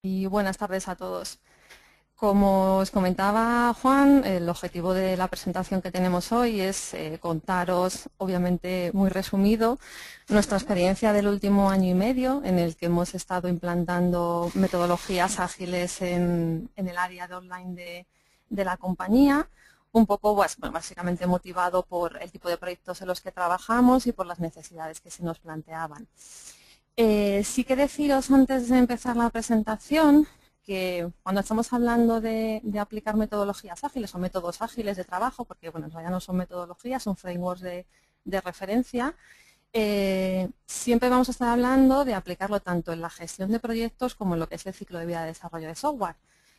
Y buenas tardes a todos. Como os comentaba Juan, el objetivo de la presentación que tenemos hoy es contaros, obviamente muy resumido, nuestra experiencia del último año y medio en el que hemos estado implantando metodologías ágiles en el área de online de la compañía, un poco bueno, básicamente motivado por el tipo de proyectos en los que trabajamos y por las necesidades que se nos planteaban. Sí que deciros antes de empezar la presentación que cuando estamos hablando de aplicar metodologías ágiles o métodos ágiles de trabajo, porque bueno, en realidad no son metodologías, son frameworks de referencia, siempre vamos a estar hablando de aplicarlo tanto en la gestión de proyectos como en lo que es el ciclo de vida de desarrollo de software.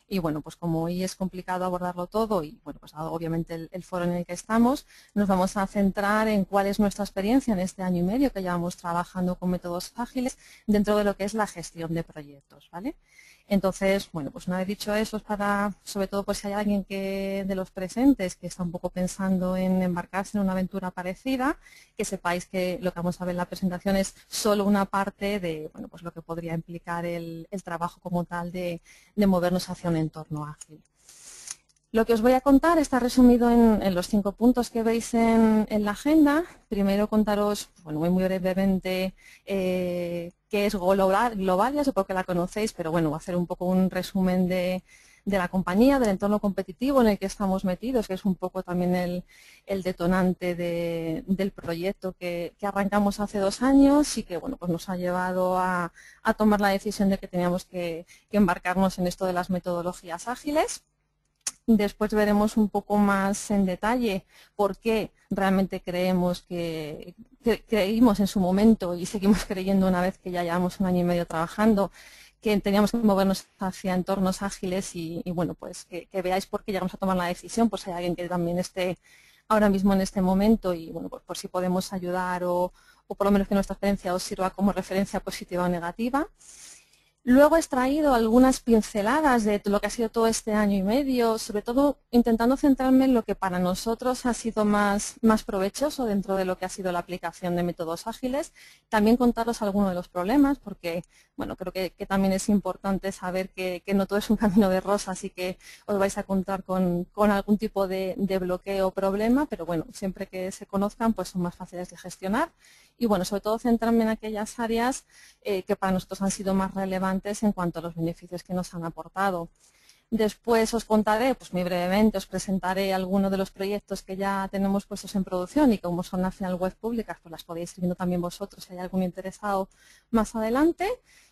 Y bueno, pues como hoy es complicado abordarlo todo y bueno, pues obviamente el foro en el que estamos, nos vamos a centrar en cuál es nuestra experiencia en este año y medio que llevamos trabajando con métodos ágiles dentro de lo que es la gestión de proyectos, ¿vale? Entonces, bueno, pues una vez dicho eso, es para, sobre todo por si hay alguien de los presentes que está un poco pensando en embarcarse en una aventura parecida, que sepáis que lo que vamos a ver en la presentación es solo una parte de, bueno, pues lo que podría implicar el trabajo como tal de movernos hacia un entorno ágil. Lo que os voy a contar está resumido en los 5 puntos que veis en la agenda. Primero contaros, bueno, muy brevemente, qué es Globalia, supongo que la conocéis, pero bueno, hacer un poco un resumen de la compañía, del entorno competitivo en el que estamos metidos, que es un poco también el detonante del proyecto que arrancamos hace 2 años y que bueno, pues nos ha llevado a tomar la decisión de que teníamos que embarcarnos en esto de las metodologías ágiles. Después veremos un poco más en detalle por qué realmente creímos en su momento y seguimos creyendo una vez que ya llevamos 1 año y medio trabajando, que teníamos que movernos hacia entornos ágiles y bueno, pues que veáis por qué llegamos a tomar la decisión, pues hay alguien que también esté ahora mismo en este momento y bueno, pues por si podemos ayudar o por lo menos que nuestra experiencia os sirva como referencia positiva o negativa. Luego he extraído algunas pinceladas de lo que ha sido todo este año y medio, sobre todo intentando centrarme en lo que para nosotros ha sido más provechoso dentro de lo que ha sido la aplicación de métodos ágiles. También contaros algunos de los problemas, porque bueno, creo que también es importante saber que no todo es un camino de rosas y que os vais a encontrar con algún tipo de bloqueo o problema, pero bueno, siempre que se conozcan pues son más fáciles de gestionar. Y bueno, sobre todo centrarme en aquellas áreas que para nosotros han sido más relevantes en cuanto a los beneficios que nos han aportado. Después os contaré, pues muy brevemente, os presentaré algunos de los proyectos que ya tenemos puestos en producción y como son al final web públicas, pues las podéis ir viendo también vosotros si hay algún interesado más adelante.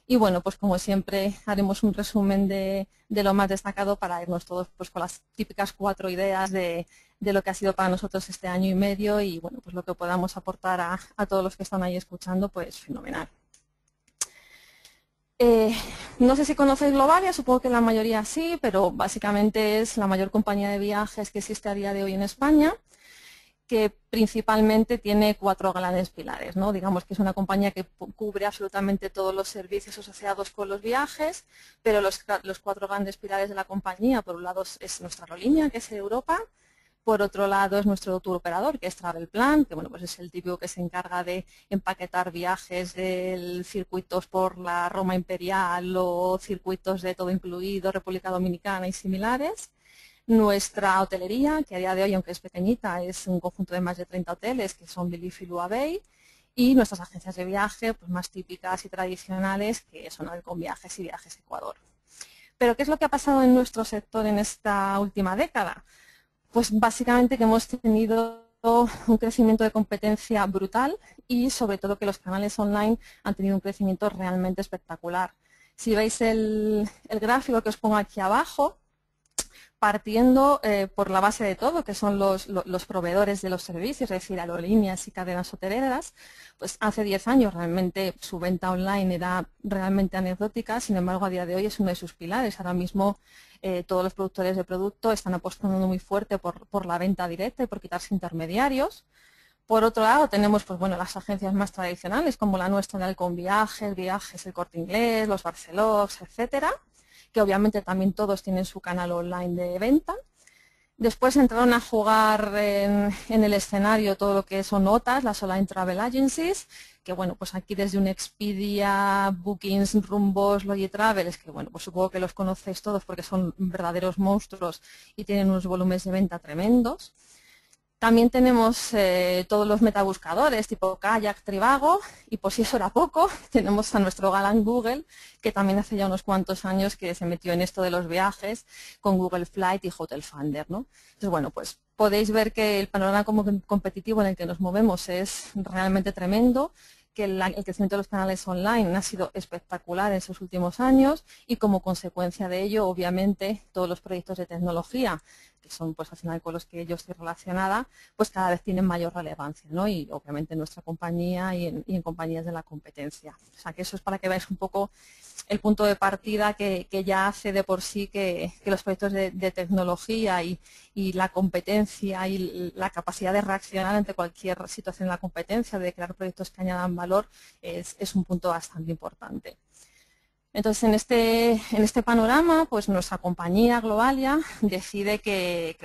Y bueno, pues como siempre haremos un resumen de lo más destacado para irnos todos pues con las típicas 4 ideas de lo que ha sido para nosotros este año y medio y bueno, pues lo que podamos aportar a todos los que están ahí escuchando, pues fenomenal. No sé si conocéis Globalia, supongo que la mayoría sí, pero básicamente es la mayor compañía de viajes que existe a día de hoy en España, que principalmente tiene 4 grandes pilares, ¿no? Digamos que es una compañía que cubre absolutamente todos los servicios asociados con los viajes, pero los 4 grandes pilares de la compañía, por un lado es nuestra aerolínea, que es Europa. Por otro lado es nuestro tour operador, que es Travelplan, que bueno, pues es el típico que se encarga de empaquetar viajes de circuitos por la Roma Imperial o circuitos de todo incluido, República Dominicana y similares. Nuestra hotelería, que a día de hoy, aunque es pequeñita, es un conjunto de más de 30 hoteles, que son Believe y Lua Bay. Y nuestras agencias de viaje pues más típicas y tradicionales, que son Alcon Viajes y Viajes Ecuador. Pero, ¿qué es lo que ha pasado en nuestro sector en esta última década? Pues básicamente que hemos tenido un crecimiento de competencia brutal y sobre todo que los canales online han tenido un crecimiento realmente espectacular. Si veis el gráfico que os pongo aquí abajo, partiendo por la base de todo, que son los proveedores de los servicios, es decir, aerolíneas y cadenas hoteleras, pues hace 10 años realmente su venta online era realmente anecdótica, sin embargo a día de hoy es uno de sus pilares. Ahora mismo todos los productores de producto están apostando muy fuerte por la venta directa y por quitarse intermediarios. Por otro lado, tenemos pues, bueno, las agencias más tradicionales, como la nuestra de Alcon Viajes, el Corte Inglés, los Barcelogs, etcétera, que obviamente también todos tienen su canal online de venta. Después entraron a jugar en el escenario todo lo que son OTAs, las Online Travel Agencies, que bueno, pues aquí desde un Expedia, Bookings, Rumbos, Logitravels, que bueno, pues supongo que los conocéis todos porque son verdaderos monstruos y tienen unos volúmenes de venta tremendos. También tenemos todos los metabuscadores tipo Kayak, Trivago, y por si eso era poco, tenemos a nuestro galán Google, que también hace ya unos cuantos años que se metió en esto de los viajes con Google Flight y Hotel Finder, ¿no? Entonces, bueno, pues podéis ver que el panorama competitivo en el que nos movemos es realmente tremendo, que el crecimiento de los canales online ha sido espectacular en esos últimos años y como consecuencia de ello, obviamente, todos los proyectos de tecnología, que son pues al final con los que yo estoy relacionada, pues cada vez tienen mayor relevancia, ¿no? Y obviamente en nuestra compañía y en compañías de la competencia. O sea que eso es para que veáis un poco el punto de partida que ya hace de por sí que los proyectos de tecnología y la competencia y la capacidad de reaccionar ante cualquier situación en la competencia, de crear proyectos que añadan valor, es un punto bastante importante. Entonces, en este panorama, pues nuestra compañía Globalia decide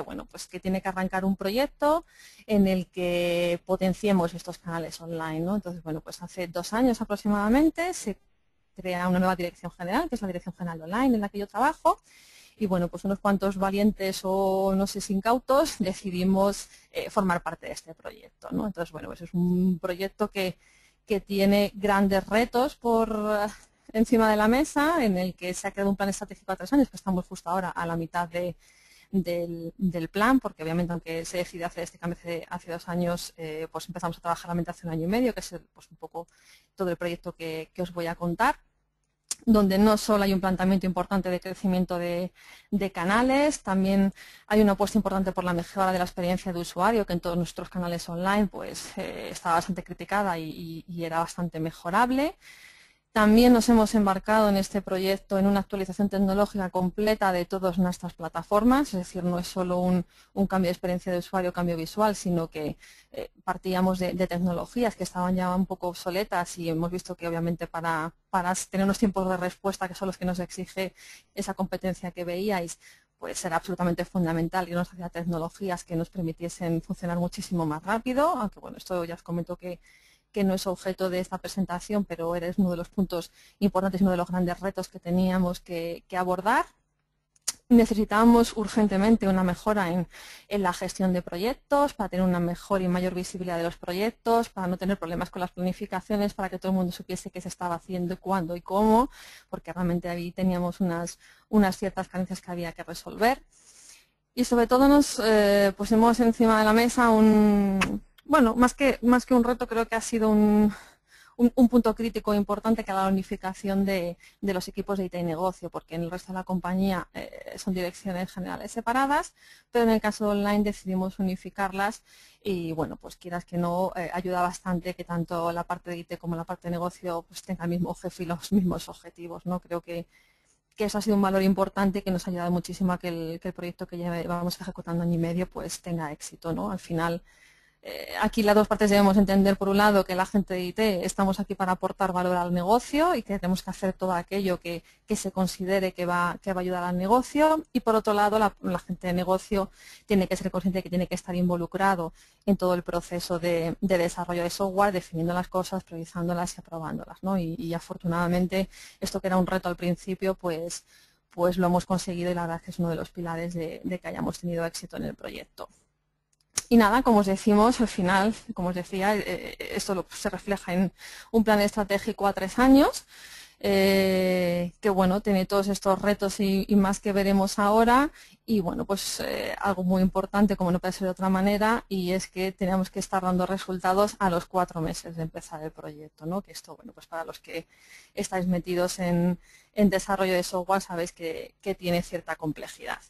bueno, pues que tiene que arrancar un proyecto en el que potenciemos estos canales online, ¿no? Entonces, bueno, pues hace 2 años aproximadamente se crea una nueva dirección general, que es la Dirección General Online en la que yo trabajo, y bueno, pues unos cuantos valientes o no sé si incautos decidimos formar parte de este proyecto, ¿no? Entonces, bueno, pues es un proyecto que tiene grandes retos por encima de la mesa, en el que se ha creado un plan estratégico a 3 años, que estamos justo ahora a la mitad del plan, porque obviamente aunque se decide hacer este cambio hace 2 años, pues empezamos a trabajar realmente hace 1 año y medio, que es pues un poco todo el proyecto que os voy a contar, donde no solo hay un planteamiento importante de crecimiento de canales, también hay una apuesta importante por la mejora de la experiencia de usuario, que en todos nuestros canales online pues estaba bastante criticada y era bastante mejorable. También nos hemos embarcado en este proyecto en una actualización tecnológica completa de todas nuestras plataformas, es decir, no es solo un cambio de experiencia de usuario, cambio visual, sino que partíamos de tecnologías que estaban ya un poco obsoletas y hemos visto que obviamente para tener unos tiempos de respuesta que son los que nos exige esa competencia que veíais, pues era absolutamente fundamental irnos hacia tecnologías que nos permitiesen funcionar muchísimo más rápido, aunque bueno, esto ya os comento que no es objeto de esta presentación, pero es uno de los puntos importantes y uno de los grandes retos que teníamos que abordar. Necesitábamos urgentemente una mejora en la gestión de proyectos, para tener una mejor y mayor visibilidad de los proyectos, para no tener problemas con las planificaciones, para que todo el mundo supiese qué se estaba haciendo, cuándo y cómo, porque realmente ahí teníamos unas ciertas carencias que había que resolver. Y sobre todo nos pusimos encima de la mesa bueno, más que un reto, creo que ha sido un punto crítico importante, que era la unificación de los equipos de IT y negocio, porque en el resto de la compañía son direcciones generales separadas, pero en el caso de online decidimos unificarlas y bueno, pues quieras que no, ayuda bastante que tanto la parte de IT como la parte de negocio pues tenga el mismo jefe y los mismos objetivos, ¿no? Creo que eso ha sido un valor importante que nos ha ayudado muchísimo a que el proyecto que llevamos ejecutando 1 año y medio pues tenga éxito, ¿no? Al final, aquí las dos partes debemos entender, por un lado, que la gente de IT estamos aquí para aportar valor al negocio y que tenemos que hacer todo aquello que se considere que va a ayudar al negocio, y por otro lado la gente de negocio tiene que ser consciente de que tiene que estar involucrado en todo el proceso de desarrollo de software, definiendo las cosas, priorizándolas y aprobándolas, ¿no? Y afortunadamente esto, que era un reto al principio, pues lo hemos conseguido, y la verdad es que es uno de los pilares de que hayamos tenido éxito en el proyecto. Y nada, como os decimos, al final, como os decía, esto se refleja en un plan estratégico a 3 años, que bueno, tiene todos estos retos y más que veremos ahora, y bueno, pues algo muy importante, como no puede ser de otra manera, y es que tenemos que estar dando resultados a los 4 meses de empezar el proyecto, ¿no? Que esto, bueno, pues para los que estáis metidos en desarrollo de software sabéis que tiene cierta complejidad.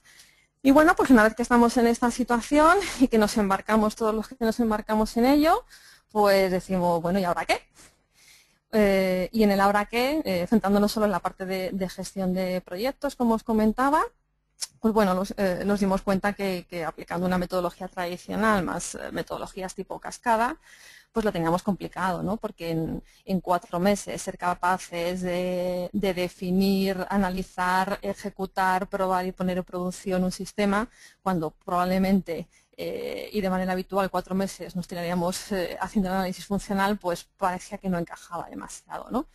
Y bueno, pues una vez que estamos en esta situación y que nos embarcamos, todos los que nos embarcamos en ello, pues decimos, bueno, ¿y ahora qué? Y en el ahora qué, centrándonos solo en la parte de gestión de proyectos, como os comentaba, pues bueno, nos dimos cuenta que aplicando una metodología tradicional más metodologías tipo cascada, pues lo teníamos complicado, ¿no? Porque en 4 meses ser capaces de definir, analizar, ejecutar, probar y poner en producción un sistema, cuando probablemente y de manera habitual 4 meses nos tiraríamos haciendo el análisis funcional, pues parecía que no encajaba demasiado, ¿no?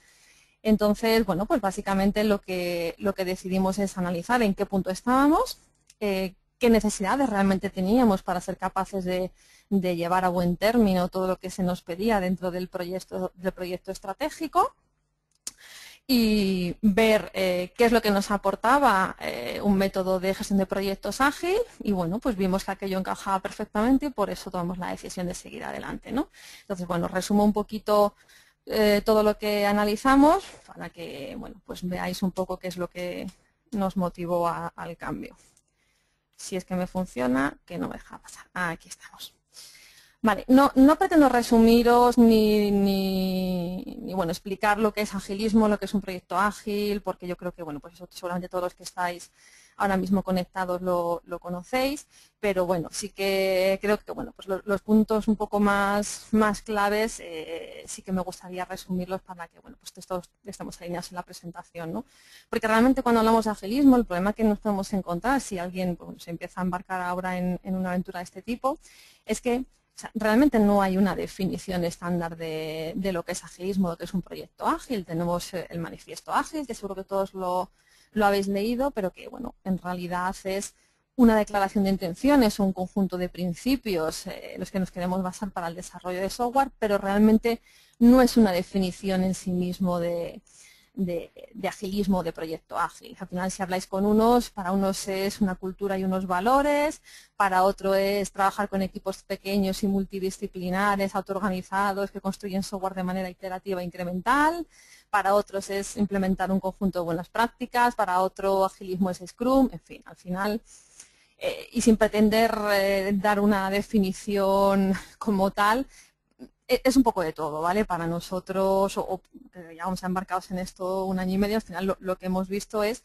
Entonces, bueno, pues básicamente lo que decidimos es analizar en qué punto estábamos, qué necesidades realmente teníamos para ser capaces de llevar a buen término todo lo que se nos pedía dentro del proyecto estratégico y ver qué es lo que nos aportaba un método de gestión de proyectos ágil y bueno, pues vimos que aquello encajaba perfectamente y por eso tomamos la decisión de seguir adelante, ¿no? Entonces, bueno, resumo un poquito todo lo que analizamos para que, bueno, pues veáis un poco qué es lo que nos motivó al cambio. Si es que me funciona, que no me deja pasar. Aquí estamos. Vale, no pretendo resumiros ni bueno, explicar lo que es agilismo, lo que es un proyecto ágil, porque yo creo que bueno, pues eso seguramente todos los que estáis ahora mismo conectados lo conocéis, pero bueno, sí que creo que bueno, pues los puntos un poco más claves sí que me gustaría resumirlos para que bueno, pues todos estemos alineados en la presentación, ¿no? Porque realmente cuando hablamos de agilismo, el problema que nos podemos encontrar si alguien pues, se empieza a embarcar ahora en una aventura de este tipo, es que o sea, realmente no hay una definición estándar de lo que es agilismo, lo que es un proyecto ágil. Tenemos el manifiesto ágil, que seguro que todos lo habéis leído, pero que bueno, en realidad es una declaración de intenciones, un conjunto de principios en los que nos queremos basar para el desarrollo de software, pero realmente no es una definición en sí mismo de agilismo, de proyecto ágil. Al final, si habláis con unos, para unos es una cultura y unos valores, para otro es trabajar con equipos pequeños y multidisciplinares, autoorganizados, que construyen software de manera iterativa e incremental, para otros es implementar un conjunto de buenas prácticas, para otro agilismo es Scrum, en fin, al final, y sin pretender dar una definición como tal, es un poco de todo, ¿vale? Para nosotros, que llevamos embarcados en esto 1 año y medio, al final lo que hemos visto es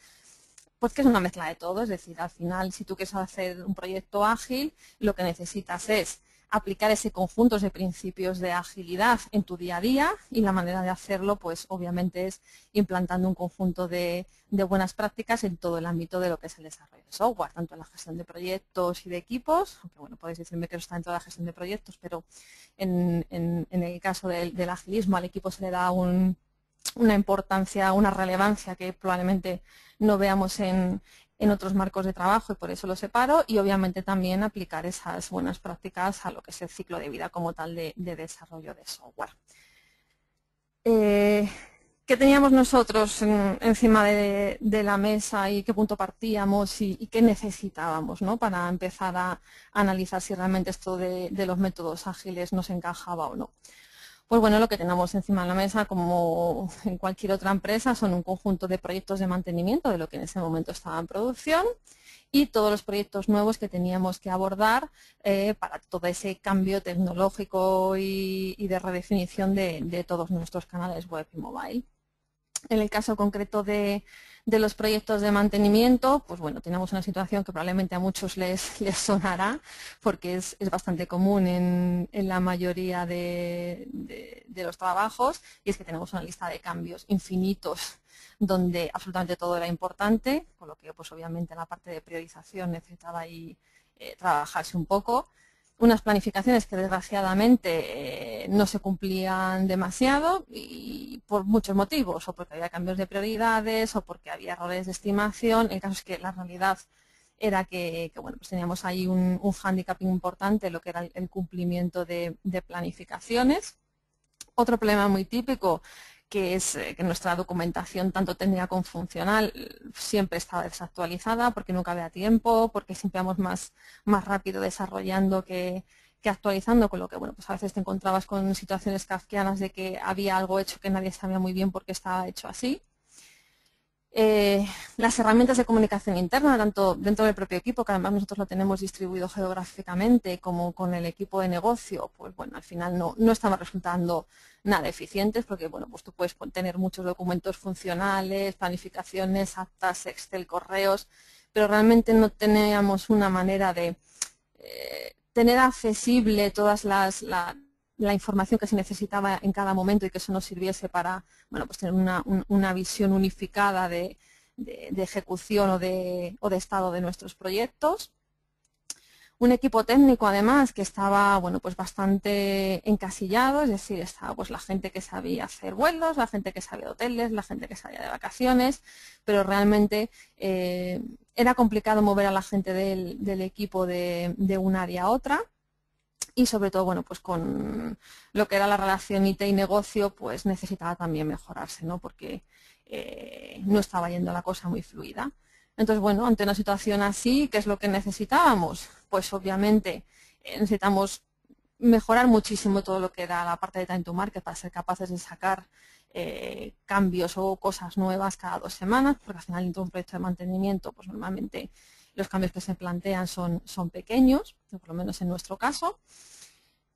pues que es una mezcla de todo, es decir, al final si tú quieres hacer un proyecto ágil, lo que necesitas es aplicar ese conjunto de principios de agilidad en tu día a día y la manera de hacerlo pues obviamente es implantando un conjunto de buenas prácticas en todo el ámbito de lo que es el desarrollo de software, tanto en la gestión de proyectos y de equipos, aunque bueno, podéis decirme que no está en toda la gestión de proyectos, pero en el caso del agilismo al equipo se le da una importancia, una relevancia que probablemente no veamos en otros marcos de trabajo y por eso lo separo y obviamente también aplicar esas buenas prácticas a lo que es el ciclo de vida como tal de desarrollo de software. ¿Qué teníamos nosotros encima de la mesa y qué punto partíamos y qué necesitábamos, ¿no? Para empezar a analizar si realmente esto de los métodos ágiles nos encajaba o no? Pues bueno, lo que tenemos encima de la mesa, como en cualquier otra empresa, son un conjunto de proyectos de mantenimiento de lo que en ese momento estaba en producción y todos los proyectos nuevos que teníamos que abordar para todo ese cambio tecnológico y de redefinición de todos nuestros canales web y mobile. En el caso concreto de los proyectos de mantenimiento, pues bueno, tenemos una situación que probablemente a muchos les sonará, porque es bastante común en la mayoría de los trabajos, y es que tenemos una lista de cambios infinitos donde absolutamente todo era importante, con lo que pues obviamente la parte de priorización necesitaba ahí trabajarse un poco. Unas planificaciones que desgraciadamente no se cumplían demasiado y por muchos motivos, o porque había cambios de prioridades o porque había errores de estimación. El caso es que la realidad era que bueno, pues teníamos ahí un hándicap importante, lo que era el cumplimiento de planificaciones. Otro problema muy típico que es que nuestra documentación, tanto técnica como funcional, siempre estaba desactualizada porque nunca había tiempo, porque siempre íbamos más rápido desarrollando que actualizando, con lo que bueno, pues a veces te encontrabas con situaciones kafkianas de que había algo hecho que nadie sabía muy bien por qué estaba hecho así. Las herramientas de comunicación interna, tanto dentro del propio equipo, que además nosotros lo tenemos distribuido geográficamente, como con el equipo de negocio, pues bueno, al final no estaban resultando nada eficientes, porque bueno, pues tú puedes tener muchos documentos funcionales, planificaciones, actas, Excel, correos, pero realmente no teníamos una manera de tener accesible todas las la información que se necesitaba en cada momento y que eso nos sirviese para, bueno, pues tener una visión unificada de ejecución o de estado de nuestros proyectos. Un equipo técnico, además, que estaba, bueno, pues bastante encasillado, es decir, estaba pues la gente que sabía hacer vuelos, la gente que sabía de hoteles, la gente que sabía de vacaciones, pero realmente era complicado mover a la gente del equipo de un área a otra. Y sobre todo, bueno, pues con lo que era la relación IT y negocio, pues necesitaba también mejorarse, ¿no? Porque no estaba yendo la cosa muy fluida. Entonces, bueno, ante una situación así, ¿qué es lo que necesitábamos? Pues obviamente necesitamos mejorar muchísimo todo lo que era la parte de Time to Market para ser capaces de sacar cambios o cosas nuevas cada 2 semanas, porque al final dentro de un proyecto de mantenimiento, pues normalmente los cambios que se plantean son pequeños, por lo menos en nuestro caso.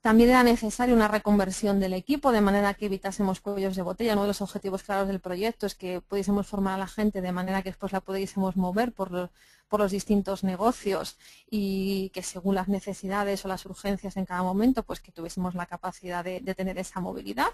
También era necesaria una reconversión del equipo, de manera que evitásemos cuellos de botella. Uno de los objetivos claros del proyecto es que pudiésemos formar a la gente de manera que después la pudiésemos mover por los distintos negocios y que según las necesidades o las urgencias en cada momento, pues que tuviésemos la capacidad de tener esa movilidad.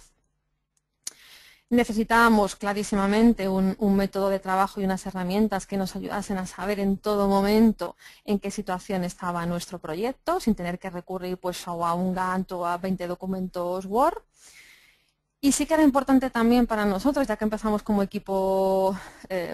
Necesitábamos clarísimamente un método de trabajo y unas herramientas que nos ayudasen a saber en todo momento en qué situación estaba nuestro proyecto, sin tener que recurrir pues, a un Gantt o a 20 documentos Word. Y sí que era importante también para nosotros, ya que empezamos como equipo,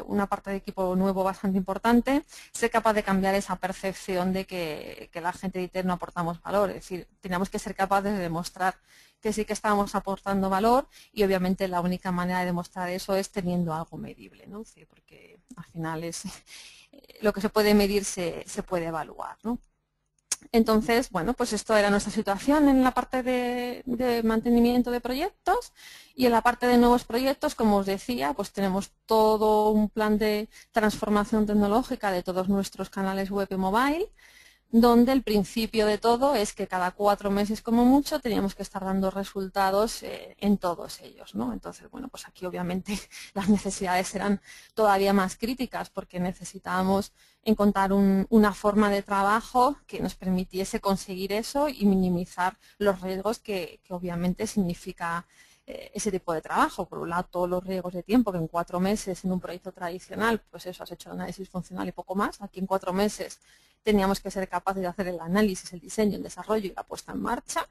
una parte de equipo nuevo bastante importante, ser capaz de cambiar esa percepción de que la gente de IT no aportamos valor. Es decir, teníamos que ser capaces de demostrar que sí que estábamos aportando valor y obviamente la única manera de demostrar eso es teniendo algo medible, ¿no? Sí, porque al final es lo que se puede medir se puede evaluar, ¿no? Entonces, bueno, pues esto era nuestra situación en la parte de mantenimiento de proyectos y en la parte de nuevos proyectos, como os decía, pues tenemos todo un plan de transformación tecnológica de todos nuestros canales web y mobile, donde el principio de todo es que cada 4 meses como mucho teníamos que estar dando resultados en todos ellos, ¿no? Entonces, bueno, pues aquí obviamente las necesidades eran todavía más críticas porque necesitábamos encontrar una forma de trabajo que nos permitiese conseguir eso y minimizar los riesgos que obviamente significa ese tipo de trabajo. Por un lado, todos los riesgos de tiempo, que en 4 meses en un proyecto tradicional, pues eso, has hecho el análisis funcional y poco más. Aquí en 4 meses teníamos que ser capaces de hacer el análisis, el diseño, el desarrollo y la puesta en marcha.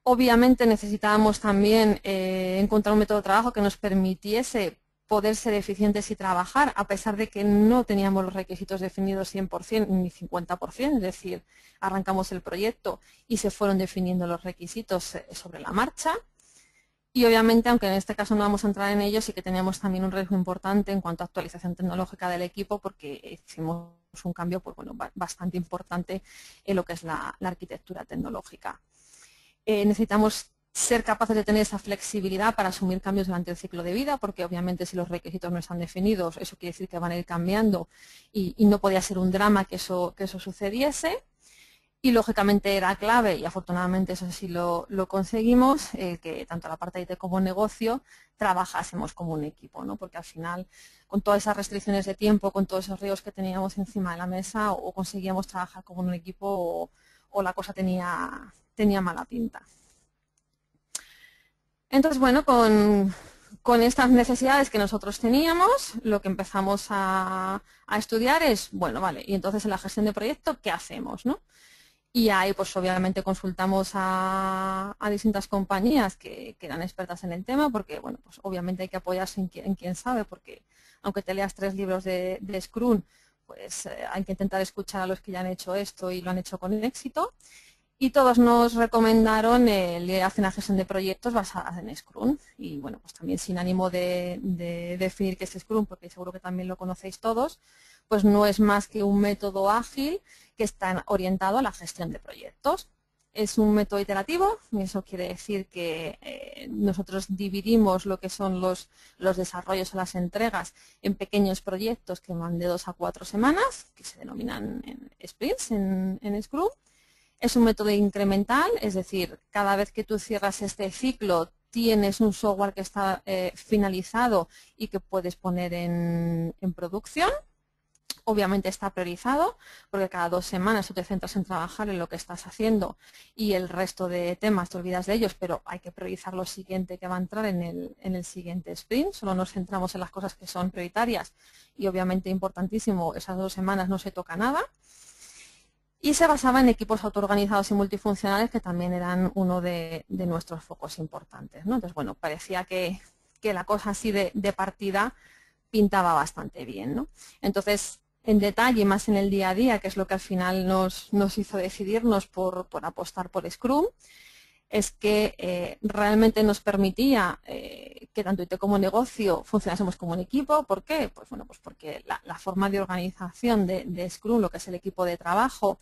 Obviamente necesitábamos también encontrar un método de trabajo que nos permitiese poder ser eficientes y trabajar, a pesar de que no teníamos los requisitos definidos 100% ni 50%, es decir, arrancamos el proyecto y se fueron definiendo los requisitos sobre la marcha. Y obviamente, aunque en este caso no vamos a entrar en ello, sí que teníamos también un riesgo importante en cuanto a actualización tecnológica del equipo porque hicimos un cambio pues, bueno, bastante importante en lo que es la arquitectura tecnológica. Necesitamos ser capaces de tener esa flexibilidad para asumir cambios durante el ciclo de vida, porque obviamente si los requisitos no están definidos, eso quiere decir que van a ir cambiando y no podía ser un drama que eso sucediese. Y lógicamente era clave, y afortunadamente eso sí lo conseguimos, que tanto la parte de IT como negocio trabajásemos como un equipo, ¿no? Porque al final, con todas esas restricciones de tiempo, con todos esos riesgos que teníamos encima de la mesa, o conseguíamos trabajar como un equipo o la cosa tenía mala pinta. Entonces, bueno, con estas necesidades que nosotros teníamos, lo que empezamos a estudiar es, bueno, vale, y entonces en la gestión de proyecto, ¿qué hacemos, no? Y ahí, pues obviamente consultamos a distintas compañías que eran expertas en el tema, porque, bueno, pues obviamente hay que apoyarse en quien sabe, porque aunque te leas 3 libros de Scrum, pues hay que intentar escuchar a los que ya han hecho esto y lo han hecho con éxito. Y todos nos recomendaron hacer una gestión de proyectos basada en Scrum. Y bueno, pues también sin ánimo de definir qué es Scrum, porque seguro que también lo conocéis todos, pues no es más que un método ágil que está orientado a la gestión de proyectos. Es un método iterativo, y eso quiere decir que nosotros dividimos lo que son los desarrollos o las entregas en pequeños proyectos que van de 2 a 4 semanas, que se denominan sprints en Scrum. Es un método incremental, es decir, cada vez que tú cierras este ciclo tienes un software que está finalizado y que puedes poner en producción. Obviamente está priorizado porque cada 2 semanas tú te centras en trabajar en lo que estás haciendo y el resto de temas te olvidas de ellos, pero hay que priorizar lo siguiente que va a entrar en el siguiente sprint. Solo nos centramos en las cosas que son prioritarias y obviamente importantísimo, esas 2 semanas no se toca nada. Y se basaba en equipos autoorganizados y multifuncionales que también eran uno de nuestros focos importantes, ¿no? Entonces, bueno, parecía que la cosa así de partida pintaba bastante bien, ¿no? Entonces, en detalle, más en el día a día, que es lo que al final nos hizo decidirnos por apostar por Scrum, es que realmente nos permitía que tanto IT como negocio funcionásemos como un equipo. ¿Por qué? Pues bueno, pues porque la forma de organización de Scrum, lo que es el equipo de trabajo,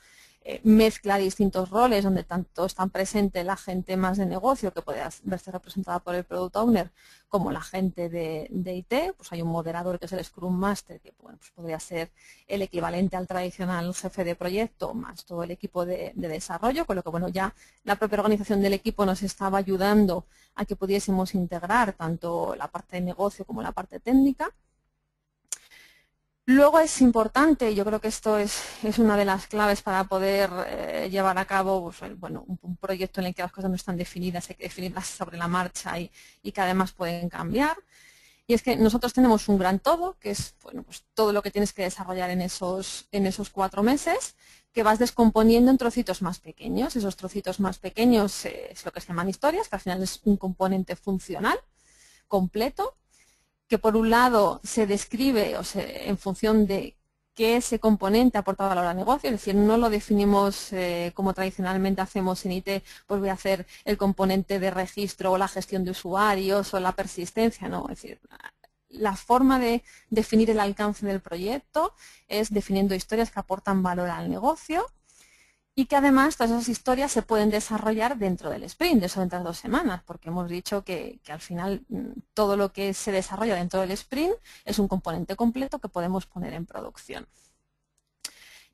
mezcla distintos roles donde tanto están presentes la gente más de negocio, que puede verse representada por el Product Owner, como la gente de IT. Pues hay un moderador que es el Scrum Master, que bueno, pues podría ser el equivalente al tradicional jefe de proyecto, más todo el equipo de desarrollo, con lo que bueno, ya la propia organización del equipo nos estaba ayudando a que pudiésemos integrar tanto la parte de negocio como la parte técnica. Luego es importante, yo creo que esto es una de las claves para poder llevar a cabo pues, bueno, un proyecto en el que las cosas no están definidas, hay que definirlas sobre la marcha y que además pueden cambiar. Y es que nosotros tenemos un gran todo, que es bueno, pues todo lo que tienes que desarrollar en esos 4 meses, que vas descomponiendo en trocitos más pequeños. Esos trocitos más pequeños es lo que se llaman historias, que al final es un componente funcional completo, que por un lado se describe en función de qué ese componente aporta valor al negocio, es decir, no lo definimos como tradicionalmente hacemos en IT, pues voy a hacer el componente de registro o la gestión de usuarios o la persistencia, no, es decir, la forma de definir el alcance del proyecto es definiendo historias que aportan valor al negocio y que además todas esas historias se pueden desarrollar dentro del sprint, de eso dentro de 2 semanas, porque hemos dicho que al final todo lo que se desarrolla dentro del sprint es un componente completo que podemos poner en producción.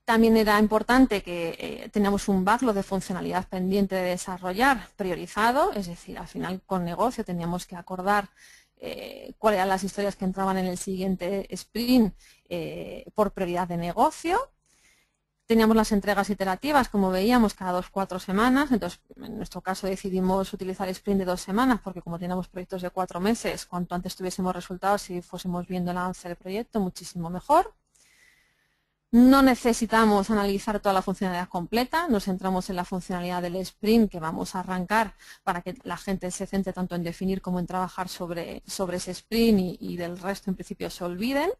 También era importante que teníamos un backlog de funcionalidad pendiente de desarrollar priorizado, es decir, al final con negocio teníamos que acordar cuáles eran las historias que entraban en el siguiente sprint por prioridad de negocio. Teníamos las entregas iterativas, como veíamos, cada 2 o 4 semanas. Entonces, en nuestro caso decidimos utilizar el sprint de 2 semanas porque como teníamos proyectos de 4 meses, cuanto antes tuviésemos resultados y fuésemos viendo el avance del proyecto, muchísimo mejor. No necesitamos analizar toda la funcionalidad completa, nos centramos en la funcionalidad del sprint que vamos a arrancar para que la gente se centre tanto en definir como en trabajar sobre ese sprint y del resto en principio se olviden.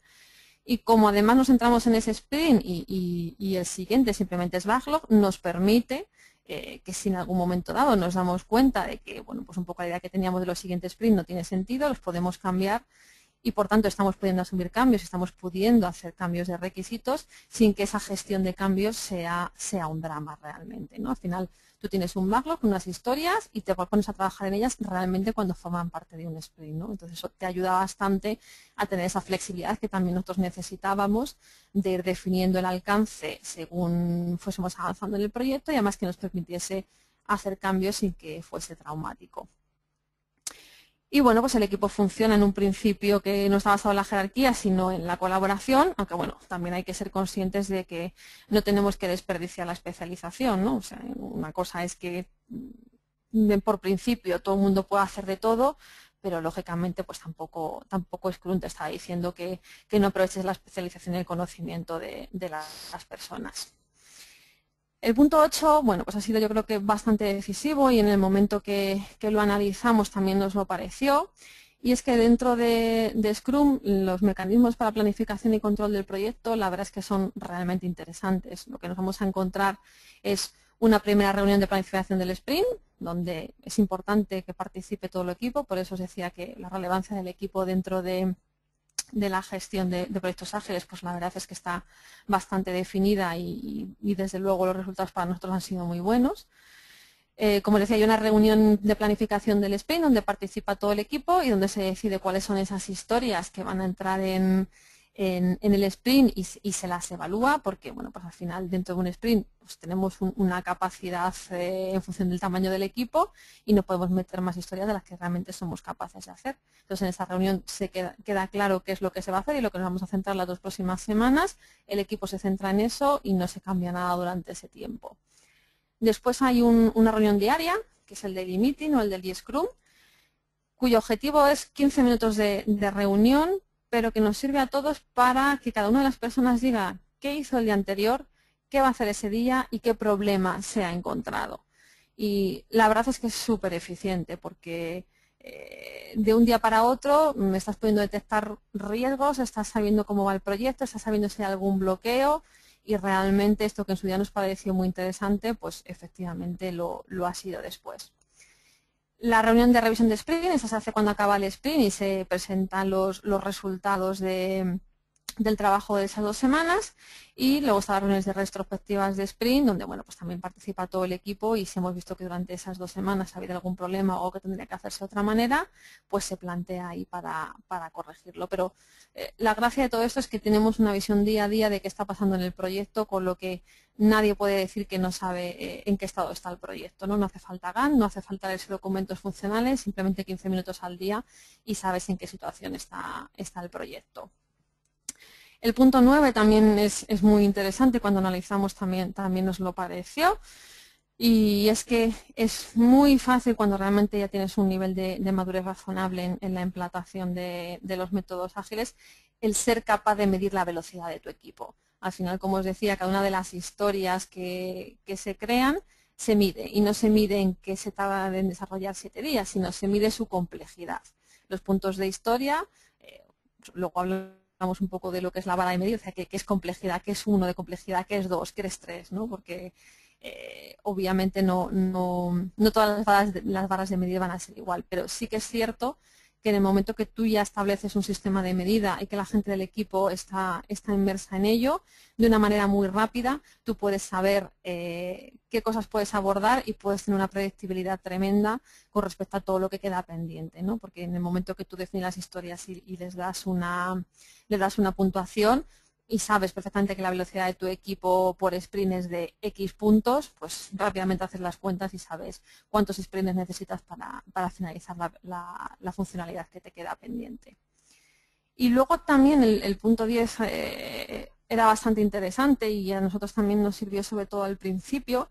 Y como además nos centramos en ese sprint y el siguiente simplemente es backlog, nos permite que si en algún momento dado nos damos cuenta de que bueno, pues un poco la idea que teníamos de los siguientes sprint no tiene sentido, los podemos cambiar y por tanto estamos pudiendo asumir cambios, estamos pudiendo hacer cambios de requisitos sin que esa gestión de cambios sea un drama realmente, ¿no? Al final tú tienes un backlog, unas historias y te pones a trabajar en ellas realmente cuando forman parte de un sprint, ¿no? Entonces eso te ayuda bastante a tener esa flexibilidad que también nosotros necesitábamos de ir definiendo el alcance según fuésemos avanzando en el proyecto y además que nos permitiese hacer cambios sin que fuese traumático. Y bueno, pues el equipo funciona en un principio que no está basado en la jerarquía, sino en la colaboración, aunque bueno, también hay que ser conscientes de que no tenemos que desperdiciar la especialización, ¿no? O sea, una cosa es que por principio todo el mundo puede hacer de todo, pero lógicamente pues tampoco Scrum te está diciendo que no aproveches la especialización y el conocimiento de las personas. El punto 8, bueno, pues ha sido yo creo que bastante decisivo y en el momento que lo analizamos también nos lo pareció. Y es que dentro de Scrum los mecanismos para planificación y control del proyecto la verdad es que son realmente interesantes. Lo que nos vamos a encontrar es una primera reunión de planificación del sprint, donde es importante que participe todo el equipo, por eso os decía que la relevancia del equipo dentro de la gestión de proyectos ágiles, pues la verdad es que está bastante definida y desde luego los resultados para nosotros han sido muy buenos. Como decía, hay una reunión de planificación del sprint donde participa todo el equipo y donde se decide cuáles son esas historias que van a entrar en en el sprint y se las evalúa porque, bueno, pues al final dentro de un sprint pues tenemos una capacidad en función del tamaño del equipo y no podemos meter más historias de las que realmente somos capaces de hacer. Entonces en esa reunión se queda claro qué es lo que se va a hacer y lo que nos vamos a centrar las 2 próximas semanas. El equipo se centra en eso y no se cambia nada durante ese tiempo. Después hay una reunión diaria, que es el daily meeting o el del Scrum, cuyo objetivo es 15 minutos de reunión, pero que nos sirve a todos para que cada una de las personas diga qué hizo el día anterior, qué va a hacer ese día y qué problema se ha encontrado. Y la verdad es que es súper eficiente porque de un día para otro me estás pudiendo detectar riesgos, estás sabiendo cómo va el proyecto, estás sabiendo si hay algún bloqueo y realmente esto que en su día nos pareció muy interesante, pues efectivamente lo ha sido después. La reunión de revisión de sprint, esa se hace cuando acaba el sprint y se presentan los resultados del trabajo de esas 2 semanas, y luego están las reuniones de retrospectivas de sprint, donde bueno, pues también participa todo el equipo y si hemos visto que durante esas 2 semanas ha habido algún problema o que tendría que hacerse de otra manera, pues se plantea ahí para corregirlo. Pero la gracia de todo esto es que tenemos una visión día a día de qué está pasando en el proyecto, con lo que nadie puede decir que no sabe en qué estado está el proyecto, ¿no? No hace falta Gantt, no hace falta leerse documentos funcionales, simplemente 15 minutos al día y sabes en qué situación está el proyecto. El punto 9 también es muy interesante, cuando analizamos también nos lo pareció, y es que es muy fácil cuando realmente ya tienes un nivel de madurez razonable en la implantación de los métodos ágiles, el ser capaz de medir la velocidad de tu equipo. Al final, como os decía, cada una de las historias que se crean se mide, y no se mide en qué se tarda en desarrollar 7 días, sino se mide su complejidad. Los puntos de historia, luego hablamos un poco de lo que es la vara de medir, o sea, qué es complejidad, qué es 1 de complejidad, qué es 2, qué es 3, ¿no? Porque obviamente no todas las varas de medida van a ser igual, pero sí que es cierto que en el momento que tú ya estableces un sistema de medida y que la gente del equipo está inmersa en ello, de una manera muy rápida, tú puedes saber qué cosas puedes abordar y puedes tener una predictibilidad tremenda con respecto a todo lo que queda pendiente, ¿no? Porque en el momento que tú defines las historias y les das una puntuación, y sabes perfectamente que la velocidad de tu equipo por sprint es de X puntos, pues rápidamente haces las cuentas y sabes cuántos sprints necesitas para finalizar la funcionalidad que te queda pendiente. Y luego también el punto 10 era bastante interesante y a nosotros también nos sirvió sobre todo al principio,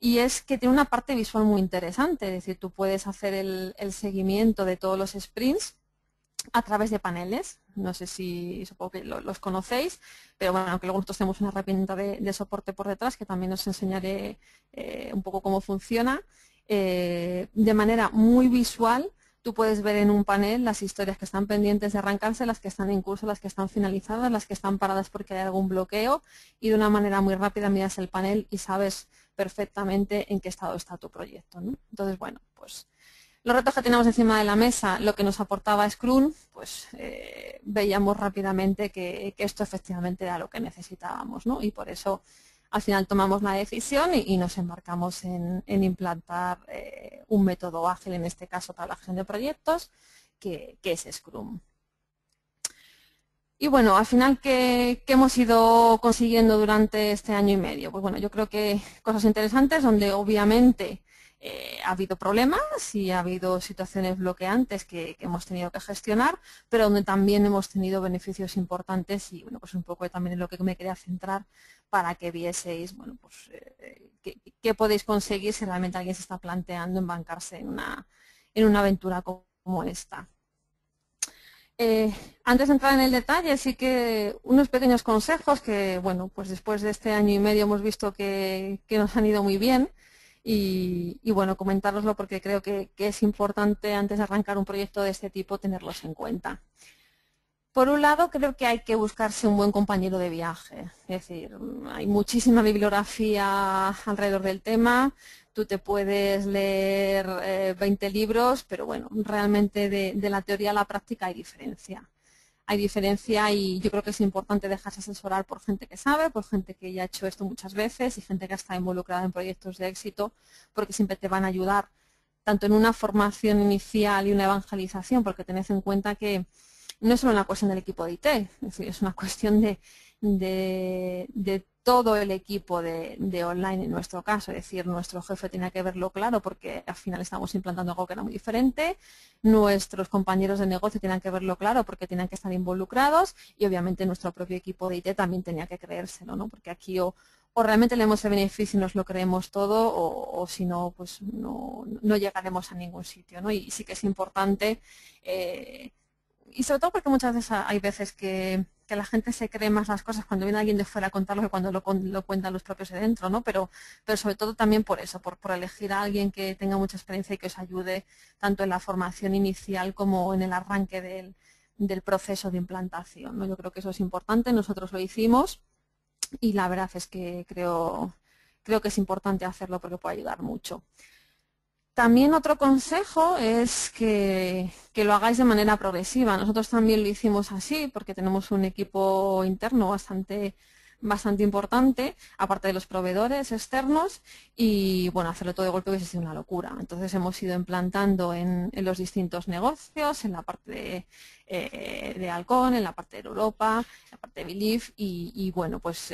y es que tiene una parte visual muy interesante, es decir, tú puedes hacer el seguimiento de todos los sprints a través de paneles. No sé si, supongo que los conocéis, pero bueno, aunque luego nosotros tenemos una herramienta de soporte por detrás que también os enseñaré un poco cómo funciona. De manera muy visual, tú puedes ver en un panel las historias que están pendientes de arrancarse, las que están en curso, las que están finalizadas, las que están paradas porque hay algún bloqueo, y de una manera muy rápida miras el panel y sabes perfectamente en qué estado está tu proyecto, ¿no? Entonces, bueno, pues los retos que teníamos encima de la mesa, lo que nos aportaba Scrum, pues veíamos rápidamente que esto efectivamente era lo que necesitábamos, ¿no? Y por eso al final tomamos la decisión y nos embarcamos en implantar un método ágil, en este caso para la gestión de proyectos, que es Scrum. Y bueno, al final, ¿qué hemos ido consiguiendo durante este año y medio? Pues bueno, yo creo que cosas interesantes donde obviamente ha habido problemas y ha habido situaciones bloqueantes que hemos tenido que gestionar, pero donde también hemos tenido beneficios importantes, y bueno, pues un poco también en lo que me quería centrar para que vieseis, bueno, pues qué podéis conseguir si realmente alguien se está planteando embarcarse en una aventura como esta. Antes de entrar en el detalle, sí que unos pequeños consejos que, bueno, pues después de este año y medio hemos visto que nos han ido muy bien, y bueno, comentároslo porque creo que es importante antes de arrancar un proyecto de este tipo tenerlos en cuenta. Por un lado, creo que hay que buscarse un buen compañero de viaje, es decir, hay muchísima bibliografía alrededor del tema, tú te puedes leer 20 libros, pero bueno, realmente de la teoría a la práctica hay diferencia. Hay diferencia y yo creo que es importante dejarse asesorar por gente que sabe, por gente que ya ha hecho esto muchas veces y gente que está involucrada en proyectos de éxito, porque siempre te van a ayudar tanto en una formación inicial y una evangelización, porque tened en cuenta que no es solo una cuestión del equipo de IT, es decir, es una cuestión de todo el equipo de online en nuestro caso. Es decir, nuestro jefe tenía que verlo claro porque al final estamos implantando algo que era muy diferente, nuestros compañeros de negocio tenían que verlo claro porque tenían que estar involucrados y obviamente nuestro propio equipo de IT también tenía que creérselo, ¿no? Porque aquí o realmente leemos el beneficio y nos lo creemos todo o si no, pues no llegaremos a ningún sitio, ¿no? Y sí que es importante, y sobre todo porque muchas veces hay veces que la gente se cree más las cosas cuando viene alguien de fuera a contarlo que cuando lo cuentan los propios de dentro, ¿no? Pero sobre todo también por eso, por elegir a alguien que tenga mucha experiencia y que os ayude tanto en la formación inicial como en el arranque del proceso de implantación, ¿no? Yo creo que eso es importante, nosotros lo hicimos y la verdad es que creo que es importante hacerlo porque puede ayudar mucho. También otro consejo es que lo hagáis de manera progresiva. Nosotros también lo hicimos así porque tenemos un equipo interno bastante importante, aparte de los proveedores externos, y bueno, hacerlo todo de golpe hubiese sido una locura. Entonces hemos ido implantando en los distintos negocios, en la parte de Halcón, en la parte de Europa, en la parte de Belief, y bueno, pues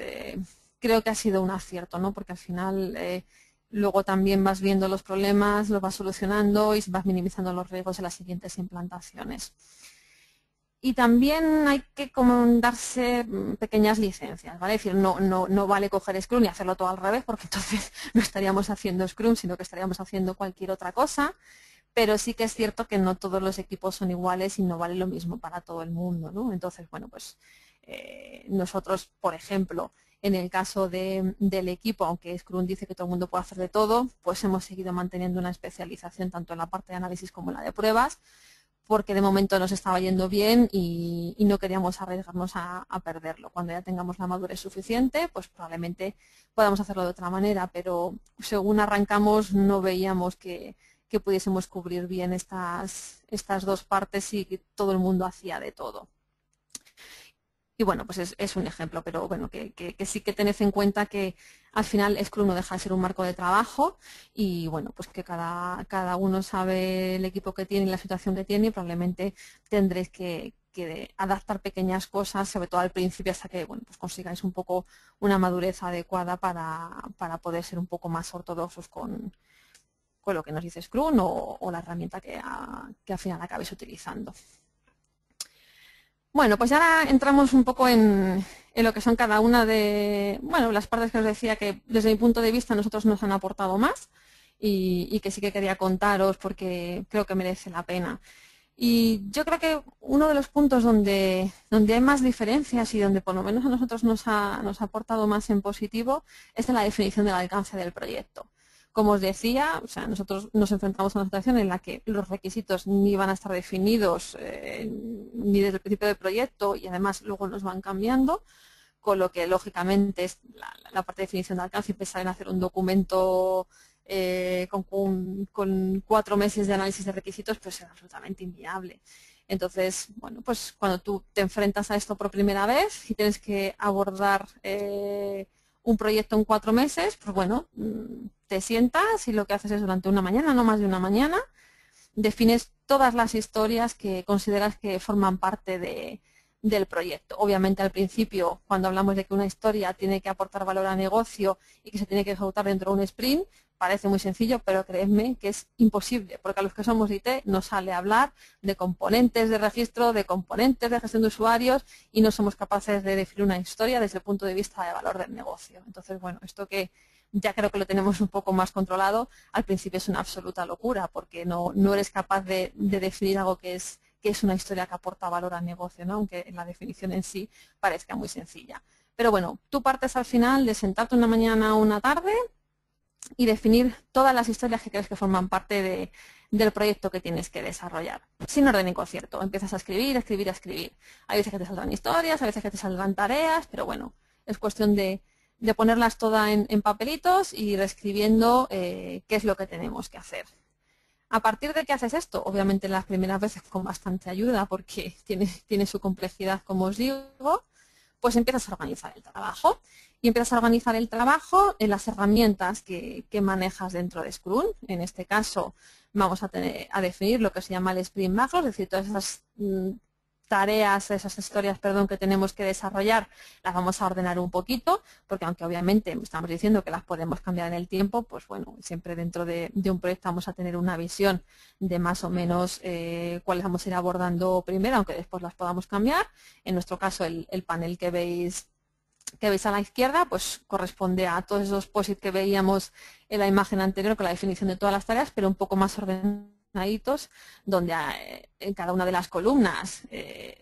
creo que ha sido un acierto, ¿no? Porque al final luego también vas viendo los problemas, los vas solucionando y vas minimizando los riesgos en las siguientes implantaciones. Y también hay que darse pequeñas licencias, ¿vale? Es decir, no vale coger Scrum y hacerlo todo al revés, porque entonces no estaríamos haciendo Scrum, sino que estaríamos haciendo cualquier otra cosa. Pero sí que es cierto que no todos los equipos son iguales y no vale lo mismo para todo el mundo, ¿no? Entonces, bueno, pues nosotros, por ejemplo, en el caso del equipo, aunque Scrum dice que todo el mundo puede hacer de todo, pues hemos seguido manteniendo una especialización tanto en la parte de análisis como en la de pruebas, porque de momento nos estaba yendo bien y no queríamos arriesgarnos a perderlo. Cuando ya tengamos la madurez suficiente, pues probablemente podamos hacerlo de otra manera, pero según arrancamos no veíamos que pudiésemos cubrir bien estas dos partes y que todo el mundo hacía de todo. Y bueno, pues es un ejemplo, pero bueno, que sí que tened en cuenta que al final Scrum no deja de ser un marco de trabajo y bueno, pues que cada uno sabe el equipo que tiene y la situación que tiene y probablemente tendréis que adaptar pequeñas cosas, sobre todo al principio, hasta que bueno, pues consigáis un poco una madurez adecuada para poder ser un poco más ortodoxos con lo que nos dice Scrum o la herramienta que al final acabéis utilizando. Bueno, pues ahora entramos un poco en lo que son cada una de las partes que os decía que desde mi punto de vista nosotros nos han aportado más y que sí que quería contaros porque creo que merece la pena. Y yo creo que uno de los puntos donde hay más diferencias y donde por lo menos a nosotros nos ha aportado más en positivo es en la definición del alcance del proyecto. Como os decía, o sea, nosotros nos enfrentamos a una situación en la que los requisitos ni van a estar definidos ni desde el principio del proyecto y además luego nos van cambiando, con lo que lógicamente es la parte de definición de alcance y pensar en hacer un documento con 4 meses de análisis de requisitos, pues es absolutamente inviable. Entonces, bueno, pues cuando tú te enfrentas a esto por primera vez y tienes que abordar un proyecto en 4 meses, pues bueno, te sientas y lo que haces es durante una mañana, no más de una mañana, defines todas las historias que consideras que forman parte del proyecto. Obviamente al principio, cuando hablamos de que una historia tiene que aportar valor al negocio y que se tiene que ejecutar dentro de un sprint, parece muy sencillo, pero creedme que es imposible, porque a los que somos IT nos sale hablar de componentes de registro, de componentes de gestión de usuarios y no somos capaces de definir una historia desde el punto de vista de valor del negocio. Entonces, bueno, esto que ya creo que lo tenemos un poco más controlado, al principio es una absoluta locura, porque no eres capaz de definir algo que es una historia que aporta valor al negocio, ¿no? Aunque la definición en sí parezca muy sencilla. Pero bueno, tú partes al final de sentarte una mañana o una tarde y definir todas las historias que crees que forman parte del proyecto que tienes que desarrollar. Sin orden y concierto. Empiezas a escribir, escribir, escribir. Hay veces que te saldrán historias, a veces que te saldrán tareas, pero bueno, es cuestión de ponerlas todas en papelitos y ir escribiendo qué es lo que tenemos que hacer. A partir de que haces esto, obviamente las primeras veces con bastante ayuda porque tiene su complejidad, como os digo, pues empiezas a organizar el trabajo. Y empiezas a organizar el trabajo en las herramientas que manejas dentro de Scrum. En este caso vamos a definir lo que se llama el Sprint Backlog, es decir, todas esas tareas, esas historias, perdón, que tenemos que desarrollar, las vamos a ordenar un poquito, porque aunque obviamente estamos diciendo que las podemos cambiar en el tiempo, pues bueno, siempre dentro de un proyecto vamos a tener una visión de más o menos cuáles vamos a ir abordando primero, aunque después las podamos cambiar. En nuestro caso, el panel que veis a la izquierda, pues corresponde a todos esos POSIT que veíamos en la imagen anterior con la definición de todas las tareas, pero un poco más ordenaditos, donde en cada una de las columnas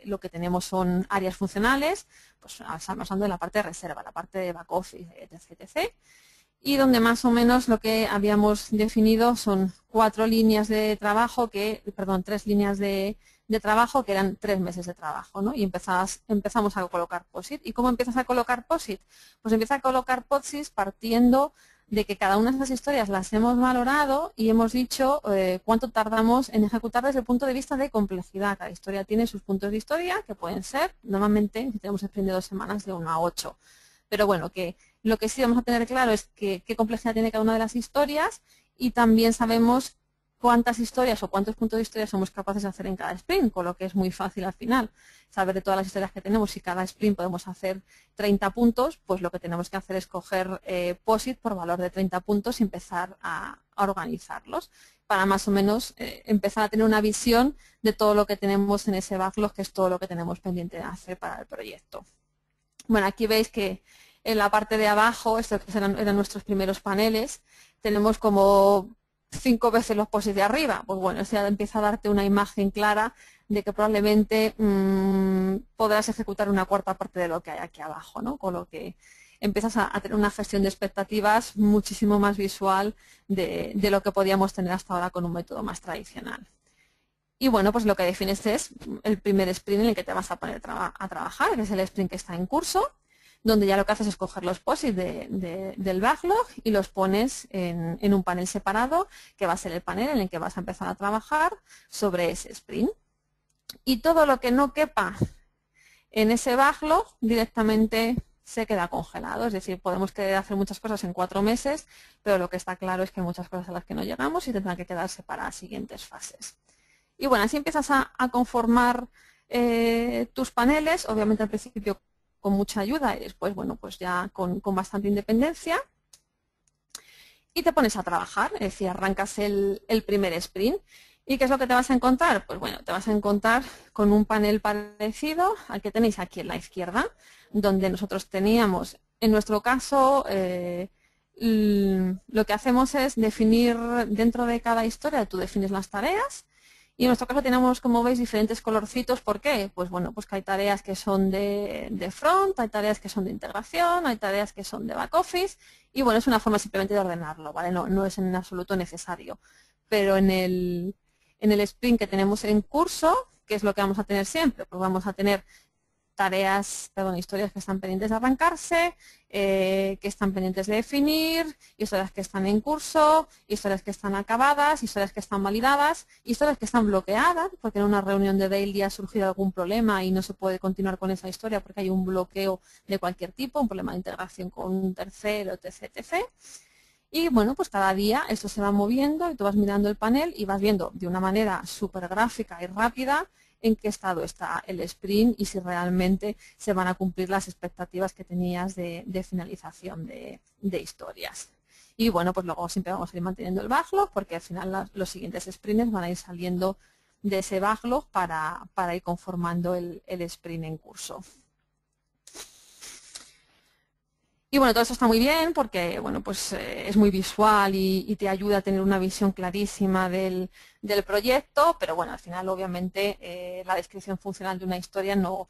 lo que tenemos son áreas funcionales, pues estamos hablando de la parte de reserva, la parte de back office, etc, etc. Y donde más o menos lo que habíamos definido son 4 líneas de trabajo, perdón, 3 líneas de trabajo que eran 3 meses de trabajo, ¿no? Y empezamos a colocar POSIT. ¿Y cómo empiezas a colocar POSIT? Pues empieza a colocar POSIT partiendo de que cada una de esas historias las hemos valorado y hemos dicho cuánto tardamos en ejecutar desde el punto de vista de complejidad. Cada historia tiene sus puntos de historia, que pueden ser, normalmente, si tenemos sprint de 2 semanas, de 1 a 8. Pero bueno, que lo que sí vamos a tener claro es qué complejidad tiene cada una de las historias y también sabemos cuántas historias o cuántos puntos de historia somos capaces de hacer en cada sprint, con lo que es muy fácil al final saber de todas las historias que tenemos. Si cada sprint podemos hacer 30 puntos, pues lo que tenemos que hacer es coger POSIT por valor de 30 puntos y empezar a organizarlos para más o menos empezar a tener una visión de todo lo que tenemos en ese backlog, que es todo lo que tenemos pendiente de hacer para el proyecto. Bueno, aquí veis que en la parte de abajo, estos eran nuestros primeros paneles, tenemos como 5 veces los POSIT de arriba. Pues bueno, esto ya empieza a darte una imagen clara de que probablemente podrás ejecutar una cuarta parte de lo que hay aquí abajo, ¿no? Con lo que empiezas a tener una gestión de expectativas muchísimo más visual de lo que podíamos tener hasta ahora con un método más tradicional. Y bueno, pues lo que defines es el primer sprint en el que te vas a poner a trabajar, que es el sprint que está en curso, donde ya lo que haces es coger los POSIT del backlog y los pones en un panel separado, que va a ser el panel en el que vas a empezar a trabajar sobre ese sprint. Y todo lo que no quepa en ese backlog directamente se queda congelado. Es decir, podemos querer hacer muchas cosas en 4 meses, pero lo que está claro es que hay muchas cosas a las que no llegamos y tendrán que quedarse para las siguientes fases. Y bueno, así empiezas a conformar tus paneles, obviamente al principio con mucha ayuda y después, bueno, pues ya con bastante independencia. Y te pones a trabajar, es decir, arrancas el primer sprint. ¿Y qué es lo que te vas a encontrar? Pues bueno, te vas a encontrar con un panel parecido al que tenéis aquí en la izquierda, donde nosotros teníamos, en nuestro caso, lo que hacemos es definir dentro de cada historia, tú defines las tareas. Y en nuestro caso tenemos, como veis, diferentes colorcitos. ¿Por qué? Pues bueno, pues que hay tareas que son de front, hay tareas que son de integración, hay tareas que son de back office. Y bueno, es una forma simplemente de ordenarlo, ¿vale? No es en absoluto necesario. Pero en el sprint que tenemos en curso, ¿qué es lo que vamos a tener siempre? Pues vamos a tener historias que están pendientes de arrancarse, que están pendientes de definir, historias que están en curso, historias que están acabadas, historias que están validadas, historias que están bloqueadas, porque en una reunión de daily ha surgido algún problema y no se puede continuar con esa historia porque hay un bloqueo de cualquier tipo, un problema de integración con un tercero, etc, etc. Y bueno, pues cada día esto se va moviendo y tú vas mirando el panel y vas viendo de una manera súper gráfica y rápida en qué estado está el sprint y si realmente se van a cumplir las expectativas que tenías de finalización de historias. Y bueno, pues luego siempre vamos a ir manteniendo el backlog porque al final los siguientes sprints van a ir saliendo de ese backlog para ir conformando el sprint en curso. Y bueno, todo esto está muy bien porque bueno, pues, es muy visual y te ayuda a tener una visión clarísima del proyecto, pero bueno, al final obviamente la descripción funcional de una historia no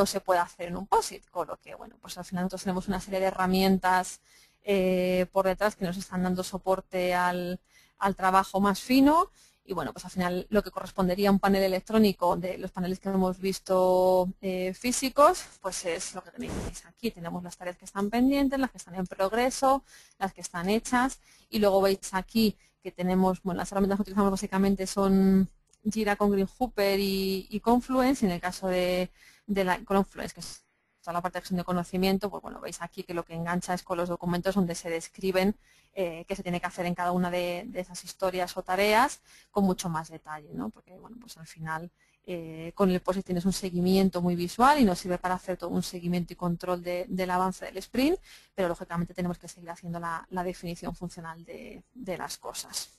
se puede hacer en un POSIT, con lo que bueno, pues al final nosotros tenemos una serie de herramientas por detrás que nos están dando soporte al trabajo más fino. Y bueno, pues al final lo que correspondería a un panel electrónico de los paneles que hemos visto físicos, pues es lo que tenéis aquí. Tenemos las tareas que están pendientes, las que están en progreso, las que están hechas. Y luego veis aquí que tenemos, bueno, las herramientas que utilizamos básicamente son Jira con Greenhopper y Confluence. En el caso de la Confluence, que es toda la parte de acción de conocimiento, pues bueno, veis aquí que lo que engancha es con los documentos donde se describen qué se tiene que hacer en cada una de esas historias o tareas con mucho más detalle, ¿no? Porque bueno, pues al final con el POSIT tienes un seguimiento muy visual y nos sirve para hacer todo un seguimiento y control del avance del sprint, pero lógicamente tenemos que seguir haciendo la definición funcional de las cosas.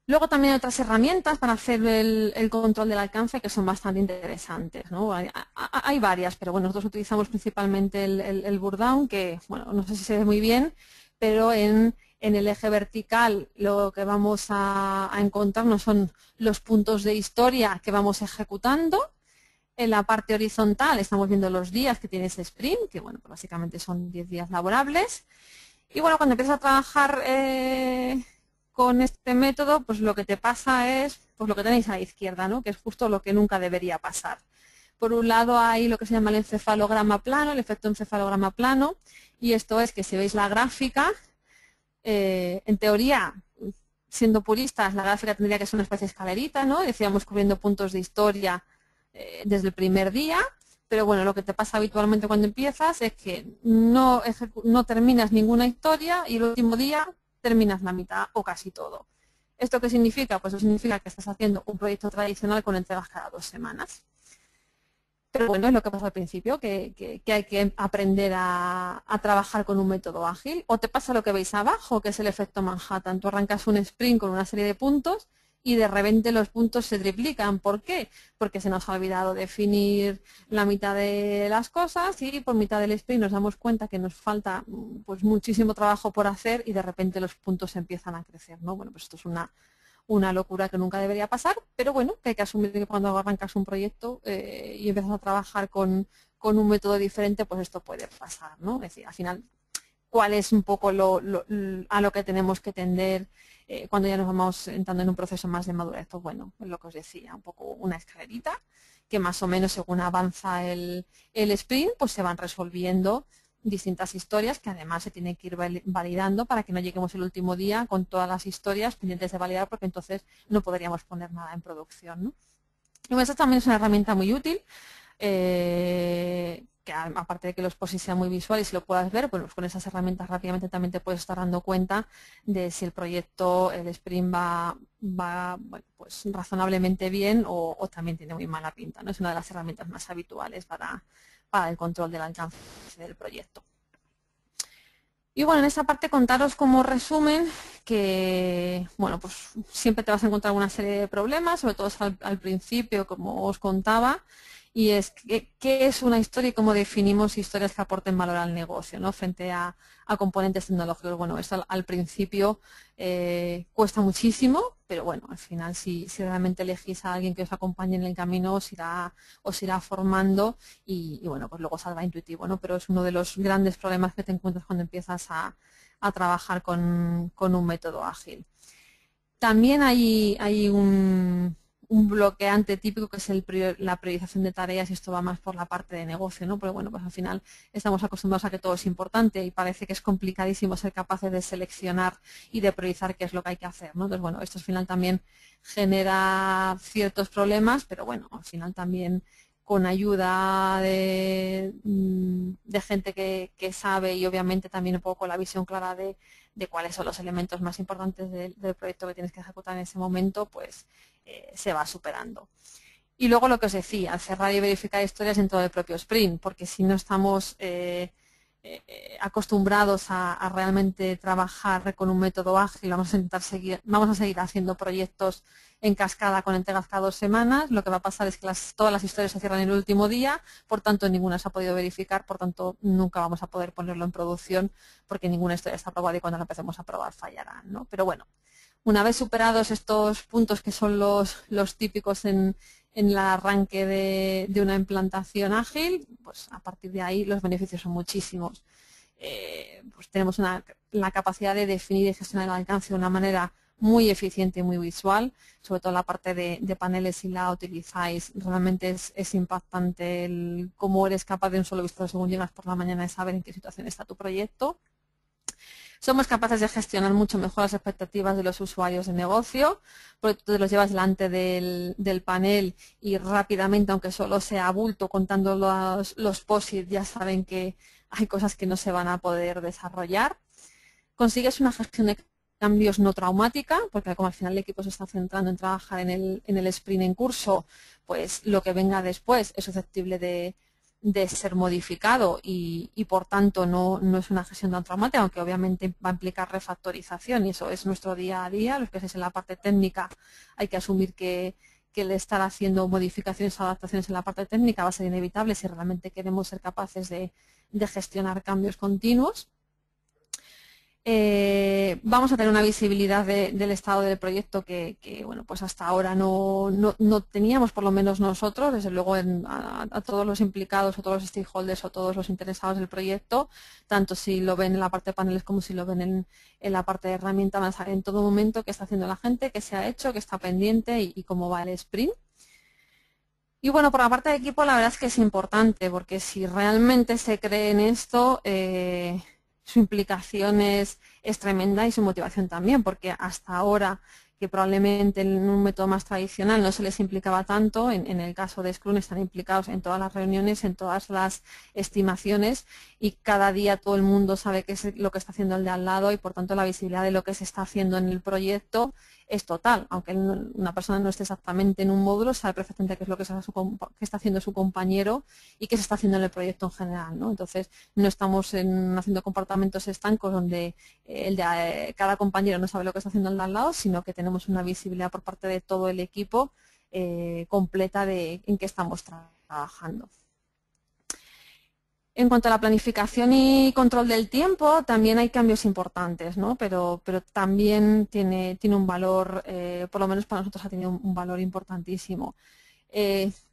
Luego también hay otras herramientas para hacer el control del alcance que son bastante interesantes, ¿no? Hay varias, pero bueno, nosotros utilizamos principalmente el Burdown, que bueno, no sé si se ve muy bien, pero en el eje vertical lo que vamos a encontrarnos son los puntos de historia que vamos ejecutando. En la parte horizontal estamos viendo los días que tiene ese sprint, que bueno, pues básicamente son 10 días laborables. Y bueno, cuando empiezas a trabajar con este método, pues lo que te pasa es pues lo que tenéis a la izquierda, ¿no? Que es justo lo que nunca debería pasar. Por un lado hay lo que se llama el encefalograma plano, el efecto encefalograma plano, y esto es que si veis la gráfica, en teoría, siendo puristas, la gráfica tendría que ser una especie de escalerita, ¿no? Decíamos cubriendo puntos de historia desde el primer día, pero bueno, lo que te pasa habitualmente cuando empiezas es que no terminas ninguna historia y el último día terminas la mitad o casi todo. ¿Esto qué significa? Pues eso significa que estás haciendo un proyecto tradicional con entregas cada 2 semanas. Pero bueno, es lo que pasa al principio, que hay que aprender a trabajar con un método ágil. O te pasa lo que veis abajo, que es el efecto Manhattan. Tú arrancas un sprint con una serie de puntos y de repente los puntos se triplican. ¿Por qué? Porque se nos ha olvidado definir la mitad de las cosas y por mitad del sprint nos damos cuenta que nos falta pues muchísimo trabajo por hacer y de repente los puntos empiezan a crecer, ¿no? Bueno, pues esto es una locura que nunca debería pasar, pero bueno, que hay que asumir que cuando arrancas un proyecto y empiezas a trabajar con un método diferente, pues esto puede pasar, ¿no? Es decir, al final, ¿cuál es un poco a lo que tenemos que tender cuando ya nos vamos entrando en un proceso más de madurez? Pues bueno, es lo que os decía, un poco una escalerita, que más o menos según avanza el sprint, pues se van resolviendo distintas historias que además se tienen que ir validando para que no lleguemos el último día con todas las historias pendientes de validar, porque entonces no podríamos poner nada en producción, ¿no? Y esta también es una herramienta muy útil, que aparte de que los POSIT sean muy visuales y lo puedas ver, pues con esas herramientas rápidamente también te puedes estar dando cuenta de si el proyecto, el sprint va bueno, pues razonablemente bien o también tiene muy mala pinta, ¿no? Es una de las herramientas más habituales para el control del alcance del proyecto. Y bueno, en esta parte contaros como resumen que, bueno, pues siempre te vas a encontrar una serie de problemas, sobre todo al principio, como os contaba, y es qué es una historia y cómo definimos historias que aporten valor al negocio, ¿no? Frente a componentes tecnológicos. Bueno, esto al principio cuesta muchísimo, pero bueno, al final si realmente elegís a alguien que os acompañe en el camino, os irá formando y bueno, pues luego saldrá intuitivo, ¿no? Pero es uno de los grandes problemas que te encuentras cuando empiezas a trabajar con un método ágil. También hay un bloqueante típico que es la priorización de tareas, y esto va más por la parte de negocio, ¿no? Pero bueno, pues al final estamos acostumbrados a que todo es importante y parece que es complicadísimo ser capaces de seleccionar y de priorizar qué es lo que hay que hacer, ¿no? Entonces, bueno, esto al final también genera ciertos problemas, pero bueno, al final también con ayuda de gente que sabe y obviamente también un poco con la visión clara de cuáles son los elementos más importantes del proyecto que tienes que ejecutar en ese momento, pues se va superando. Y luego lo que os decía, cerrar y verificar historias en todo el propio sprint, porque si no estamos acostumbrados a realmente trabajar con un método ágil, vamos a seguir haciendo proyectos en cascada con entregas cada 2 semanas. Lo que va a pasar es que todas las historias se cierran en el último día, por tanto ninguna se ha podido verificar, por tanto nunca vamos a poder ponerlo en producción porque ninguna historia está aprobada y cuando la empecemos a probar fallarán, ¿no? Pero bueno, una vez superados estos puntos que son los típicos en el arranque de una implantación ágil, pues a partir de ahí los beneficios son muchísimos. Pues tenemos la capacidad de definir y gestionar el alcance de una manera muy eficiente y muy visual, sobre todo la parte de paneles. Si la utilizáis, realmente es impactante cómo eres capaz de un solo vistazo según llegas por la mañana de saber en qué situación está tu proyecto. Somos capaces de gestionar mucho mejor las expectativas de los usuarios de negocio, porque tú te los llevas delante del panel y rápidamente, aunque solo sea a bulto, contando los POSIT, ya saben que hay cosas que no se van a poder desarrollar. Consigues una gestión de cambios no traumática, porque como al final el equipo se está centrando en trabajar en el sprint en curso, pues lo que venga después es susceptible de ser modificado y por tanto no es una gestión tan traumática, aunque obviamente va a implicar refactorización y eso es nuestro día a día. Los que estéis en la parte técnica hay que asumir que el estar haciendo modificaciones o adaptaciones en la parte técnica va a ser inevitable si realmente queremos ser capaces de gestionar cambios continuos. Vamos a tener una visibilidad del estado del proyecto que bueno, pues hasta ahora no teníamos, por lo menos nosotros, desde luego a todos los implicados o todos los stakeholders o todos los interesados del proyecto, tanto si lo ven en la parte de paneles como si lo ven en la parte de herramienta, van a saber en todo momento qué está haciendo la gente, qué se ha hecho, qué está pendiente y cómo va el sprint. Y bueno, por la parte de equipo la verdad es que es importante porque si realmente se cree en esto, su implicación es tremenda y su motivación también, porque hasta ahora que probablemente en un método más tradicional no se les implicaba tanto, en el caso de Scrum están implicados en todas las reuniones, en todas las estimaciones y cada día todo el mundo sabe qué es lo que está haciendo el de al lado y por tanto la visibilidad de lo que se está haciendo en el proyecto es total, aunque una persona no esté exactamente en un módulo, sabe perfectamente qué es lo que está haciendo su compañero y qué se está haciendo en el proyecto en general, ¿no? Entonces, no estamos haciendo comportamientos estancos donde cada compañero no sabe lo que está haciendo el de al lado, sino que tenemos una visibilidad por parte de todo el equipo completa de en qué estamos trabajando. En cuanto a la planificación y control del tiempo, también hay cambios importantes, ¿no? Pero también tiene un valor, por lo menos para nosotros ha tenido un valor importantísimo.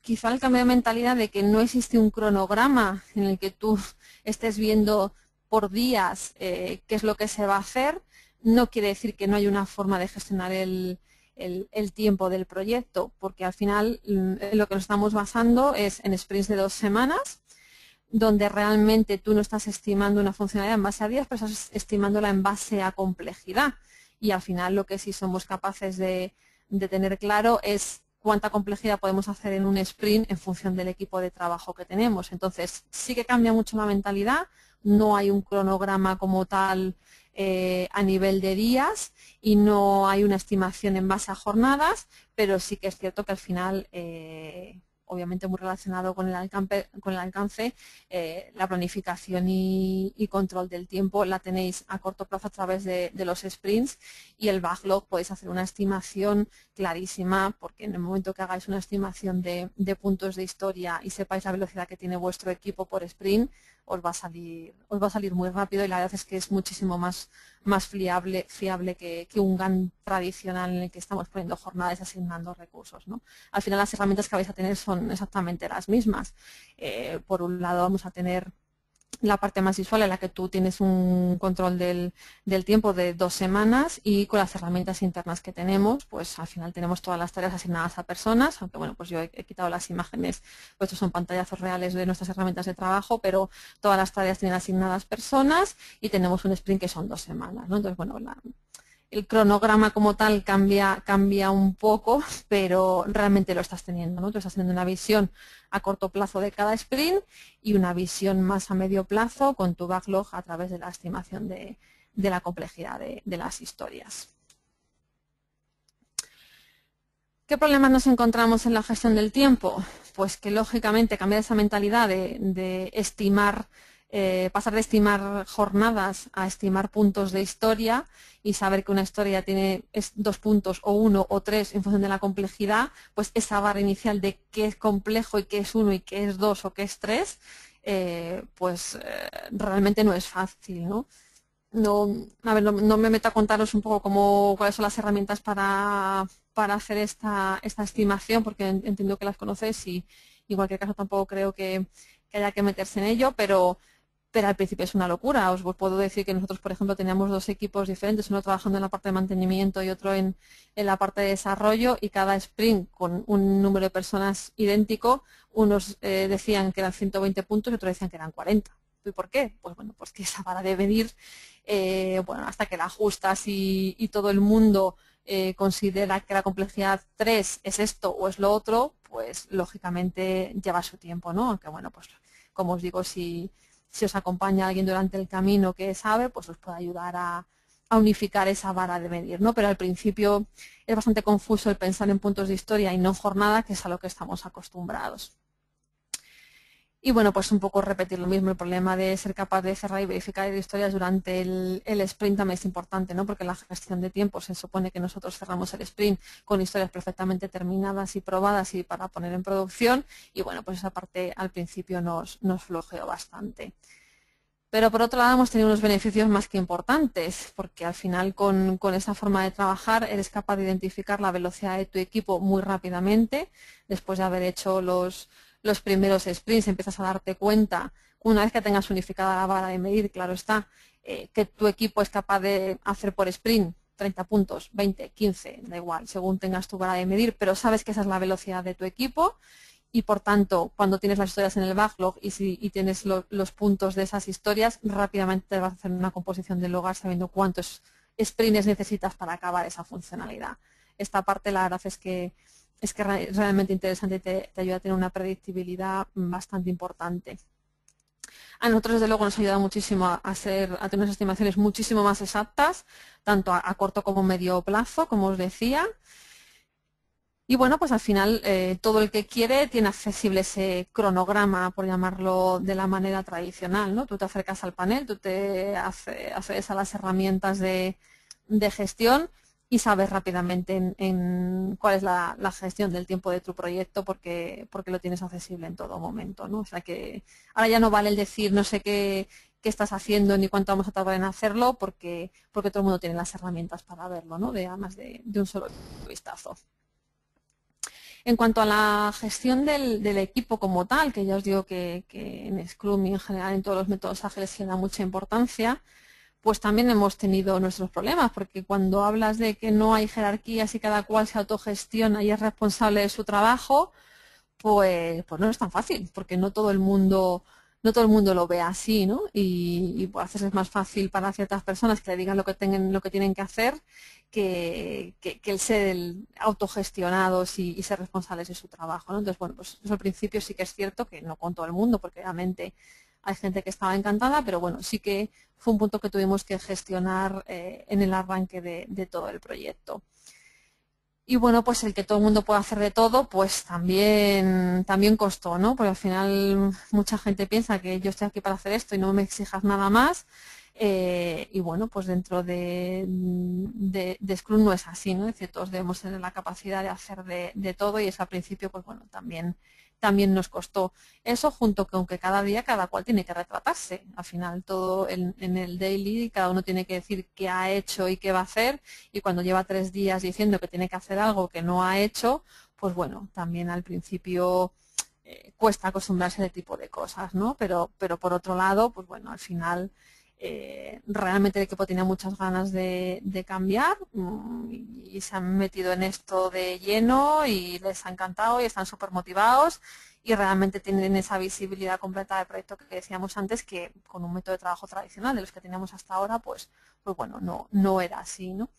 Quizá el cambio de mentalidad de que no existe un cronograma en el que tú estés viendo por días qué es lo que se va a hacer, no quiere decir que no hay una forma de gestionar el tiempo del proyecto, porque al final lo que nos estamos basando es en sprints de 2 semanas, donde realmente tú no estás estimando una funcionalidad en base a días, pero estás estimándola en base a complejidad. Y al final lo que sí somos capaces de tener claro es cuánta complejidad podemos hacer en un sprint en función del equipo de trabajo que tenemos. Entonces, sí que cambia mucho la mentalidad, no hay un cronograma como tal a nivel de días y no hay una estimación en base a jornadas, pero sí que es cierto que al final obviamente muy relacionado con el alcance, la planificación y control del tiempo la tenéis a corto plazo a través de los sprints y el backlog podéis hacer una estimación clarísima porque en el momento que hagáis una estimación de puntos de historia y sepáis la velocidad que tiene vuestro equipo por sprint, os va a salir muy rápido y la verdad es que es muchísimo más fiable que un GAN tradicional en el que estamos poniendo jornadas y asignando recursos, ¿no? Al final las herramientas que vais a tener son exactamente las mismas. Por un lado vamos a tener la parte más visual en la que tú tienes un control del tiempo de 2 semanas y con las herramientas internas que tenemos, pues al final tenemos todas las tareas asignadas a personas, aunque bueno, pues yo he quitado las imágenes, pues estos son pantallazos reales de nuestras herramientas de trabajo, pero todas las tareas tienen asignadas personas y tenemos un sprint que son 2 semanas, ¿no? Entonces, bueno, el cronograma como tal cambia un poco, pero realmente lo estás teniendo, ¿no? Tú estás teniendo una visión a corto plazo de cada sprint y una visión más a medio plazo con tu backlog a través de la estimación de la complejidad de las historias. ¿Qué problemas nos encontramos en la gestión del tiempo? Pues que lógicamente cambiar esa mentalidad de estimar, pasar de estimar jornadas a estimar puntos de historia y saber que una historia tiene 2 puntos o 1 o 3 en función de la complejidad, pues esa barra inicial de qué es complejo y qué es 1 y qué es 2 o qué es 3, realmente no es fácil, ¿no? No me meto a contaros un poco cuáles son las herramientas para hacer esta estimación, porque entiendo que las conocéis y en cualquier caso tampoco creo que haya que meterse en ello, pero al principio es una locura. Os puedo decir que nosotros, por ejemplo, teníamos 2 equipos diferentes, uno trabajando en la parte de mantenimiento y otro en la parte de desarrollo, y cada sprint con un número de personas idéntico, unos decían que eran 120 puntos y otros decían que eran 40. ¿Y por qué? Pues bueno, pues que esa vara de medir, bueno, hasta que la ajustas y todo el mundo considera que la complejidad 3 es esto o es lo otro, pues lógicamente lleva su tiempo, ¿no? Aunque bueno, pues como os digo, si os acompaña alguien durante el camino que sabe, pues os puede ayudar a a unificar esa vara de medir, ¿no? Pero al principio es bastante confuso el pensar en puntos de historia y no en jornada, que es a lo que estamos acostumbrados. Y bueno, pues un poco repetir lo mismo, el problema de ser capaz de cerrar y verificar historias durante el sprint también es importante, ¿no? Porque en la gestión de tiempo se supone que nosotros cerramos el sprint con historias perfectamente terminadas y probadas y para poner en producción, y bueno, pues esa parte al principio nos flojeó bastante. Pero por otro lado hemos tenido unos beneficios más que importantes, porque al final con esa forma de trabajar eres capaz de identificar la velocidad de tu equipo muy rápidamente. Después de haber hecho los primeros sprints empiezas a darte cuenta, una vez que tengas unificada la vara de medir, claro está, que tu equipo es capaz de hacer por sprint 30 puntos, 20, 15, da igual, según tengas tu vara de medir, pero sabes que esa es la velocidad de tu equipo. Y por tanto, cuando tienes las historias en el backlog y tienes los puntos de esas historias, rápidamente te vas a hacer una composición del logger sabiendo cuántos sprints necesitas para acabar esa funcionalidad. Esta parte la verdad es que es realmente interesante y te ayuda a tener una predictibilidad bastante importante. A nosotros, desde luego, nos ayuda muchísimo a tener unas estimaciones muchísimo más exactas, tanto a corto como medio plazo, como os decía. Y bueno, pues al final todo el que quiere tiene accesible ese cronograma, por llamarlo de la manera tradicional, ¿no? Tú te acercas al panel, tú te accedes a las herramientas de gestión y sabes rápidamente en cuál es la gestión del tiempo de tu proyecto porque lo tienes accesible en todo momento, ¿no? O sea que ahora ya no vale el decir no sé qué estás haciendo ni cuánto vamos a tardar en hacerlo porque todo el mundo tiene las herramientas para verlo, ¿no? Además de un solo vistazo. En cuanto a la gestión del equipo como tal, que ya os digo que en Scrum y en general en todos los métodos ágiles se da mucha importancia, pues también hemos tenido nuestros problemas, porque cuando hablas de que no hay jerarquías y cada cual se autogestiona y es responsable de su trabajo, pues no es tan fácil, porque no todo el mundo lo ve así, ¿no? Y pues, a veces es más fácil para ciertas personas que le digan lo que tienen que hacer que el ser autogestionados y ser responsables de su trabajo, ¿no? Entonces, bueno, pues eso al principio sí que es cierto que no con todo el mundo, porque obviamente hay gente que estaba encantada, pero bueno, sí que fue un punto que tuvimos que gestionar en el arranque de todo el proyecto. Y bueno, pues el que todo el mundo pueda hacer de todo, pues también costó, ¿no? Porque al final mucha gente piensa que yo estoy aquí para hacer esto y no me exijas nada más. Y bueno, pues dentro de Scrum no es así, ¿no? Es decir, todos debemos tener la capacidad de hacer de todo y eso al principio, pues bueno, también nos costó. Eso junto con que cada día cada cual tiene que retratarse. Al final todo en el daily cada uno tiene que decir qué ha hecho y qué va a hacer y cuando lleva 3 días diciendo que tiene que hacer algo que no ha hecho, pues bueno, también al principio cuesta acostumbrarse a ese tipo de cosas, ¿no? Pero por otro lado, pues bueno, al final realmente el equipo tenía muchas ganas de cambiar y se han metido en esto de lleno y les ha encantado y están súper motivados y realmente tienen esa visibilidad completa del proyecto que decíamos antes que con un método de trabajo tradicional de los que teníamos hasta ahora, pues bueno, no era así, ¿no?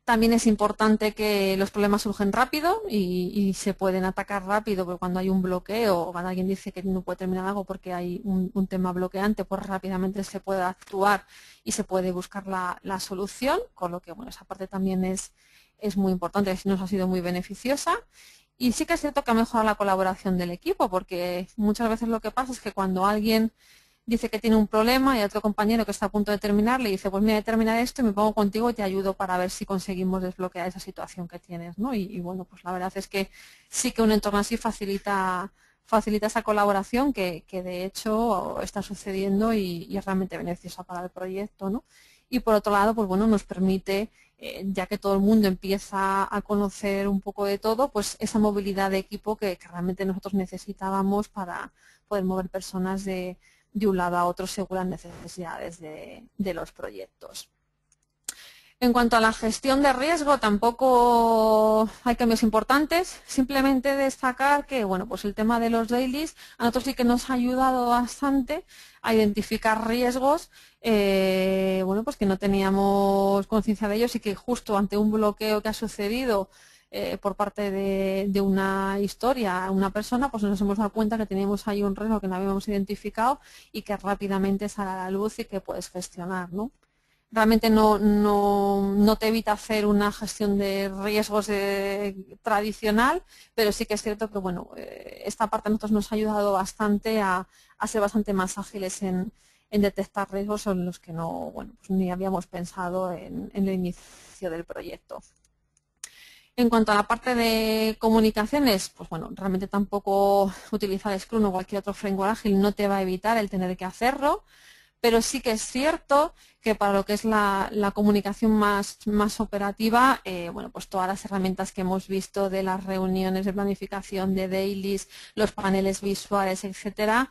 También es importante que los problemas surgen rápido y se pueden atacar rápido, porque cuando hay un bloqueo o cuando alguien dice que no puede terminar algo porque hay un tema bloqueante, pues rápidamente se puede actuar y se puede buscar la solución, con lo que bueno, esa parte también es muy importante, nos ha sido muy beneficiosa. Y sí que es cierto que ha mejorado la colaboración del equipo, porque muchas veces lo que pasa es que cuando alguien dice que tiene un problema y otro compañero que está a punto de terminar le dice, pues mira, he terminado esto y me pongo contigo y te ayudo para ver si conseguimos desbloquear esa situación que tienes, ¿no? Y bueno, pues la verdad es que sí que un entorno así facilita esa colaboración que de hecho está sucediendo y es realmente beneficiosa para el proyecto, ¿no? Y por otro lado, pues bueno, nos permite, ya que todo el mundo empieza a conocer un poco de todo, pues esa movilidad de equipo que realmente nosotros necesitábamos para poder mover personas de un lado a otro según las necesidades de los proyectos. En cuanto a la gestión de riesgo, tampoco hay cambios importantes. Simplemente destacar que, bueno, pues el tema de los dailies a nosotros sí que nos ha ayudado bastante a identificar riesgos, bueno, pues que no teníamos conciencia de ellos y que justo ante un bloqueo que ha sucedido por parte de una historia, una persona, pues nos hemos dado cuenta que teníamos ahí un riesgo que no habíamos identificado y que rápidamente sale a la luz y que puedes gestionar, ¿no? realmente no te evita hacer una gestión de riesgos tradicional, pero sí que es cierto que bueno, esta parte a nosotros nos ha ayudado bastante a ser bastante más ágiles en detectar riesgos en los que no, bueno, pues ni habíamos pensado en el inicio del proyecto. En cuanto a la parte de comunicaciones, pues bueno, realmente tampoco utilizar Scrum o cualquier otro framework ágil no te va a evitar el tener que hacerlo, pero sí que es cierto que para lo que es la comunicación más operativa, bueno, pues todas las herramientas que hemos visto de las reuniones de planificación, de dailies, los paneles visuales, etcétera,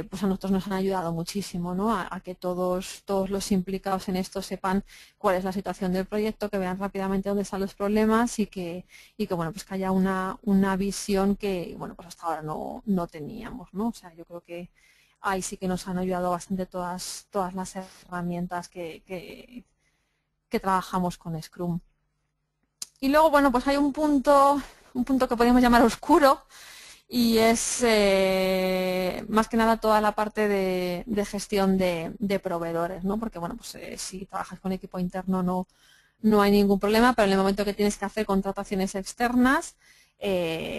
pues a nosotros nos han ayudado muchísimo, ¿no? A que todos los implicados en esto sepan cuál es la situación del proyecto, que vean rápidamente dónde están los problemas y que bueno, pues que haya una visión que, bueno, pues hasta ahora no teníamos, ¿no? O sea, yo creo que ahí sí que nos han ayudado bastante todas las herramientas que trabajamos con Scrum. Y luego, bueno, pues hay un punto que podemos llamar oscuro, y es más que nada toda la parte de gestión de proveedores, ¿no? Porque, bueno, pues si trabajas con equipo interno no hay ningún problema, pero en el momento que tienes que hacer contrataciones externas,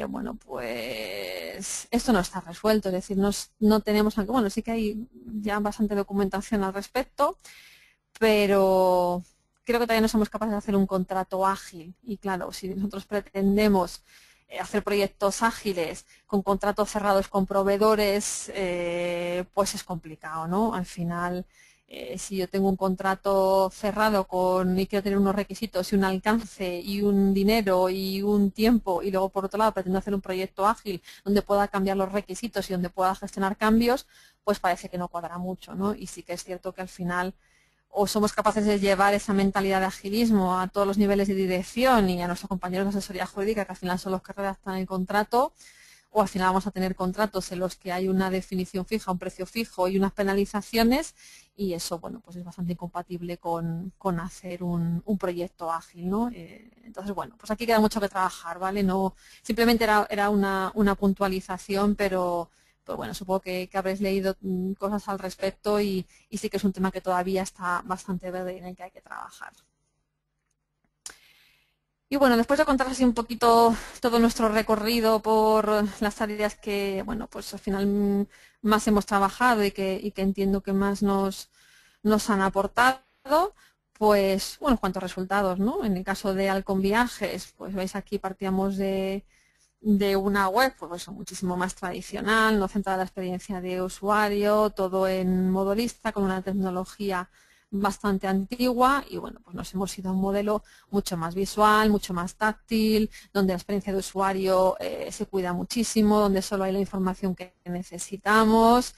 bueno, pues esto no está resuelto, es decir, no tenemos, aunque bueno, sí que hay ya bastante documentación al respecto, pero creo que todavía no somos capaces de hacer un contrato ágil. Y claro, si nosotros pretendemos hacer proyectos ágiles con contratos cerrados con proveedores, pues es complicado, ¿no? Al final, si yo tengo un contrato cerrado y quiero tener unos requisitos y un alcance y un dinero y un tiempo, y luego por otro lado pretendo hacer un proyecto ágil donde pueda cambiar los requisitos y donde pueda gestionar cambios, pues parece que no cuadra mucho, ¿no? Y sí que es cierto que al final o somos capaces de llevar esa mentalidad de agilismo a todos los niveles de dirección y a nuestros compañeros de asesoría jurídica, que al final son los que redactan el contrato, o al final vamos a tener contratos en los que hay una definición fija, un precio fijo y unas penalizaciones, y eso, bueno, pues es bastante incompatible con hacer un proyecto ágil, ¿no? Entonces, bueno, pues aquí queda mucho que trabajar, ¿vale? No, simplemente era una puntualización, pero pues bueno, supongo que habréis leído cosas al respecto y sí que es un tema que todavía está bastante verde y en el que hay que trabajar. Y bueno, después de contar así un poquito todo nuestro recorrido por las áreas que, bueno, pues al final más hemos trabajado y que entiendo que más nos han aportado, pues, bueno, en cuanto a resultados, ¿no? En el caso de Alcon Viajes, pues veis aquí partíamos de una web, pues eso, muchísimo más tradicional, no centrada en la experiencia de usuario, todo en modo lista, con una tecnología bastante antigua, y bueno, pues nos hemos ido a un modelo mucho más visual, mucho más táctil, donde la experiencia de usuario se cuida muchísimo, donde solo hay la información que necesitamos,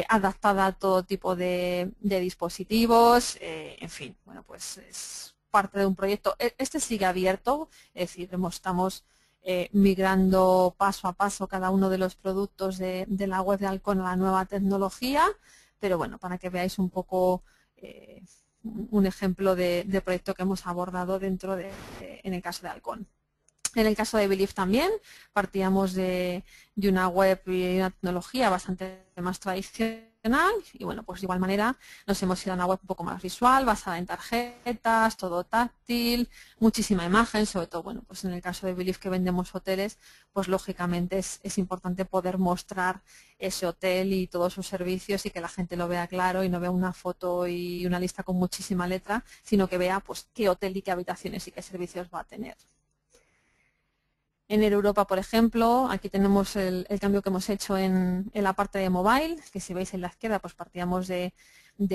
adaptada a todo tipo de dispositivos, en fin, bueno, pues es parte de un proyecto. Este sigue abierto, es decir, estamos migrando paso a paso cada uno de los productos de la web de Alcon a la nueva tecnología, pero bueno, para que veáis un poco un ejemplo de proyecto que hemos abordado en el caso de Alcon. En el caso de Believe también partíamos de una web y una tecnología bastante más tradicional, y bueno, pues de igual manera nos hemos ido a una web un poco más visual, basada en tarjetas, todo táctil, muchísima imagen, sobre todo, bueno, pues en el caso de Believe, que vendemos hoteles, pues lógicamente es importante poder mostrar ese hotel y todos sus servicios y que la gente lo vea claro y no vea una foto y una lista con muchísima letra, sino que vea pues qué hotel y qué habitaciones y qué servicios va a tener. En Europa, por ejemplo, aquí tenemos el cambio que hemos hecho en la parte de mobile, que si veis en la izquierda, pues partíamos de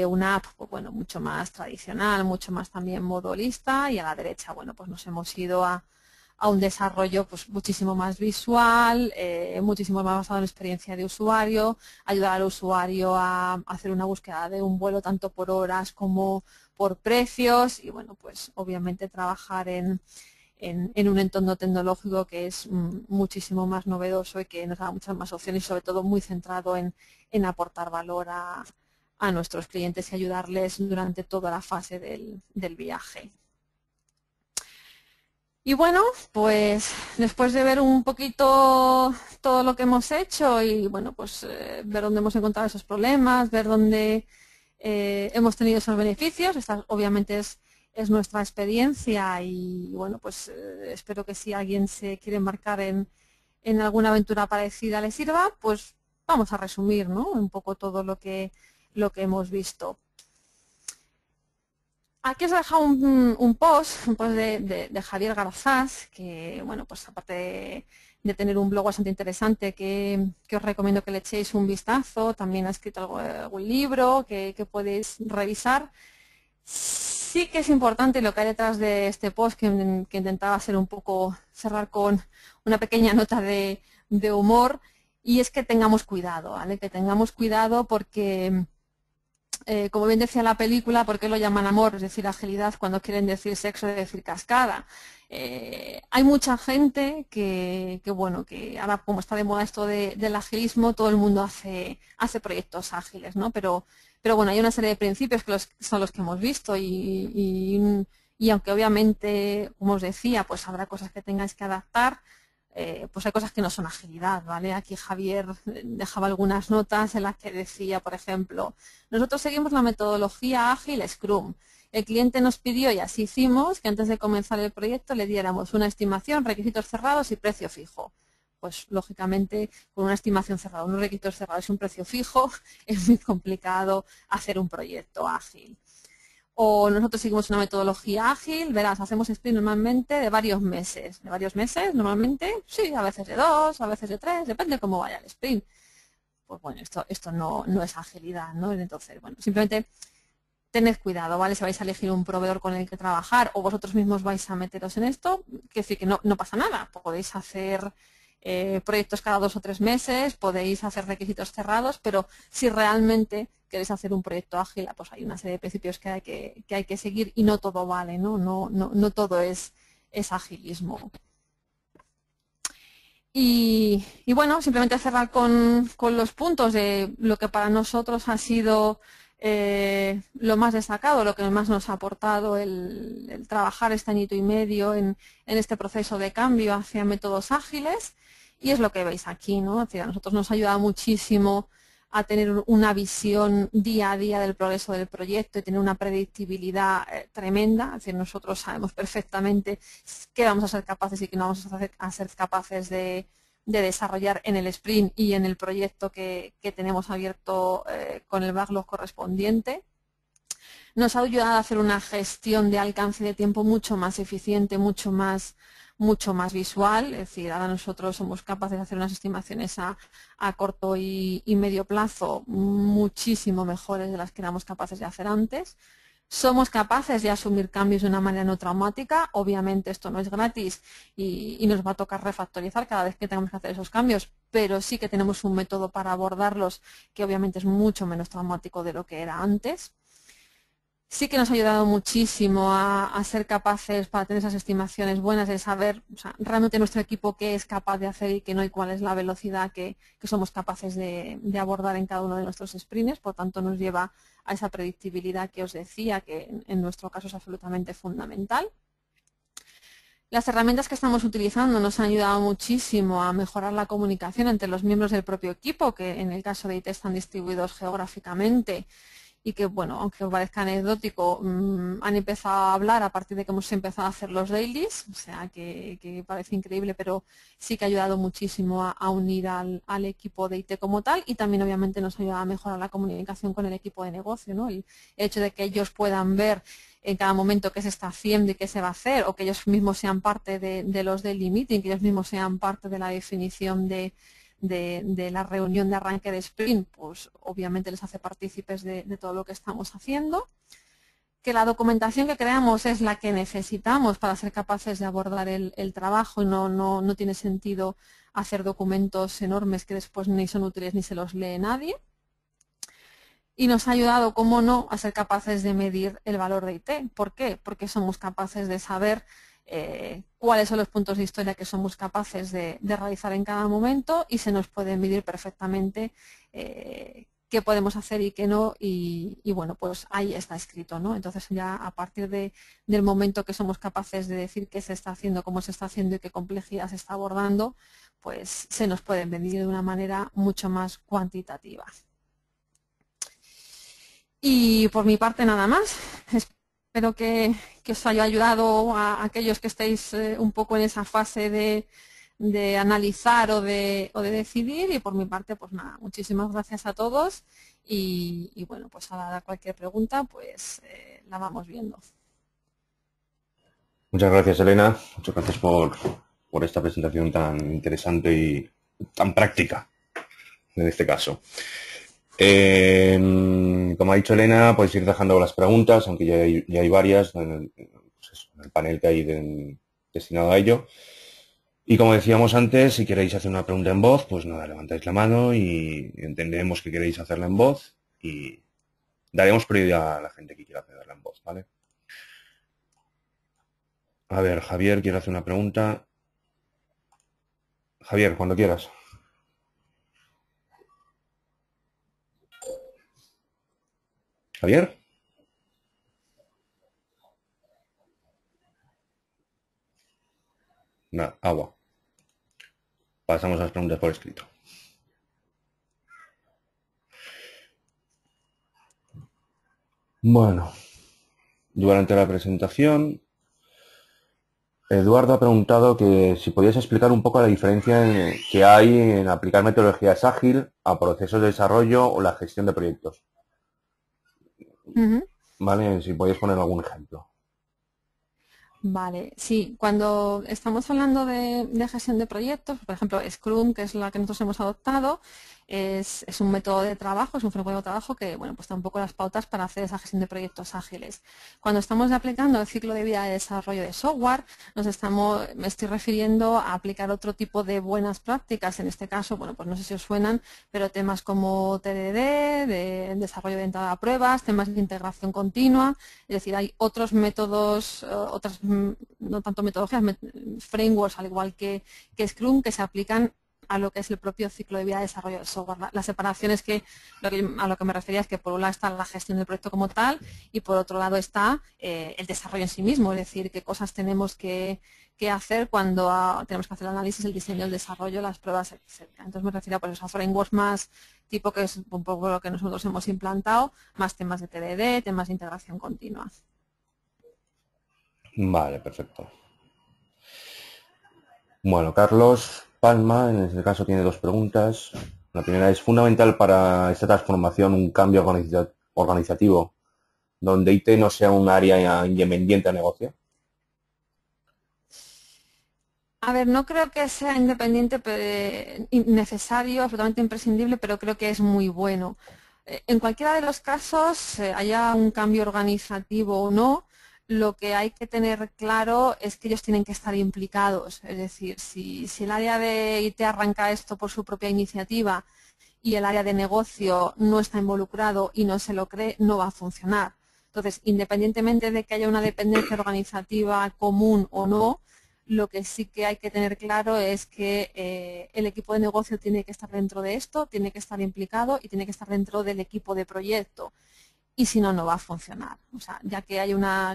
una app, pues bueno, mucho más tradicional, mucho más también modo lista, y a la derecha, bueno, pues nos hemos ido a un desarrollo pues muchísimo más visual, muchísimo más basado en experiencia de usuario, ayudar al usuario a hacer una búsqueda de un vuelo tanto por horas como por precios, y bueno, pues obviamente trabajar en un entorno tecnológico que es muchísimo más novedoso y que nos da muchas más opciones, y sobre todo muy centrado en aportar valor a nuestros clientes y ayudarles durante toda la fase del viaje. Y bueno, pues después de ver un poquito todo lo que hemos hecho y bueno, pues ver dónde hemos encontrado esos problemas, ver dónde hemos tenido esos beneficios. Esta obviamente es nuestra experiencia y bueno, pues espero que si alguien se quiere embarcar en alguna aventura parecida le sirva. Pues vamos a resumir, ¿no?, un poco todo lo que hemos visto. Aquí os he dejado un post de Javier Garzás, que bueno, pues aparte de tener un blog bastante interesante que os recomiendo que le echéis un vistazo, también ha escrito algún libro que podéis revisar. Sí que es importante lo que hay detrás de este post, que intentaba ser un poco, cerrar con una pequeña nota de humor, y es que tengamos cuidado, ¿vale? Que tengamos cuidado porque, como bien decía la película, ¿por qué lo llaman amor? Es decir, agilidad, cuando quieren decir sexo, es decir, cascada. Hay mucha gente bueno, que ahora, como está de moda esto del agilismo, todo el mundo hace proyectos ágiles, ¿no? Pero bueno, hay una serie de principios que son los que hemos visto y aunque obviamente, como os decía, pues habrá cosas que tengáis que adaptar, pues hay cosas que no son agilidad, ¿vale? Aquí Javier dejaba algunas notas en las que decía, por ejemplo, nosotros seguimos la metodología ágil Scrum. El cliente nos pidió, y así hicimos, que antes de comenzar el proyecto le diéramos una estimación, requisitos cerrados y precio fijo. Pues lógicamente con una estimación cerrada, unos requisitos cerrados y un precio fijo es muy complicado hacer un proyecto ágil. O nosotros seguimos una metodología ágil, verás, hacemos sprint normalmente de varios meses. ¿De varios meses normalmente? Sí, a veces de 2, a veces de 3, depende de cómo vaya el sprint. Pues bueno, esto no es agilidad, ¿no? Entonces, bueno, simplemente tened cuidado, ¿vale? Si vais a elegir un proveedor con el que trabajar o vosotros mismos vais a meteros en esto, que decir que no pasa nada. Podéis hacer proyectos cada 2 o 3 meses, podéis hacer requisitos cerrados, pero si realmente queréis hacer un proyecto ágil, pues hay una serie de principios que hay que seguir y no todo vale, ¿no? No todo es agilismo. Y bueno, simplemente cerrar con los puntos de lo que para nosotros ha sido lo más destacado, lo que más nos ha aportado el trabajar este añito y medio en este proceso de cambio hacia métodos ágiles, y es lo que veis aquí, ¿no? Es decir, a nosotros nos ayuda muchísimo a tener una visión día a día del progreso del proyecto y tener una predictibilidad tremenda. Es decir, nosotros sabemos perfectamente qué vamos a ser capaces y qué no vamos a ser capaces de desarrollar en el sprint y en el proyecto que tenemos abierto con el backlog correspondiente. Nos ha ayudado a hacer una gestión de alcance de tiempo mucho más eficiente, mucho más visual. Es decir, ahora nosotros somos capaces de hacer unas estimaciones a corto y medio plazo muchísimo mejores de las que éramos capaces de hacer antes. Somos capaces de asumir cambios de una manera no traumática. Obviamente esto no es gratis y nos va a tocar refactorizar cada vez que tengamos que hacer esos cambios, pero sí que tenemos un método para abordarlos que obviamente es mucho menos traumático de lo que era antes. Sí que nos ha ayudado muchísimo a ser capaces, para tener esas estimaciones buenas, de saber, o sea, realmente nuestro equipo qué es capaz de hacer y qué no, y cuál es la velocidad que somos capaces de abordar en cada uno de nuestros sprints. Por tanto, nos lleva a esa predictibilidad que os decía, que en nuestro caso es absolutamente fundamental. Las herramientas que estamos utilizando nos han ayudado muchísimo a mejorar la comunicación entre los miembros del propio equipo, que en el caso de IT están distribuidos geográficamente, y que, bueno, aunque os parezca anecdótico, han empezado a hablar a partir de que hemos empezado a hacer los dailies, o sea que parece increíble, pero sí que ha ayudado muchísimo a unir al equipo de IT como tal, y también obviamente nos ha ayudado a mejorar la comunicación con el equipo de negocio, ¿no? El hecho de que ellos puedan ver en cada momento qué se está haciendo y qué se va a hacer, o que ellos mismos sean parte de los daily meeting, que ellos mismos sean parte de la definición de la reunión de arranque de sprint, pues obviamente les hace partícipes de todo lo que estamos haciendo. Que la documentación que creamos es la que necesitamos para ser capaces de abordar el trabajo, y no tiene sentido hacer documentos enormes que después ni son útiles ni se los lee nadie. Y nos ha ayudado, como no, a ser capaces de medir el valor de IT. ¿Por qué? Porque somos capaces de saber cuáles son los puntos de historia que somos capaces de realizar en cada momento, y se nos puede medir perfectamente qué podemos hacer y qué no, y bueno, pues ahí está escrito, ¿no? Entonces ya a partir del momento que somos capaces de decir qué se está haciendo, cómo se está haciendo y qué complejidad se está abordando, pues se nos puede medir de una manera mucho más cuantitativa. Y por mi parte nada más. Espero que os haya ayudado a aquellos que estéis un poco en esa fase de analizar o de decidir. Y por mi parte, pues nada, muchísimas gracias a todos. Y bueno, pues a cualquier pregunta, pues la vamos viendo. Muchas gracias, Elena. Muchas gracias por esta presentación tan interesante y tan práctica, en este caso. Como ha dicho Elena, podéis ir dejando las preguntas, aunque ya hay varias en el panel que hay destinado a ello. Y como decíamos antes, si queréis hacer una pregunta en voz, pues nada, levantáis la mano y entenderemos que queréis hacerla en voz y daremos prioridad a la gente que quiera hacerla en voz, ¿vale? A ver, Javier quiere hacer una pregunta. Javier, cuando quieras. Javier. Nada, agua. Pasamos a las preguntas por escrito. Bueno, durante la presentación, Eduardo ha preguntado que si podías explicar un poco la diferencia que hay en aplicar metodologías ágil a procesos de desarrollo o la gestión de proyectos. ¿Vale? Si podías poner algún ejemplo. Vale, sí, cuando estamos hablando de gestión de proyectos, por ejemplo, Scrum, que es la que nosotros hemos adoptado, es un método de trabajo, es un framework de trabajo que, bueno, pues da un poco las pautas para hacer esa gestión de proyectos ágiles. Cuando estamos aplicando el ciclo de vida de desarrollo de software, me estoy refiriendo a aplicar otro tipo de buenas prácticas, en este caso, bueno, pues no sé si os suenan, pero temas como TDD, de desarrollo de entrada a pruebas, temas de integración continua, es decir, hay otros métodos, otras, no tanto metodologías, frameworks, al igual que Scrum, que se aplican a lo que es el propio ciclo de vida de desarrollo del software. La separación es que a lo que me refería es que por un lado está la gestión del proyecto como tal y por otro lado está el desarrollo en sí mismo, es decir, qué cosas tenemos que hacer cuando tenemos que hacer el análisis, el diseño, el desarrollo, las pruebas, etc. Entonces me refiero a frameworks más tipo que es un poco lo que nosotros hemos implantado, más temas de TDD, temas de integración continua. Vale, perfecto. Bueno, Carlos Palma, en este caso, tiene dos preguntas. La primera es: ¿fundamental para esta transformación un cambio organizativo donde IT no sea un área independiente a negocio? A ver, no creo que sea independiente, necesario, absolutamente imprescindible, pero creo que es muy bueno. En cualquiera de los casos, haya un cambio organizativo o no, lo que hay que tener claro es que ellos tienen que estar implicados. Es decir, si el área de IT arranca esto por su propia iniciativa y el área de negocio no está involucrado y no se lo cree, no va a funcionar. Entonces, independientemente de que haya una dependencia organizativa común o no, lo que sí que hay que tener claro es que el equipo de negocio tiene que estar dentro de esto, tiene que estar implicado y tiene que estar dentro del equipo de proyecto. Y si no, no va a funcionar. O sea, ya que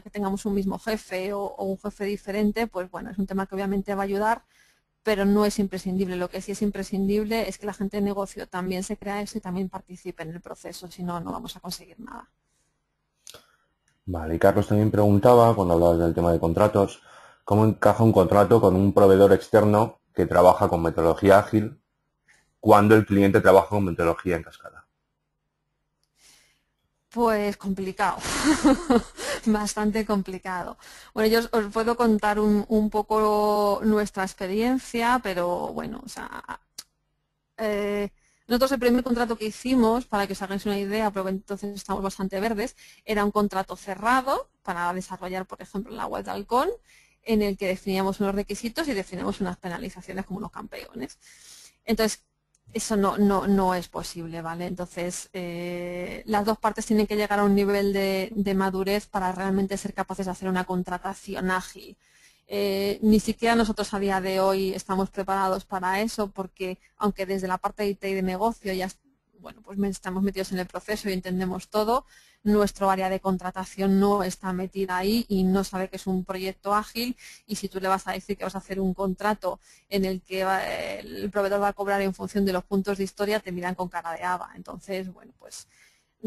que tengamos un mismo jefe o un jefe diferente, pues bueno, es un tema que obviamente va a ayudar, pero no es imprescindible. Lo que sí es imprescindible es que la gente de negocio también se crea eso y también participe en el proceso, si no, no vamos a conseguir nada. Vale, y Carlos también preguntaba, cuando hablabas del tema de contratos, ¿cómo encaja un contrato con un proveedor externo que trabaja con metodología ágil cuando el cliente trabaja con metodología en cascada? Pues complicado, bastante complicado. Bueno, yo os puedo contar un poco nuestra experiencia, pero bueno, o sea, nosotros el primer contrato que hicimos, para que os hagáis una idea, pero entonces estamos bastante verdes, era un contrato cerrado para desarrollar, por ejemplo, la web de Halcón, en el que definíamos unos requisitos y definíamos unas penalizaciones como unos campeones. Entonces, eso no es posible, ¿vale? Entonces, las dos partes tienen que llegar a un nivel de madurez para realmente ser capaces de hacer una contratación ágil. Ni siquiera nosotros a día de hoy estamos preparados para eso, porque aunque desde la parte de IT y de negocio ya bueno, pues estamos metidos en el proceso y entendemos todo, nuestro área de contratación no está metida ahí y no sabe que es un proyecto ágil, y si tú le vas a decir que vas a hacer un contrato en el que el proveedor va a cobrar en función de los puntos de historia, te miran con cara de haba. Entonces, bueno, pues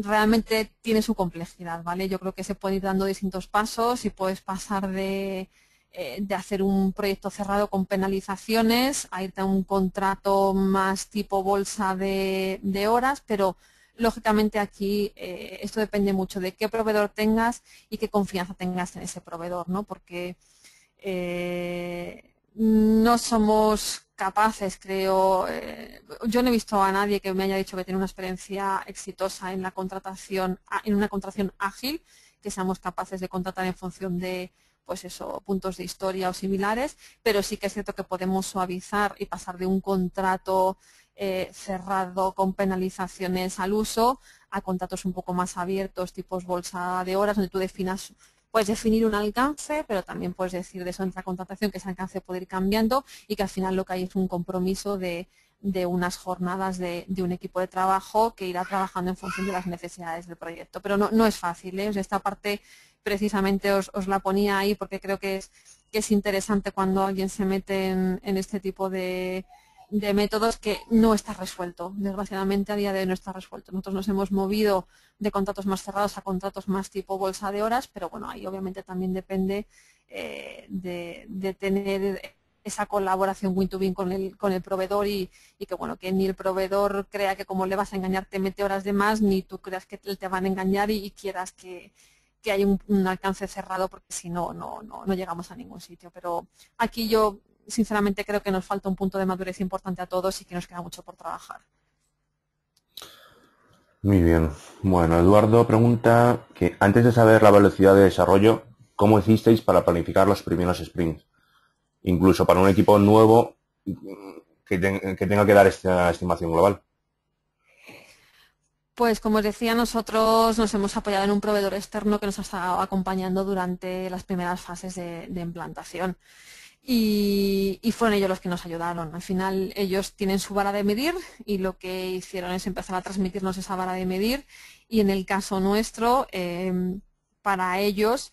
realmente tiene su complejidad, ¿vale? Yo creo que se puede ir dando distintos pasos y puedes pasar de hacer un proyecto cerrado con penalizaciones a irte a un contrato más tipo bolsa de horas, pero lógicamente aquí esto depende mucho de qué proveedor tengas y qué confianza tengas en ese proveedor, ¿no? Porque no somos capaces, creo, yo no he visto a nadie que me haya dicho que tiene una experiencia exitosa en la contratación, en una contratación ágil, que seamos capaces de contratar en función de, pues eso, puntos de historia o similares, pero sí que es cierto que podemos suavizar y pasar de un contrato cerrado con penalizaciones al uso a contratos un poco más abiertos, tipos bolsa de horas, donde tú definas. Puedes definir un alcance, pero también puedes decir de eso en la contratación que ese alcance puede ir cambiando y que al final lo que hay es un compromiso de unas jornadas de un equipo de trabajo que irá trabajando en función de las necesidades del proyecto. Pero no es fácil, ¿eh? O sea, esta parte precisamente os la ponía ahí porque creo que es interesante cuando alguien se mete en este tipo de métodos que no está resuelto. Desgraciadamente a día de hoy no está resuelto. Nosotros nos hemos movido de contratos más cerrados a contratos más tipo bolsa de horas, pero bueno, ahí obviamente también depende de tener esa colaboración win-to-win con el proveedor y que bueno, que ni el proveedor crea que como le vas a engañar te mete horas de más, ni tú creas que te van a engañar y quieras que hay un alcance cerrado, porque si no, no llegamos a ningún sitio. Pero aquí yo sinceramente creo que nos falta un punto de madurez importante a todos y que nos queda mucho por trabajar. Muy bien. Bueno, Eduardo pregunta que antes de saber la velocidad de desarrollo, ¿cómo hicisteis para planificar los primeros sprints? Incluso para un equipo nuevo que tenga que dar esta estimación global. Pues como os decía, nosotros nos hemos apoyado en un proveedor externo que nos ha estado acompañando durante las primeras fases de implantación. Y fueron ellos los que nos ayudaron. Al final ellos tienen su vara de medir y lo que hicieron es empezar a transmitirnos esa vara de medir y en el caso nuestro, para ellos,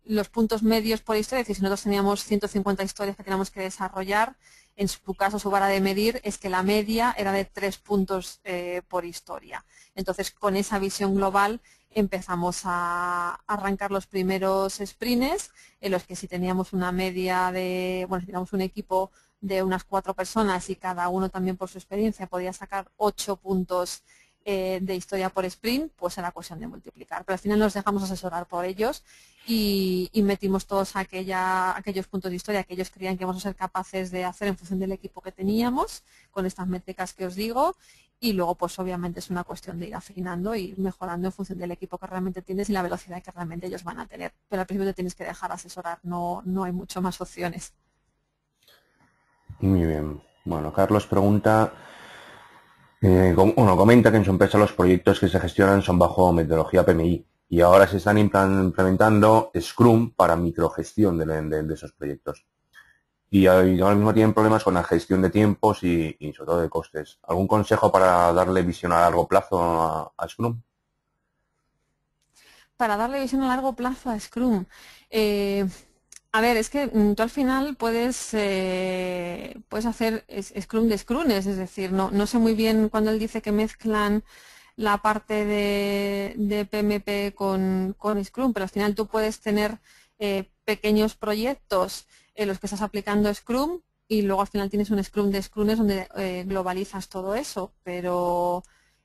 los puntos medios por historia, es decir, si nosotros teníamos 150 historias que teníamos que desarrollar, en su caso su vara de medir es que la media era de 3 puntos por historia. Entonces, con esa visión global empezamos a arrancar los primeros sprints en los que si teníamos una media de, bueno, si teníamos un equipo de unas 4 personas y cada uno también por su experiencia podía sacar 8 puntos de historia por sprint, pues era cuestión de multiplicar. Pero al final nos dejamos asesorar por ellos y metimos todos aquellos puntos de historia que ellos creían que íbamos a ser capaces de hacer en función del equipo que teníamos, con estas métricas que os digo, y luego pues obviamente es una cuestión de ir afinando y ir mejorando en función del equipo que realmente tienes y la velocidad que realmente ellos van a tener. Pero al principio te tienes que dejar asesorar, no hay mucho más opciones. Muy bien. Bueno, Carlos pregunta, comenta que en su empresa los proyectos que se gestionan son bajo metodología PMI y ahora se están implementando Scrum para microgestión de esos proyectos. Y ahora mismo tienen problemas con la gestión de tiempos y sobre todo de costes. ¿Algún consejo para darle visión a largo plazo a Scrum? Para darle visión a largo plazo a Scrum. A ver, es que tú al final puedes hacer Scrum de Scrunes, es decir, no sé muy bien cuando él dice que mezclan la parte de PMP con Scrum, pero al final tú puedes tener pequeños proyectos en los que estás aplicando Scrum y luego al final tienes un Scrum de Scrunes donde globalizas todo eso, pero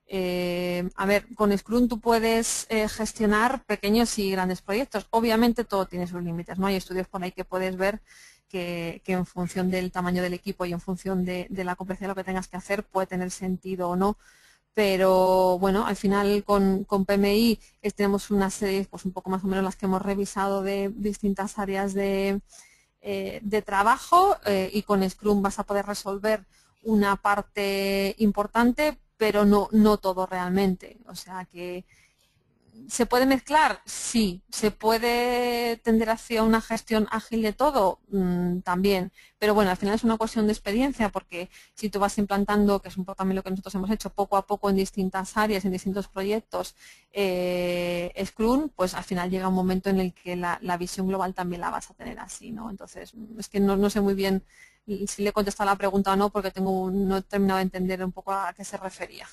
a ver, con Scrum tú puedes gestionar pequeños y grandes proyectos. Obviamente todo tiene sus límites, ¿no? Hay estudios por ahí que puedes ver que en función del tamaño del equipo y en función de la complejidad de lo que tengas que hacer puede tener sentido o no. Pero bueno, al final con PMI tenemos una serie, pues un poco más o menos las que hemos revisado de distintas áreas de trabajo y con Scrum vas a poder resolver una parte importante, pero no todo realmente. O sea que ¿se puede mezclar? Sí. ¿Se puede tender hacia una gestión ágil de todo? También. Pero bueno, al final es una cuestión de experiencia porque si tú vas implantando, que es un poco también lo que nosotros hemos hecho, poco a poco en distintas áreas, en distintos proyectos, Scrum, pues al final llega un momento en el que la visión global también la vas a tener así, ¿no? Entonces, es que no sé muy bien si le he contestado la pregunta o no porque no he terminado de entender un poco a qué se refería.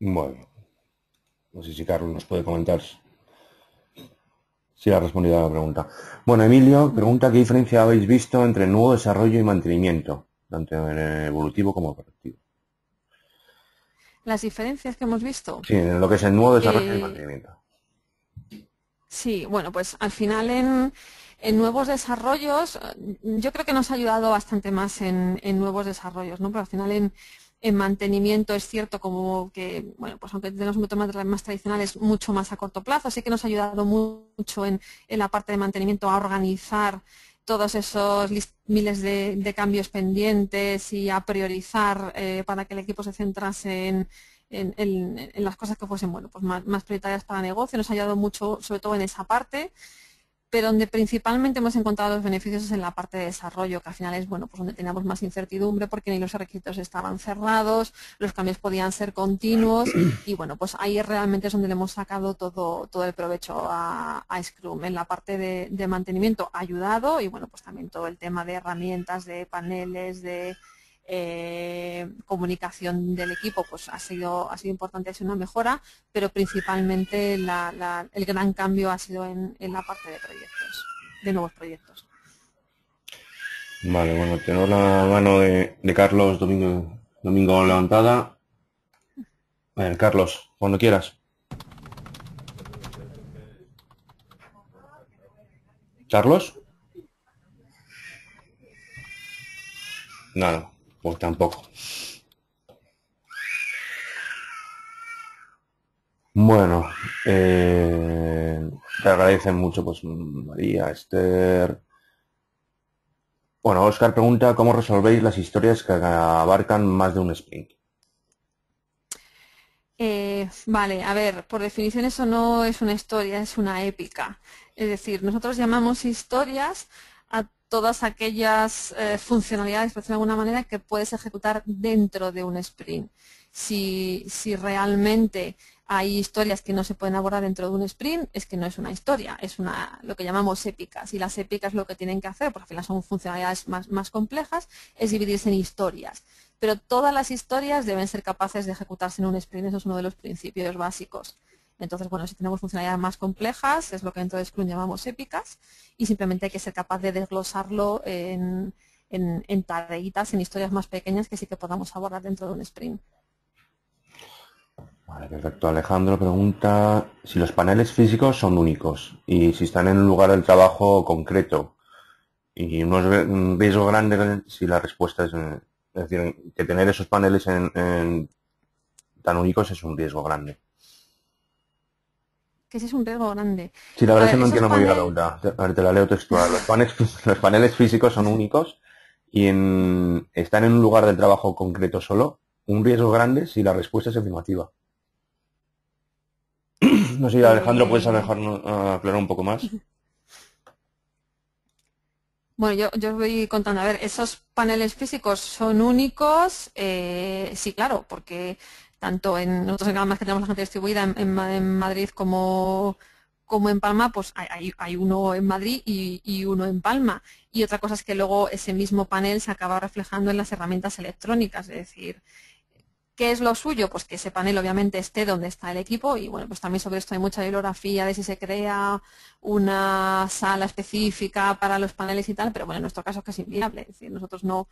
Bueno, no sé si Carlos nos puede comentar si ha respondido a la pregunta. Bueno, Emilio pregunta qué diferencia habéis visto entre nuevo desarrollo y mantenimiento, tanto en evolutivo como operativo. Las diferencias que hemos visto. Sí, en lo que es el nuevo desarrollo y mantenimiento. Sí, bueno, pues al final en nuevos desarrollos, yo creo que nos ha ayudado bastante más en nuevos desarrollos, ¿no? Pero al final en mantenimiento es cierto como que, bueno, pues aunque tenemos métodos más tradicionales, mucho más a corto plazo, sí que nos ha ayudado mucho en la parte de mantenimiento a organizar todos esos miles de cambios pendientes y a priorizar para que el equipo se centrase en las cosas que fuesen bueno, pues más prioritarias para el negocio. Nos ha ayudado mucho, sobre todo en esa parte, pero donde principalmente hemos encontrado los beneficios es en la parte de desarrollo, que al final es bueno, pues donde teníamos más incertidumbre porque ni los requisitos estaban cerrados, los cambios podían ser continuos y bueno, pues ahí realmente es donde le hemos sacado todo el provecho a Scrum. En la parte de mantenimiento ha ayudado y bueno, pues también todo el tema de herramientas, de paneles, de comunicación del equipo, pues ha sido importante, ha sido una mejora, pero principalmente el gran cambio ha sido en la parte de proyectos, de nuevos proyectos. Vale, bueno, tenemos la mano de Carlos Domingo levantada. A ver, Carlos, cuando quieras. ¿Carlos? Nada, pues tampoco. Bueno, te agradecen mucho, pues María, Esther. Bueno, Oscar pregunta cómo resolvéis las historias que abarcan más de un sprint. Vale, a ver, por definición eso no es una historia, es una épica. Es decir, nosotros llamamos historias a todas aquellas funcionalidades, por decirlo de alguna manera, que puedes ejecutar dentro de un sprint. Si realmente hay historias que no se pueden abordar dentro de un sprint, es que no es una historia, es lo que llamamos épicas. Y las épicas lo que tienen que hacer, porque al final son funcionalidades más complejas, es dividirse en historias. Pero todas las historias deben ser capaces de ejecutarse en un sprint, eso es uno de los principios básicos. Entonces, bueno, si tenemos funcionalidades más complejas, es lo que dentro de Scrum llamamos épicas, y simplemente hay que ser capaz de desglosarlo en tareitas, en historias más pequeñas que sí que podamos abordar dentro de un sprint. Vale, perfecto. Alejandro pregunta si los paneles físicos son únicos y si están en un lugar del trabajo concreto y no es un riesgo grande si la respuesta es decir, que tener esos paneles tan únicos es un riesgo grande. Que sí es un riesgo grande. Sí, la A verdad es que ver, no esos entiendo muy bien la paneles... pregunta. A ver, te la leo textual. Los paneles físicos son únicos y están en un lugar del trabajo concreto solo. Un riesgo grande si la respuesta es afirmativa. No sé, Alejandro, ¿puedes aclarar un poco más? Bueno, yo os voy contando. A ver, esos paneles físicos son únicos, sí, claro, porque tanto nosotros en Gambas que tenemos la gente distribuida en Madrid como en Palma, pues hay uno en Madrid y uno en Palma. Y otra cosa es que luego ese mismo panel se acaba reflejando en las herramientas electrónicas, es decir, ¿qué es lo suyo? Pues que ese panel obviamente esté donde está el equipo y bueno, pues también sobre esto hay mucha bibliografía de si se crea una sala específica para los paneles y tal, pero bueno, en nuestro caso es que es inviable, es decir, nosotros no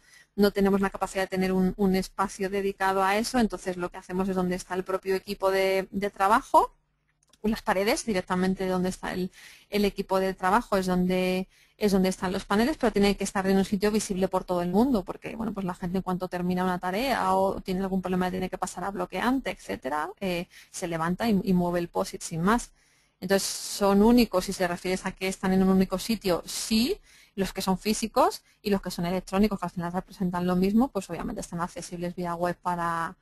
tenemos la capacidad de tener un espacio dedicado a eso, entonces lo que hacemos es donde está el propio equipo de trabajo, las paredes directamente donde está el equipo de trabajo es donde están los paneles, pero tiene que estar en un sitio visible por todo el mundo, porque bueno, pues la gente en cuanto termina una tarea o tiene algún problema tiene que pasar a bloqueante, etcétera, se levanta y mueve el POSIT sin más. Entonces son únicos si se refieres a que están en un único sitio, sí, los que son físicos y los que son electrónicos, que al final representan lo mismo, pues obviamente están accesibles vía web para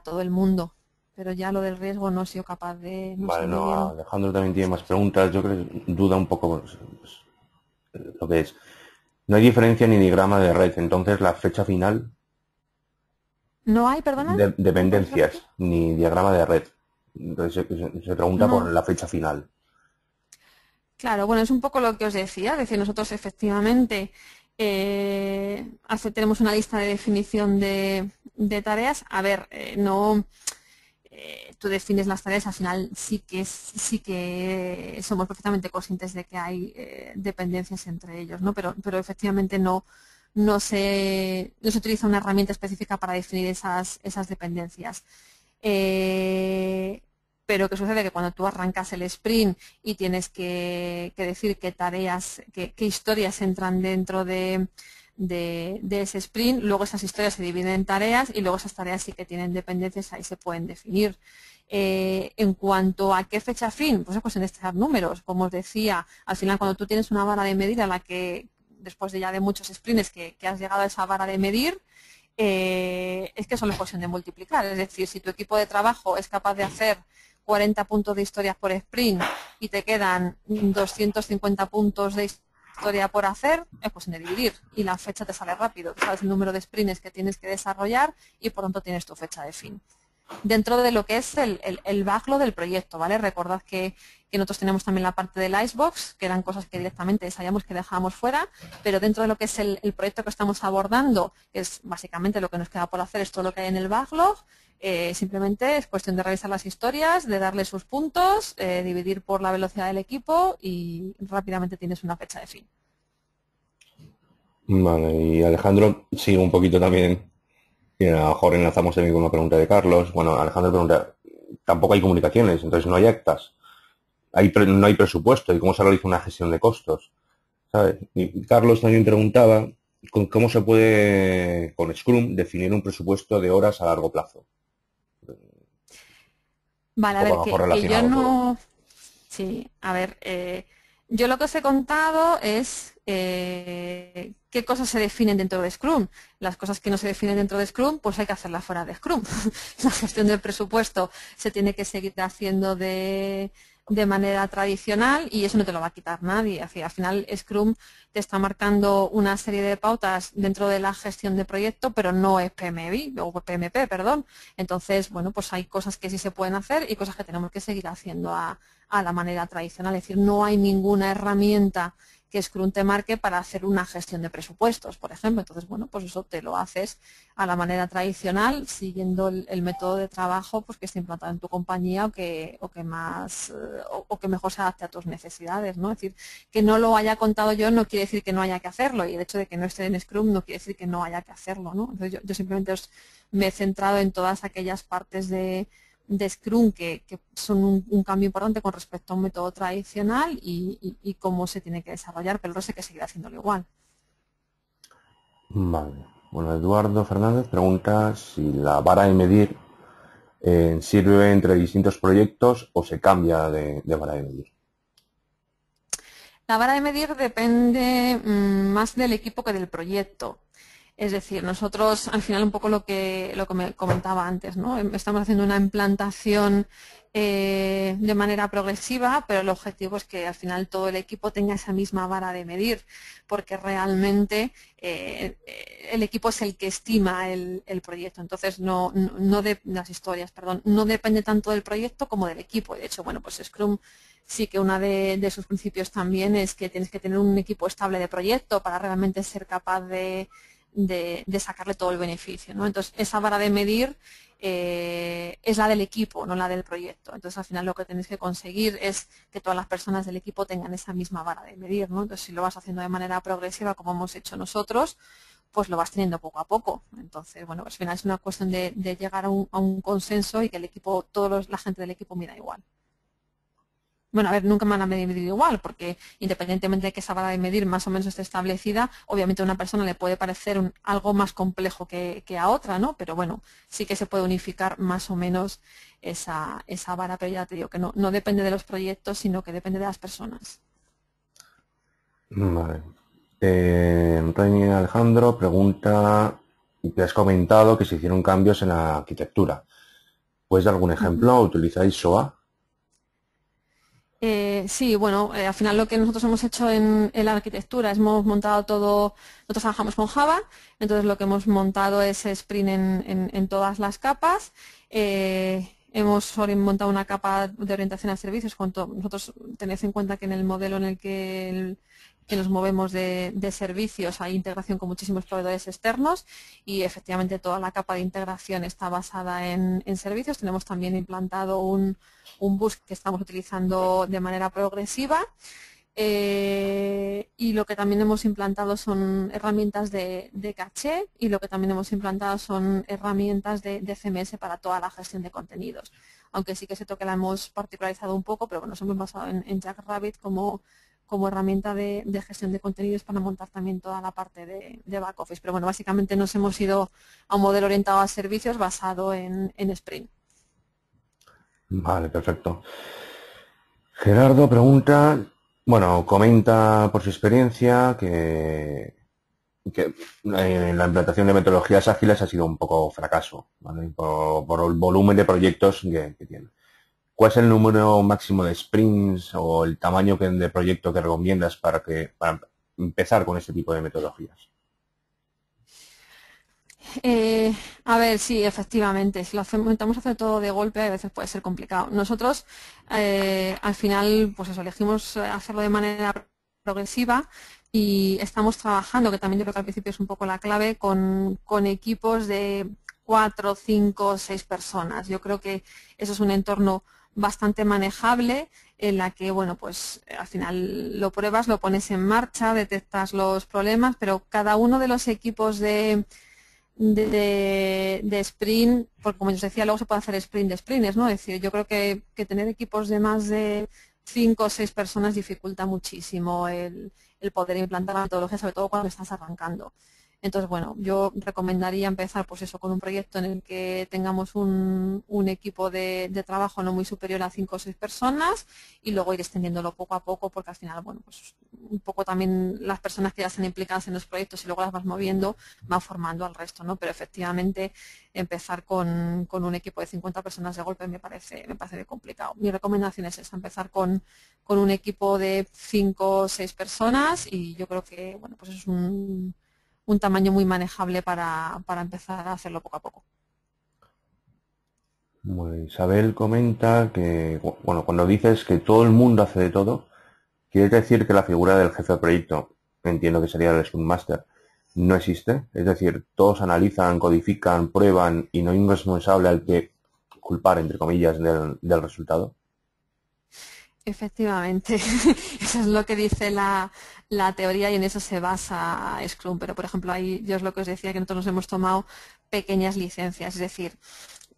todo el mundo. Pero ya lo del riesgo no he sido capaz de... Vale, no, Alejandro también tiene más preguntas. Yo creo que duda un poco lo que es. No hay diferencia ni diagrama de red, entonces la fecha final... ¿No hay, perdona? Dependencias, ni diagrama de red. Entonces se pregunta por No. la fecha final. Claro, bueno, es un poco lo que os decía, es decir, nosotros efectivamente tenemos una lista de definición de tareas. A ver, no... tú defines las tareas, al final sí que somos perfectamente conscientes de que hay dependencias entre ellos, ¿no? Pero efectivamente no se utiliza una herramienta específica para definir esas dependencias. Pero ¿qué sucede? Que cuando tú arrancas el sprint y tienes que decir qué tareas, qué historias entran dentro de ese sprint, luego esas historias se dividen en tareas y luego esas tareas sí que tienen dependencias, ahí se pueden definir. En cuanto a qué fecha fin, pues en estos números, como os decía, al final cuando tú tienes una vara de medir a la que después de ya de muchos sprints que has llegado a esa vara de medir, es que solo es cuestión de multiplicar. Es decir, si tu equipo de trabajo es capaz de hacer 40 puntos de historias por sprint y te quedan 250 puntos de historia por hacer, es cuestión de dividir y la fecha te sale rápido. Sabes el número de sprints que tienes que desarrollar y por tanto tienes tu fecha de fin. Dentro de lo que es el backlog del proyecto, ¿vale? Recordad que nosotros tenemos también la parte del Icebox, que eran cosas que directamente sabíamos que dejábamos fuera, pero dentro de lo que es el proyecto que estamos abordando, que es básicamente lo que nos queda por hacer, es todo lo que hay en el backlog, simplemente es cuestión de revisar las historias, de darle sus puntos, dividir por la velocidad del equipo y rápidamente tienes una fecha de fin. Vale, y Alejandro sigue un poquito también. Y a lo mejor enlazamos también con una pregunta de Carlos. Bueno, Alejandro pregunta, tampoco hay comunicaciones, entonces no hay actas, no hay presupuesto, ¿y cómo se realiza una gestión de costos? ¿Sabes? Y Carlos también preguntaba cómo se puede, con Scrum, definir un presupuesto de horas a largo plazo. Vale, a ver, que yo no... Sí, a ver, yo lo que os he contado es qué cosas se definen dentro de Scrum. Las cosas que no se definen dentro de Scrum, pues hay que hacerlas fuera de Scrum. La gestión del presupuesto se tiene que seguir haciendo de manera tradicional y eso no te lo va a quitar nadie. Al final Scrum te está marcando una serie de pautas dentro de la gestión de proyecto, pero no es PMP, o PMP, perdón. Entonces, bueno, pues hay cosas que sí se pueden hacer y cosas que tenemos que seguir haciendo a la manera tradicional. Es decir, no hay ninguna herramienta que Scrum te marque para hacer una gestión de presupuestos, por ejemplo. Entonces, bueno, pues eso te lo haces a la manera tradicional, siguiendo el método de trabajo pues que esté implantado en tu compañía o que mejor se adapte a tus necesidades, ¿no? Es decir, que no lo haya contado yo no quiere decir que no haya que hacerlo, y el hecho de que no esté en Scrum no quiere decir que no haya que hacerlo, ¿no? Entonces yo simplemente me he centrado en todas aquellas partes de Scrum que son un cambio importante con respecto a un método tradicional y cómo se tiene que desarrollar, pero el resto hay que seguir haciéndolo igual. Vale. Bueno, Eduardo Fernández pregunta si la vara de medir sirve entre distintos proyectos o se cambia de vara de medir. La vara de medir depende más del equipo que del proyecto. Es decir, nosotros al final un poco lo que me comentaba antes, ¿no? Estamos haciendo una implantación de manera progresiva, pero el objetivo es que al final todo el equipo tenga esa misma vara de medir, porque realmente el equipo es el que estima el proyecto. Entonces no de las historias, perdón, no depende tanto del proyecto como del equipo. De hecho, bueno, pues Scrum sí que uno de sus principios también es que tienes que tener un equipo estable de proyecto para realmente ser capaz de sacarle todo el beneficio, ¿no? Entonces, esa vara de medir es la del equipo, no la del proyecto. Entonces, al final lo que tenéis que conseguir es que todas las personas del equipo tengan esa misma vara de medir, ¿no? Entonces, si lo vas haciendo de manera progresiva, como hemos hecho nosotros, pues lo vas teniendo poco a poco. Entonces, bueno, al final es una cuestión de llegar a un consenso y que el equipo, la gente del equipo mida igual. Bueno, a ver, nunca me van a medir igual, porque independientemente de que esa vara de medir más o menos esté establecida, obviamente a una persona le puede parecer algo más complejo que a otra, ¿no? Pero bueno, sí que se puede unificar más o menos esa vara, pero ya te digo que no depende de los proyectos, sino que depende de las personas. Vale. Reni Alejandro pregunta, te has comentado que se hicieron cambios en la arquitectura. ¿Puedes dar algún ejemplo? ¿Utilizáis SOA? Sí, bueno, al final lo que nosotros hemos hecho en la arquitectura es hemos montado todo, nosotros trabajamos con Java, entonces lo que hemos montado es Spring en todas las capas. Hemos montado una capa de orientación a servicios. Nosotros tenéis en cuenta que en el modelo en el que que nos movemos de servicios, hay integración con muchísimos proveedores externos y efectivamente toda la capa de integración está basada en servicios. Tenemos también implantado un bus que estamos utilizando de manera progresiva. Y lo que también hemos implantado son herramientas de caché y lo que también hemos implantado son herramientas de CMS para toda la gestión de contenidos. Aunque sí que es cierto que la hemos particularizado un poco, pero bueno, nos hemos basado en Jackrabbit como herramienta de gestión de contenidos para montar también toda la parte de back office. Pero bueno, básicamente nos hemos ido a un modelo orientado a servicios basado en Sprint. Vale, perfecto. Gerardo pregunta, bueno, comenta por su experiencia que la implantación de metodologías ágiles ha sido un poco fracaso, ¿vale? Por el volumen de proyectos que tiene. ¿Cuál es el número máximo de sprints o el tamaño de proyecto que recomiendas para empezar con este tipo de metodologías? A ver, sí, efectivamente, si lo intentamos hacer todo de golpe, a veces puede ser complicado. Nosotros, al final, pues eso, elegimos hacerlo de manera progresiva y estamos trabajando, que también yo creo que al principio es un poco la clave, con equipos de 4, 5, 6 personas. Yo creo que eso es un entorno bastante manejable en la que, bueno, pues al final lo pruebas, lo pones en marcha, detectas los problemas, pero cada uno de los equipos de sprint, porque como os decía, luego se puede hacer sprint de sprints, ¿no? Es decir, yo creo que tener equipos de más de 5 o 6 personas dificulta muchísimo el poder implantar la metodología, sobre todo cuando estás arrancando. Entonces, bueno, yo recomendaría empezar pues eso, con un proyecto en el que tengamos un equipo de trabajo no muy superior a 5 o 6 personas y luego ir extendiéndolo poco a poco porque al final, bueno, pues un poco también las personas que ya están implicadas en los proyectos y luego las vas moviendo van formando al resto, ¿no? Pero efectivamente empezar con un equipo de 50 personas de golpe me parece muy complicado. Mi recomendación es esa, empezar con un equipo de 5 o 6 personas y yo creo que, bueno, pues es un tamaño muy manejable para empezar a hacerlo poco a poco. Bueno, Isabel comenta que, bueno, cuando dices que todo el mundo hace de todo, ¿quieres decir que la figura del jefe de proyecto, entiendo que sería el Scrum Master, no existe? Es decir, todos analizan, codifican, prueban y no hay un responsable al que culpar, entre comillas, del resultado. Efectivamente, eso es lo que dice la teoría y en eso se basa Scrum. Pero, por ejemplo, ahí yo es lo que os decía que nosotros nos hemos tomado pequeñas licencias. Es decir,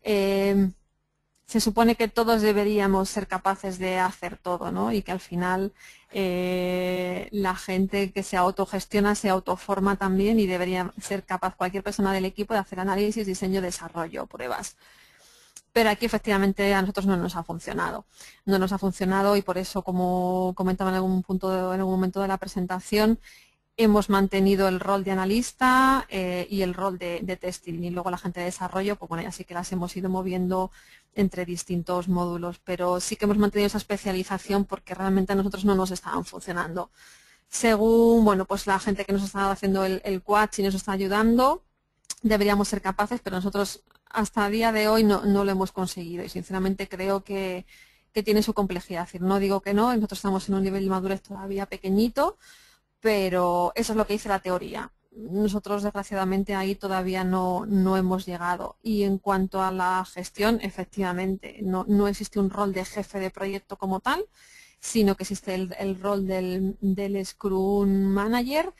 se supone que todos deberíamos ser capaces de hacer todo, ¿no? Y que al final la gente que se autogestiona se autoforma también y debería ser capaz cualquier persona del equipo de hacer análisis, diseño, desarrollo, pruebas. Pero aquí efectivamente a nosotros no nos ha funcionado. No nos ha funcionado y por eso, como comentaba en algún punto, en algún momento de la presentación, hemos mantenido el rol de analista y el rol de testing y luego la gente de desarrollo, pues bueno, así que las hemos ido moviendo entre distintos módulos, pero sí que hemos mantenido esa especialización porque realmente a nosotros no nos estaban funcionando. Según, bueno, pues la gente que nos está haciendo el coach y nos está ayudando, deberíamos ser capaces, pero nosotros hasta el día de hoy no lo hemos conseguido y sinceramente creo que tiene su complejidad. Es decir, no digo que no, nosotros estamos en un nivel de madurez todavía pequeñito, pero eso es lo que dice la teoría. Nosotros desgraciadamente ahí todavía no hemos llegado. Y en cuanto a la gestión, efectivamente, no existe un rol de jefe de proyecto como tal, sino que existe el rol del Scrum Manager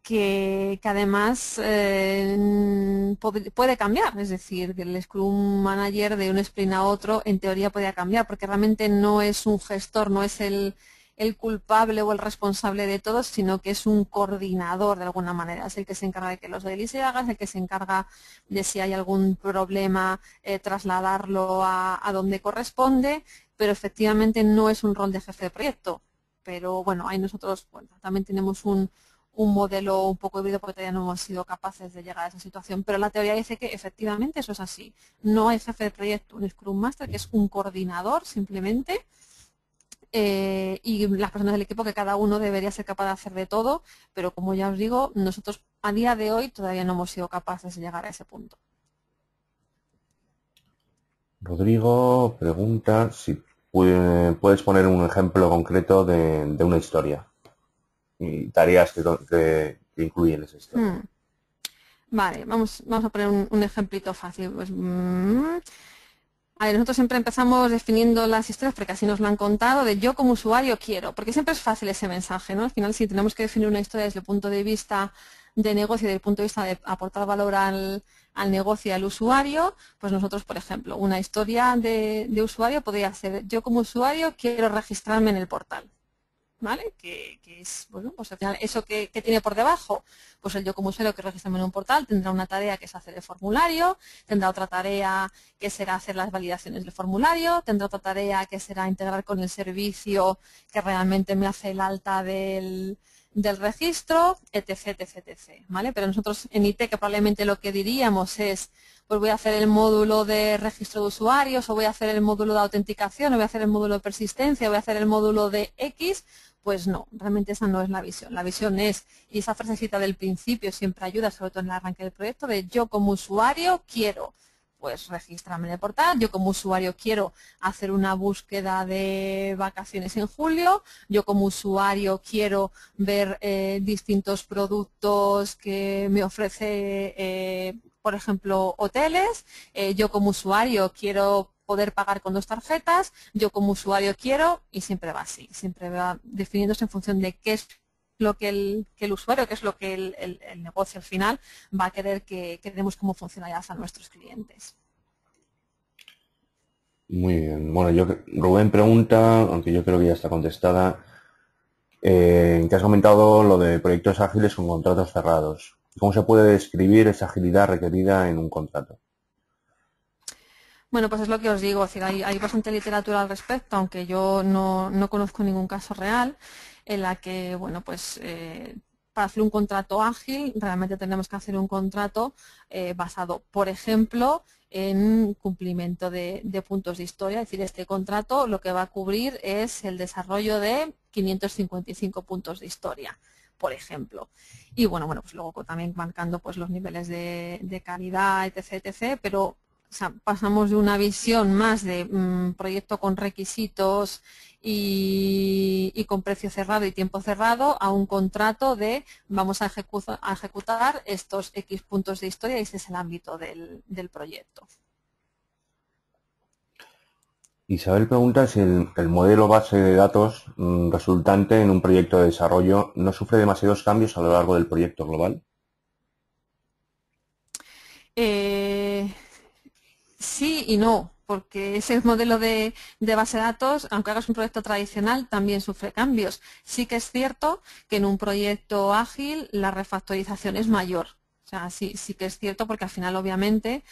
que además puede cambiar, es decir, que el Scrum Manager de un sprint a otro en teoría puede cambiar, porque realmente no es un gestor, no es el culpable o el responsable de todo, sino que es un coordinador de alguna manera, es el que se encarga de que los dailies se hagan, es el que se encarga de si hay algún problema trasladarlo a donde corresponde, pero efectivamente no es un rol de jefe de proyecto. Pero bueno, ahí nosotros bueno, también tenemos un modelo un poco híbrido porque todavía no hemos sido capaces de llegar a esa situación. Pero la teoría dice que efectivamente eso es así. No hay jefe de proyecto, un Scrum Master, que es un coordinador simplemente, y las personas del equipo que cada uno debería ser capaz de hacer de todo, pero como ya os digo, nosotros a día de hoy todavía no hemos sido capaces de llegar a ese punto. Rodrigo pregunta si puedes poner un ejemplo concreto de una historia. y tareas que incluyen esa historia. Vale, vamos a poner un ejemplito fácil. Pues, a ver, nosotros siempre empezamos definiendo las historias, porque así nos lo han contado, de yo como usuario quiero, porque siempre es fácil ese mensaje, ¿no? Al final, si tenemos que definir una historia desde el punto de vista de negocio, desde el punto de vista de aportar valor al negocio y al usuario, pues nosotros, por ejemplo, una historia de usuario podría ser yo como usuario quiero registrarme en el portal. ¿Vale? Que es, bueno, pues al final eso que tiene por debajo, pues el yo como usuario que registrarme en un portal tendrá una tarea que es hacer el formulario, tendrá otra tarea que será hacer las validaciones del formulario, tendrá otra tarea que será integrar con el servicio que realmente me hace el alta del registro, etc, etc, etc, ¿vale? Pero nosotros en IT, que probablemente lo que diríamos es, pues voy a hacer el módulo de registro de usuarios, o voy a hacer el módulo de autenticación, o voy a hacer el módulo de persistencia, o voy a hacer el módulo de X, pues no, realmente esa no es la visión. La visión es, y esa frasecita del principio siempre ayuda, sobre todo en el arranque del proyecto, de yo como usuario quiero pues registrarme en el portal, yo como usuario quiero hacer una búsqueda de vacaciones en julio, yo como usuario quiero ver distintos productos que me ofrece, por ejemplo, hoteles, yo como usuario quiero poder pagar con 2 tarjetas, yo como usuario quiero, y siempre va así, siempre va definiéndose en función de qué es lo que el usuario, qué es lo que el negocio al final va a querer que demos como funcionalidad a nuestros clientes. Muy bien. Bueno, Rubén pregunta, aunque yo creo que ya está contestada, que has comentado lo de proyectos ágiles con contratos cerrados. ¿Cómo se puede describir esa agilidad requerida en un contrato? Bueno, pues es lo que os digo, es decir, hay bastante literatura al respecto, aunque yo no conozco ningún caso real en la que, bueno, pues para hacer un contrato ágil realmente tenemos que hacer un contrato basado, por ejemplo, en cumplimiento de puntos de historia. Es decir, este contrato lo que va a cubrir es el desarrollo de 555 puntos de historia, por ejemplo. Y bueno, pues luego también marcando pues los niveles de calidad, etc, etc, pero o sea, pasamos de una visión más de proyecto con requisitos y con precio cerrado y tiempo cerrado a un contrato de vamos a ejecutar estos X puntos de historia y ese es el ámbito del proyecto. Isabel pregunta si el modelo base de datos resultante en un proyecto de desarrollo no sufre demasiados cambios a lo largo del proyecto global. Sí y no, porque ese modelo de base de datos, aunque hagas un proyecto tradicional, también sufre cambios. Sí que es cierto que en un proyecto ágil la refactorización es mayor. O sea, sí que es cierto porque al final obviamente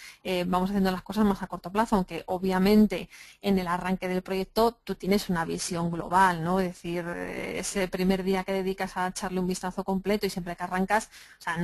vamos haciendo las cosas más a corto plazo, aunque obviamente en el arranque del proyecto tú tienes una visión global, ¿no? Es decir, ese primer día que dedicas a echarle un vistazo completo y siempre que arrancas, o sea,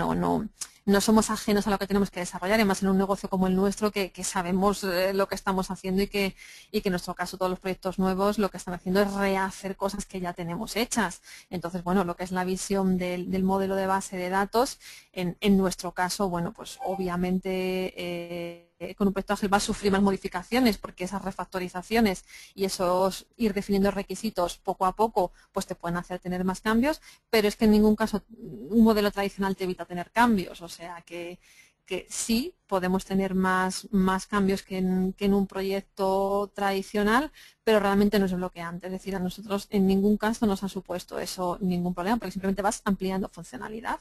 no somos ajenos a lo que tenemos que desarrollar, y más en un negocio como el nuestro que sabemos lo que estamos haciendo y que en nuestro caso todos los proyectos nuevos lo que están haciendo es rehacer cosas que ya tenemos hechas. Entonces, bueno, lo que es la visión del modelo de base de datos, en nuestro caso, bueno, pues obviamente con un proyecto ágil va a sufrir más modificaciones porque esas refactorizaciones y esos ir definiendo requisitos poco a poco pues te pueden hacer tener más cambios, pero es que en ningún caso un modelo tradicional te evita tener cambios, o sea que sí podemos tener más cambios que en un proyecto tradicional, pero realmente no es bloqueante, es decir, a nosotros en ningún caso nos ha supuesto eso ningún problema porque simplemente vas ampliando funcionalidad.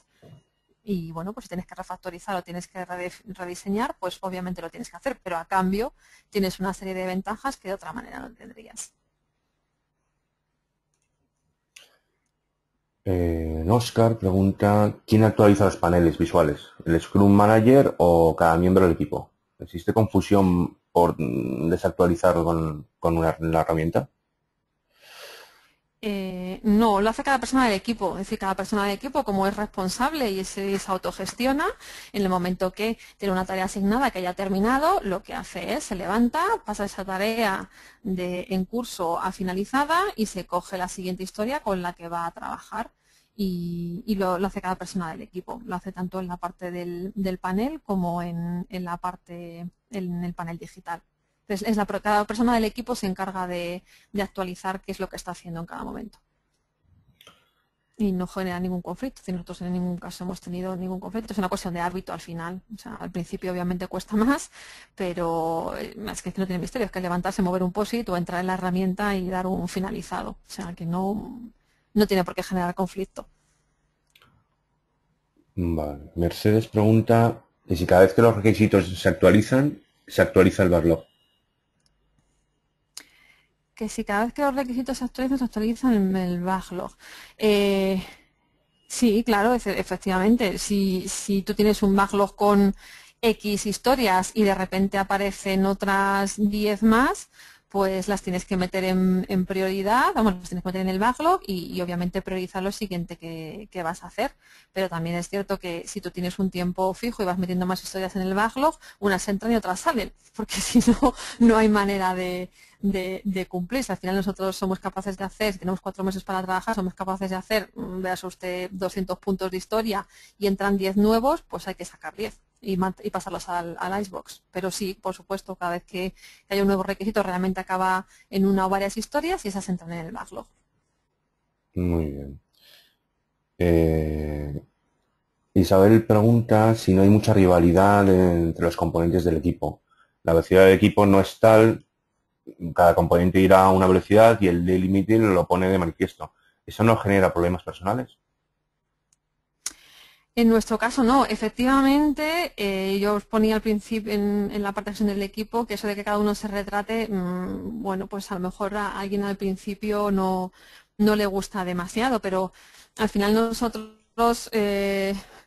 Y bueno, pues si tienes que refactorizar o tienes que rediseñar, pues obviamente lo tienes que hacer, pero a cambio tienes una serie de ventajas que de otra manera no tendrías. Oscar pregunta, ¿quién actualiza los paneles visuales? ¿El Scrum Manager o cada miembro del equipo? ¿Existe confusión por desactualizarlo con la herramienta? No, lo hace cada persona del equipo, es decir, cada persona del equipo como es responsable y se autogestiona, en el momento que tiene una tarea asignada que haya terminado, lo que hace es se levanta, pasa esa tarea en curso a finalizada y se coge la siguiente historia con la que va a trabajar y lo hace cada persona del equipo, lo hace tanto en la parte del panel como en la parte en el panel digital. Entonces, cada persona del equipo se encarga de actualizar qué es lo que está haciendo en cada momento. y no genera ningún conflicto. Si nosotros en ningún caso hemos tenido ningún conflicto, es una cuestión de hábito al final. O sea, al principio obviamente cuesta más, pero es que no tiene misterio, es que levantarse, mover un POSIT o entrar en la herramienta y dar un finalizado. O sea, que no tiene por qué generar conflicto. Vale. Mercedes pregunta que si cada vez que los requisitos se actualizan, se actualiza el backlog. Que si cada vez que los requisitos se actualizan el backlog. Eh, sí, claro, efectivamente. Si tú tienes un backlog con X historias y de repente aparecen otras 10 más, pues las tienes que meter en prioridad, vamos, las tienes que meter en el backlog y obviamente priorizar lo siguiente que vas a hacer. Pero también es cierto que si tú tienes un tiempo fijo y vas metiendo más historias en el backlog, unas entran y otras salen, porque si no, no hay manera de cumplirse. Al final nosotros somos capaces de hacer, si tenemos 4 meses para trabajar, somos capaces de hacer, veas usted, 200 puntos de historia y entran 10 nuevos, pues hay que sacar 10 y pasarlos al Icebox. Pero sí, por supuesto, cada vez que haya un nuevo requisito realmente acaba en una o varias historias y esas entran en el backlog. Muy bien. Isabel pregunta si no hay mucha rivalidad entre los componentes del equipo. La velocidad del equipo no es tal, cada componente irá a una velocidad y el daily meeting lo pone de manifiesto. ¿Eso no genera problemas personales? En nuestro caso no, efectivamente, yo os ponía al principio en la parte del equipo que eso de que cada uno se retrate, bueno, pues a lo mejor a alguien al principio no le gusta demasiado, pero al final nosotros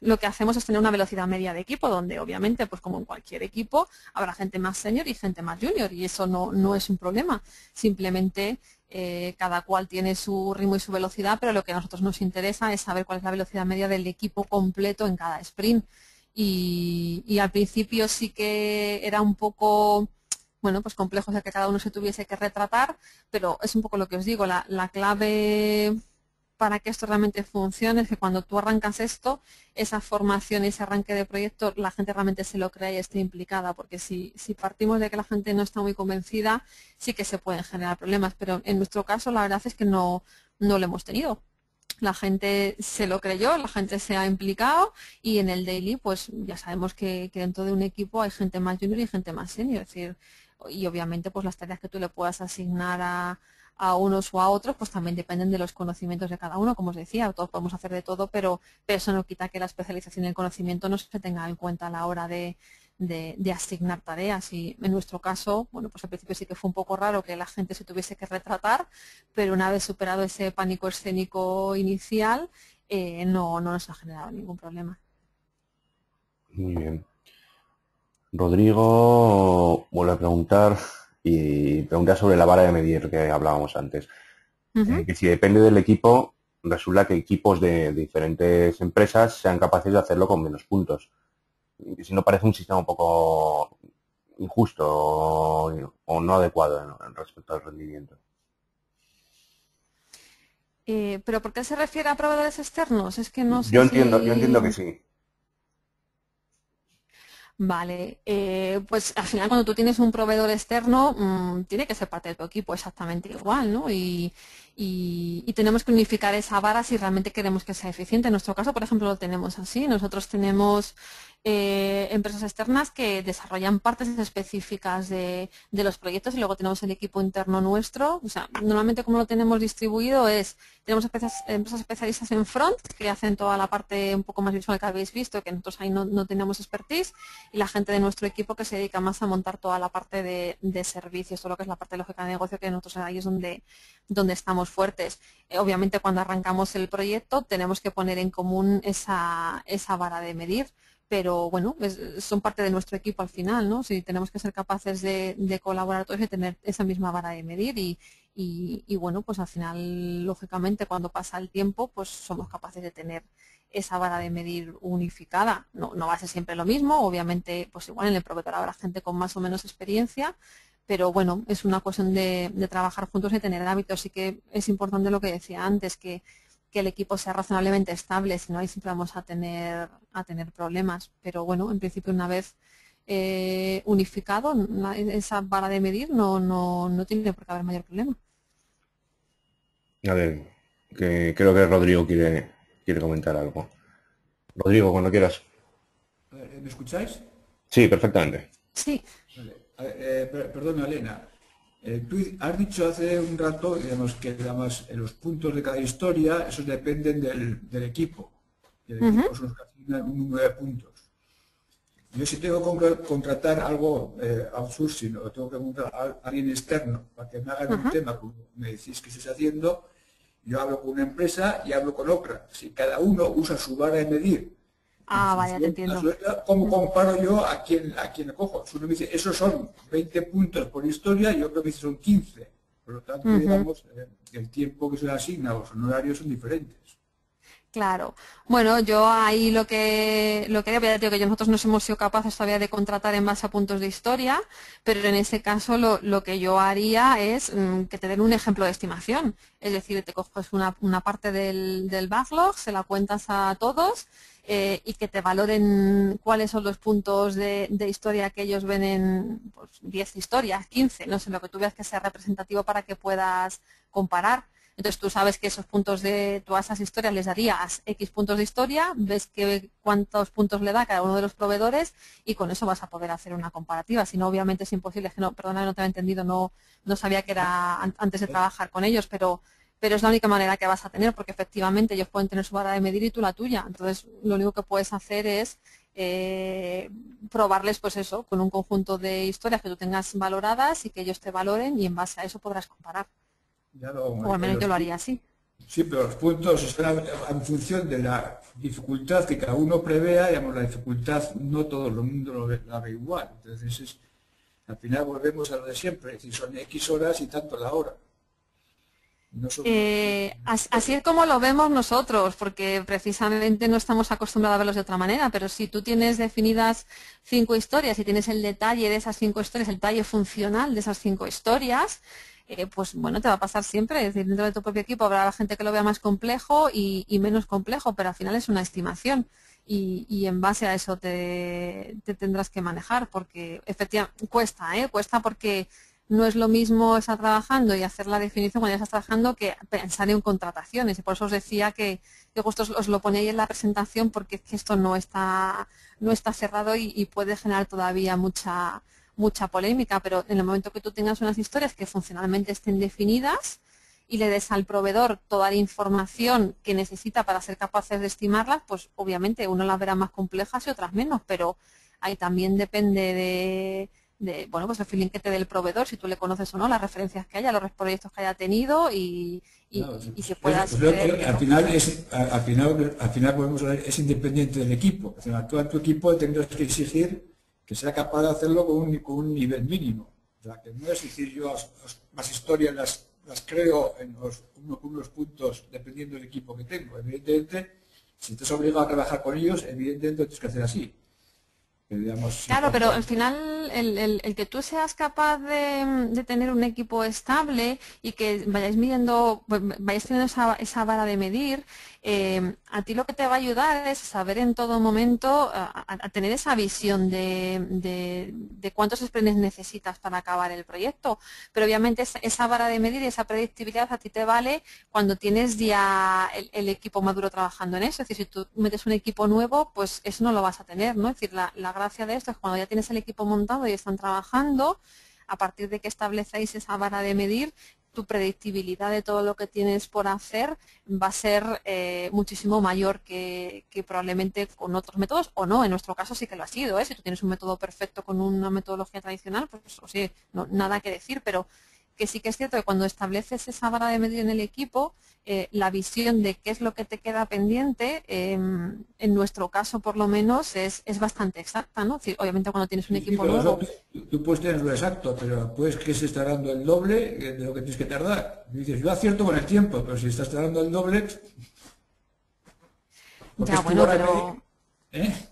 lo que hacemos es tener una velocidad media de equipo, donde obviamente, pues como en cualquier equipo, habrá gente más senior y gente más junior, y eso no es un problema. Simplemente cada cual tiene su ritmo y su velocidad, pero lo que a nosotros nos interesa es saber cuál es la velocidad media del equipo completo en cada sprint. Y al principio sí que era un poco, bueno, pues complejo de que cada uno se tuviese que retratar, pero es un poco lo que os digo, la clave para que esto realmente funcione es que cuando tú arrancas esto, esa formación y ese arranque de proyecto, la gente realmente se lo crea y esté implicada, porque si partimos de que la gente no está muy convencida, sí que se pueden generar problemas, pero en nuestro caso la verdad es que no lo hemos tenido. La gente se lo creyó, la gente se ha implicado y en el daily pues ya sabemos que dentro de un equipo hay gente más junior y gente más senior, es decir, y obviamente pues las tareas que tú le puedas asignar a unos o a otros, pues también dependen de los conocimientos de cada uno, como os decía, todos podemos hacer de todo, pero eso no quita que la especialización y el conocimiento no se tenga en cuenta a la hora de asignar tareas. Y en nuestro caso, bueno, pues al principio sí que fue un poco raro que la gente se tuviese que retratar, pero una vez superado ese pánico escénico inicial, no nos ha generado ningún problema. Muy bien. Rodrigo vuelve a preguntar y pregunta sobre la vara de medir que hablábamos antes. Que si depende del equipo, resulta que equipos de diferentes empresas sean capaces de hacerlo con menos puntos. Si no parece un sistema un poco injusto o no adecuado respecto al rendimiento. ¿Pero por qué se refiere a proveedores externos? Es que no sé Yo entiendo que si... sí. Vale, pues al final cuando tú tienes un proveedor externo, tiene que ser parte de tu equipo exactamente igual, ¿no? Y tenemos que unificar esa vara si realmente queremos que sea eficiente. En nuestro caso, por ejemplo, lo tenemos así. Nosotros tenemos empresas externas que desarrollan partes específicas de los proyectos y luego tenemos el equipo interno nuestro. O sea, normalmente como lo tenemos distribuido es, tenemos empresas especialistas en front que hacen toda la parte un poco más visual que habéis visto, que nosotros ahí no tenemos expertise, y la gente de nuestro equipo que se dedica más a montar toda la parte de servicios, todo lo que es la parte de lógica de negocio, que nosotros ahí es donde estamos fuertes. Obviamente cuando arrancamos el proyecto tenemos que poner en común esa vara de medir, pero bueno, son parte de nuestro equipo al final, ¿no? Si tenemos que ser capaces de colaborar todos y tener esa misma vara de medir y bueno, pues al final, lógicamente, cuando pasa el tiempo, pues somos capaces de tener esa vara de medir unificada. No va a ser siempre lo mismo, obviamente, pues igual en el proveedor habrá gente con más o menos experiencia, pero bueno, es una cuestión de trabajar juntos y tener hábitos. Sí que es importante lo que decía antes, que el equipo sea razonablemente estable, si no ahí siempre vamos a tener problemas. Pero bueno, en principio una vez unificado, esa vara de medir no tiene por qué haber mayor problema. A ver, que creo que Rodrigo quiere comentar algo. Rodrigo, cuando quieras. ¿Me escucháis? Sí, perfectamente. Sí. Vale. Perdona, Elena. Tú has dicho hace un rato, digamos, que digamos, los puntos de cada historia, esos dependen del equipo. Y el equipo son los que asignan un número de puntos. Yo si tengo que contratar algo outsourcing o tengo que contratar a alguien externo para que me hagan un tema como me decís que estés haciendo, yo hablo con una empresa y hablo con otra. Si cada uno usa su vara de medir, Ah, vaya, te entiendo. ¿cómo comparo yo a quién le cojo? Si uno me dice, esos son 20 puntos por historia y otro me dice son 15. Por lo tanto, digamos, el tiempo que se le asigna a los honorarios son diferentes. Claro. Bueno, yo ahí lo que ya digo que nosotros no hemos sido capaces todavía de contratar en base a puntos de historia, pero en ese caso lo que yo haría es que te den un ejemplo de estimación. Es decir, te coges una parte del backlog, se la cuentas a todos y que te valoren cuáles son los puntos de historia que ellos ven en pues, 10 historias, 15, no sé, lo que tú veas que sea representativo para que puedas comparar. Entonces tú sabes que esos puntos tú a esas historias les darías X puntos de historia, ves cuántos puntos le da cada uno de los proveedores y con eso vas a poder hacer una comparativa. Si no, obviamente es imposible, es que no, perdona, no te había entendido, no sabía que era antes de trabajar con ellos, pero es la única manera que vas a tener porque efectivamente ellos pueden tener su vara de medir y tú la tuya. Entonces lo único que puedes hacer es probarles pues eso, con un conjunto de historias que tú tengas valoradas y que ellos te valoren y en base a eso podrás comparar. O al menos yo lo haría así. Sí, pero los puntos están en función de la dificultad que cada uno prevea, digamos, la dificultad no todo el mundo la ve igual. Entonces, al final volvemos a lo de siempre, es decir, son X horas y tanto la hora. No son... Así es como lo vemos nosotros, porque precisamente no estamos acostumbrados a verlos de otra manera, pero si tú tienes definidas 5 historias y tienes el detalle de esas 5 historias, el detalle funcional de esas 5 historias, pues bueno, te va a pasar siempre, es decir, dentro de tu propio equipo habrá gente que lo vea más complejo y menos complejo, pero al final es una estimación y en base a eso te tendrás que manejar, porque efectivamente cuesta porque no es lo mismo estar trabajando y hacer la definición cuando ya estás trabajando que pensar en contrataciones, y por eso os decía que justo os lo ponía ahí en la presentación porque es que esto no está cerrado y puede generar todavía mucha polémica, pero en el momento que tú tengas unas historias que funcionalmente estén definidas y le des al proveedor toda la información que necesita para ser capaces de estimarlas, pues obviamente uno las verá más complejas y otras menos, pero ahí también depende bueno, pues el feeling que te dé el proveedor, si tú le conoces o no, las referencias que haya, los proyectos que haya tenido y si puedas... Al final podemos ver, es independiente del equipo. O sea, tú a tu equipo tendrás que exigir que sea capaz de hacerlo con un nivel mínimo. O sea, que no es decir yo las historias las creo en unos puntos dependiendo del equipo que tengo. Evidentemente, si estás obligado a trabajar con ellos, evidentemente lo tienes que hacer así. Digamos, claro, pero al final el que tú seas capaz de tener un equipo estable y que vayáis midiendo, vayáis teniendo esa vara de medir, a ti lo que te va a ayudar es saber en todo momento a tener esa visión de cuántos sprints necesitas para acabar el proyecto. Pero obviamente esa vara de medir y esa predictibilidad a ti te vale cuando tienes ya el equipo maduro trabajando en eso. Es decir, si tú metes un equipo nuevo, pues eso no lo vas a tener, ¿no? Es decir, la gracia de esto es cuando ya tienes el equipo montado y están trabajando, a partir de que establecéis esa vara de medir, tu predictibilidad de todo lo que tienes por hacer va a ser muchísimo mayor que probablemente con otros métodos, o no, en nuestro caso sí que lo ha sido, ¿eh? Si tú tienes un método perfecto con una metodología tradicional, pues sí, no, nada que decir, pero que sí que es cierto que cuando estableces esa vara de medir en el equipo, la visión de qué es lo que te queda pendiente, en nuestro caso por lo menos, es bastante exacta, ¿no? Es decir, obviamente cuando tienes un equipo nuevo... Tú puedes tenerlo exacto, pero puedes que se está dando el doble de lo que tienes que tardar. Y dices, yo acierto con el tiempo, pero si estás tardando el doble... Ya, bueno,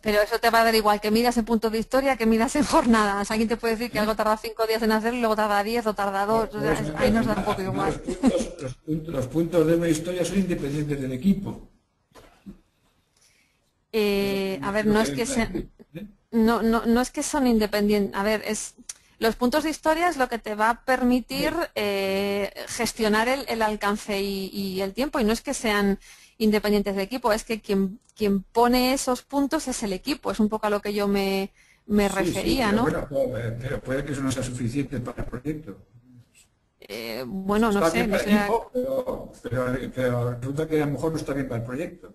pero eso te va a dar igual que midas en puntos de historia que midas en jornadas. Alguien te puede decir que algo tarda 5 días en hacerlo y luego tarda 10 o tarda 2. Ahí nos da un poco igual. Los puntos de una historia son independientes del equipo. A ver, no es que sean... No es que son independientes. A ver, Los puntos de historia es lo que te va a permitir gestionar el alcance y el tiempo, y no es que sean independientes de equipo, es que quien pone esos puntos es el equipo, es un poco a lo que yo me refería, pero ¿no? bueno, pero puede que eso no sea suficiente para el proyecto. Bueno, no Está sé, bien no para el sé. equipo, pero resulta que a lo mejor no está bien para el proyecto.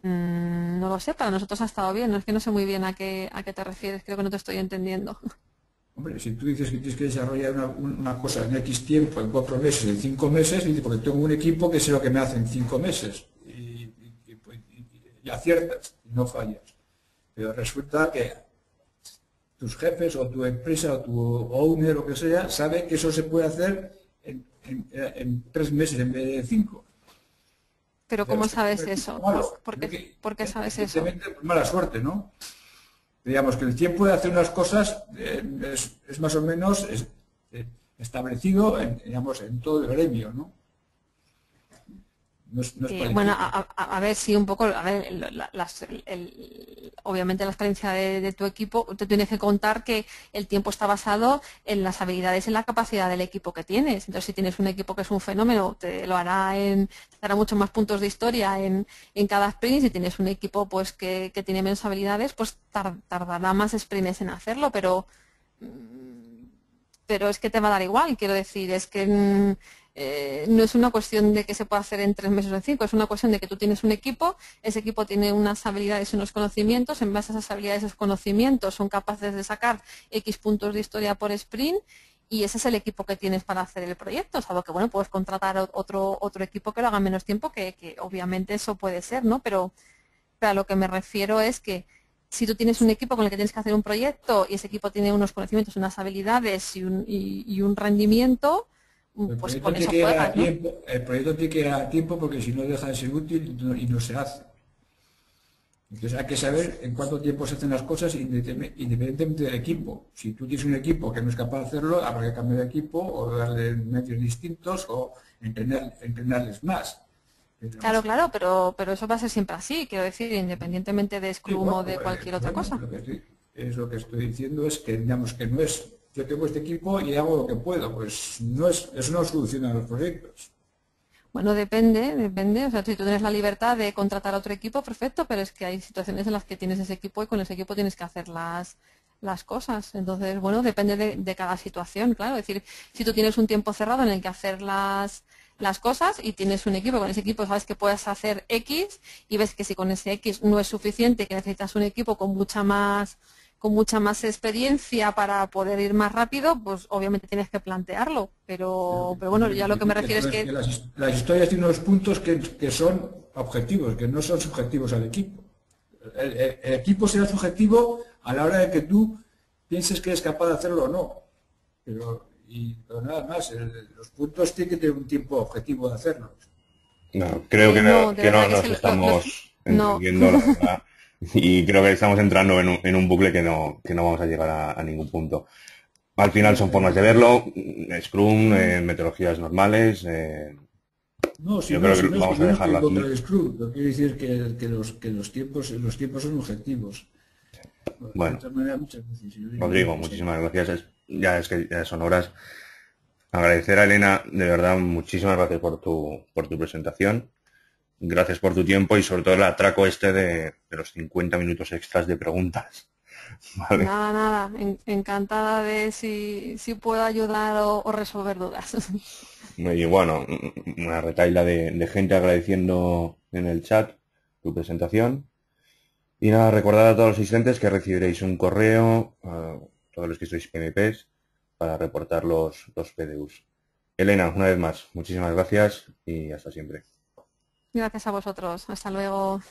No lo sé, para nosotros ha estado bien, no es que no sé muy bien a qué te refieres, creo que no te estoy entendiendo. Hombre, si tú dices que tienes que desarrollar una cosa en X tiempo, en 4 meses, en 5 meses, dices, porque tengo un equipo que sé lo que me hace en 5 meses y aciertas, y no fallas. Pero resulta que tus jefes o tu empresa o tu owner o lo que sea sabe que eso se puede hacer en 3 meses en vez de 5. Pero Pero ¿cómo es que sabes es un eso? equipo malo. ¿Por qué sabes eso? Evidentemente, pues, mala suerte, ¿no? Digamos que el tiempo de hacer unas cosas es más o menos establecido digamos, en todo el gremio, ¿no? No es para el Bueno, equipo. a ver si un poco, a ver, obviamente la experiencia de tu equipo, te tienes que contar que el tiempo está basado en las habilidades y en la capacidad del equipo que tienes. Entonces, si tienes un equipo que es un fenómeno, te dará muchos más puntos de historia en cada sprint. Y si tienes un equipo pues que tiene menos habilidades, pues tardará más sprints en hacerlo, pero es que te va a dar igual, quiero decir, es que no es una cuestión de que se pueda hacer en 3 meses o en 5, es una cuestión de que tú tienes un equipo, ese equipo tiene unas habilidades y unos conocimientos, en base a esas habilidades y esos conocimientos son capaces de sacar X puntos de historia por sprint, y ese es el equipo que tienes para hacer el proyecto, salvo que bueno, puedes contratar otro equipo que lo haga en menos tiempo, que obviamente eso puede ser, ¿no? Pero a lo que me refiero es que si tú tienes un equipo con el que tienes que hacer un proyecto y ese equipo tiene unos conocimientos, unas habilidades y un rendimiento, El pues proyecto con tiene eso que llegar a juegas, ¿no? tiempo, el proyecto tiene que llegar a tiempo porque si no deja de ser útil y no se hace. Entonces hay que saber en cuánto tiempo se hacen las cosas independientemente del equipo. Si tú tienes un equipo que no es capaz de hacerlo, habrá que cambiar de equipo o darle medios distintos o entrenarles más. Claro, Pero, claro, pero eso va a ser siempre así, quiero decir, independientemente de sí, Scrum o bueno, de cualquier otra bueno, cosa. lo que estoy diciendo es que, digamos, que no es, yo tengo este equipo y hago lo que puedo, pues no es, eso no soluciona los proyectos. Bueno, depende. O sea, si tú tienes la libertad de contratar a otro equipo, perfecto, pero es que hay situaciones en las que tienes ese equipo y con ese equipo tienes que hacer las cosas. Entonces, bueno, depende de cada situación, claro. Es decir, si tú tienes un tiempo cerrado en el que hacer las cosas y tienes un equipo, con ese equipo sabes que puedes hacer X y ves que si con ese X no es suficiente, que necesitas un equipo con mucha más experiencia para poder ir más rápido, pues obviamente tienes que plantearlo. Pero bueno, ya lo que me refiero es Entonces, que que las historias tienen unos puntos que son objetivos, que no son subjetivos al equipo. El equipo será subjetivo a la hora de que tú pienses que eres capaz de hacerlo o no. Pero nada más, los puntos tienen que tener un tiempo objetivo de hacerlos. No, creo no, de que no verdad que nos estamos no. entendiendo, la verdad. Y creo que estamos entrando en un bucle que no vamos a llegar a ningún punto. Al final son formas de verlo, Scrum, metodologías normales. No, si Yo no, creo si que no, es que vamos a yo no estoy dejarlo en contra aquí. del Scrum. Lo que quiere decir que los tiempos son objetivos. Bueno, de Bueno, otra manera, muchas veces. Rodrigo, muchísimas gracias. Es que ya son horas. Agradecer a Elena, de verdad, muchísimas gracias por tu presentación. Gracias por tu tiempo y sobre todo el atraco este de los 50 minutos extras de preguntas. Vale. Nada, encantada de si puedo ayudar o resolver dudas. Y bueno, una retaila de gente agradeciendo en el chat tu presentación. Y nada, recordad a todos los asistentes que recibiréis un correo, a todos los que sois PMPs, para reportar los PDUs. Elena, una vez más, muchísimas gracias y hasta siempre. Gracias a vosotros. Hasta luego.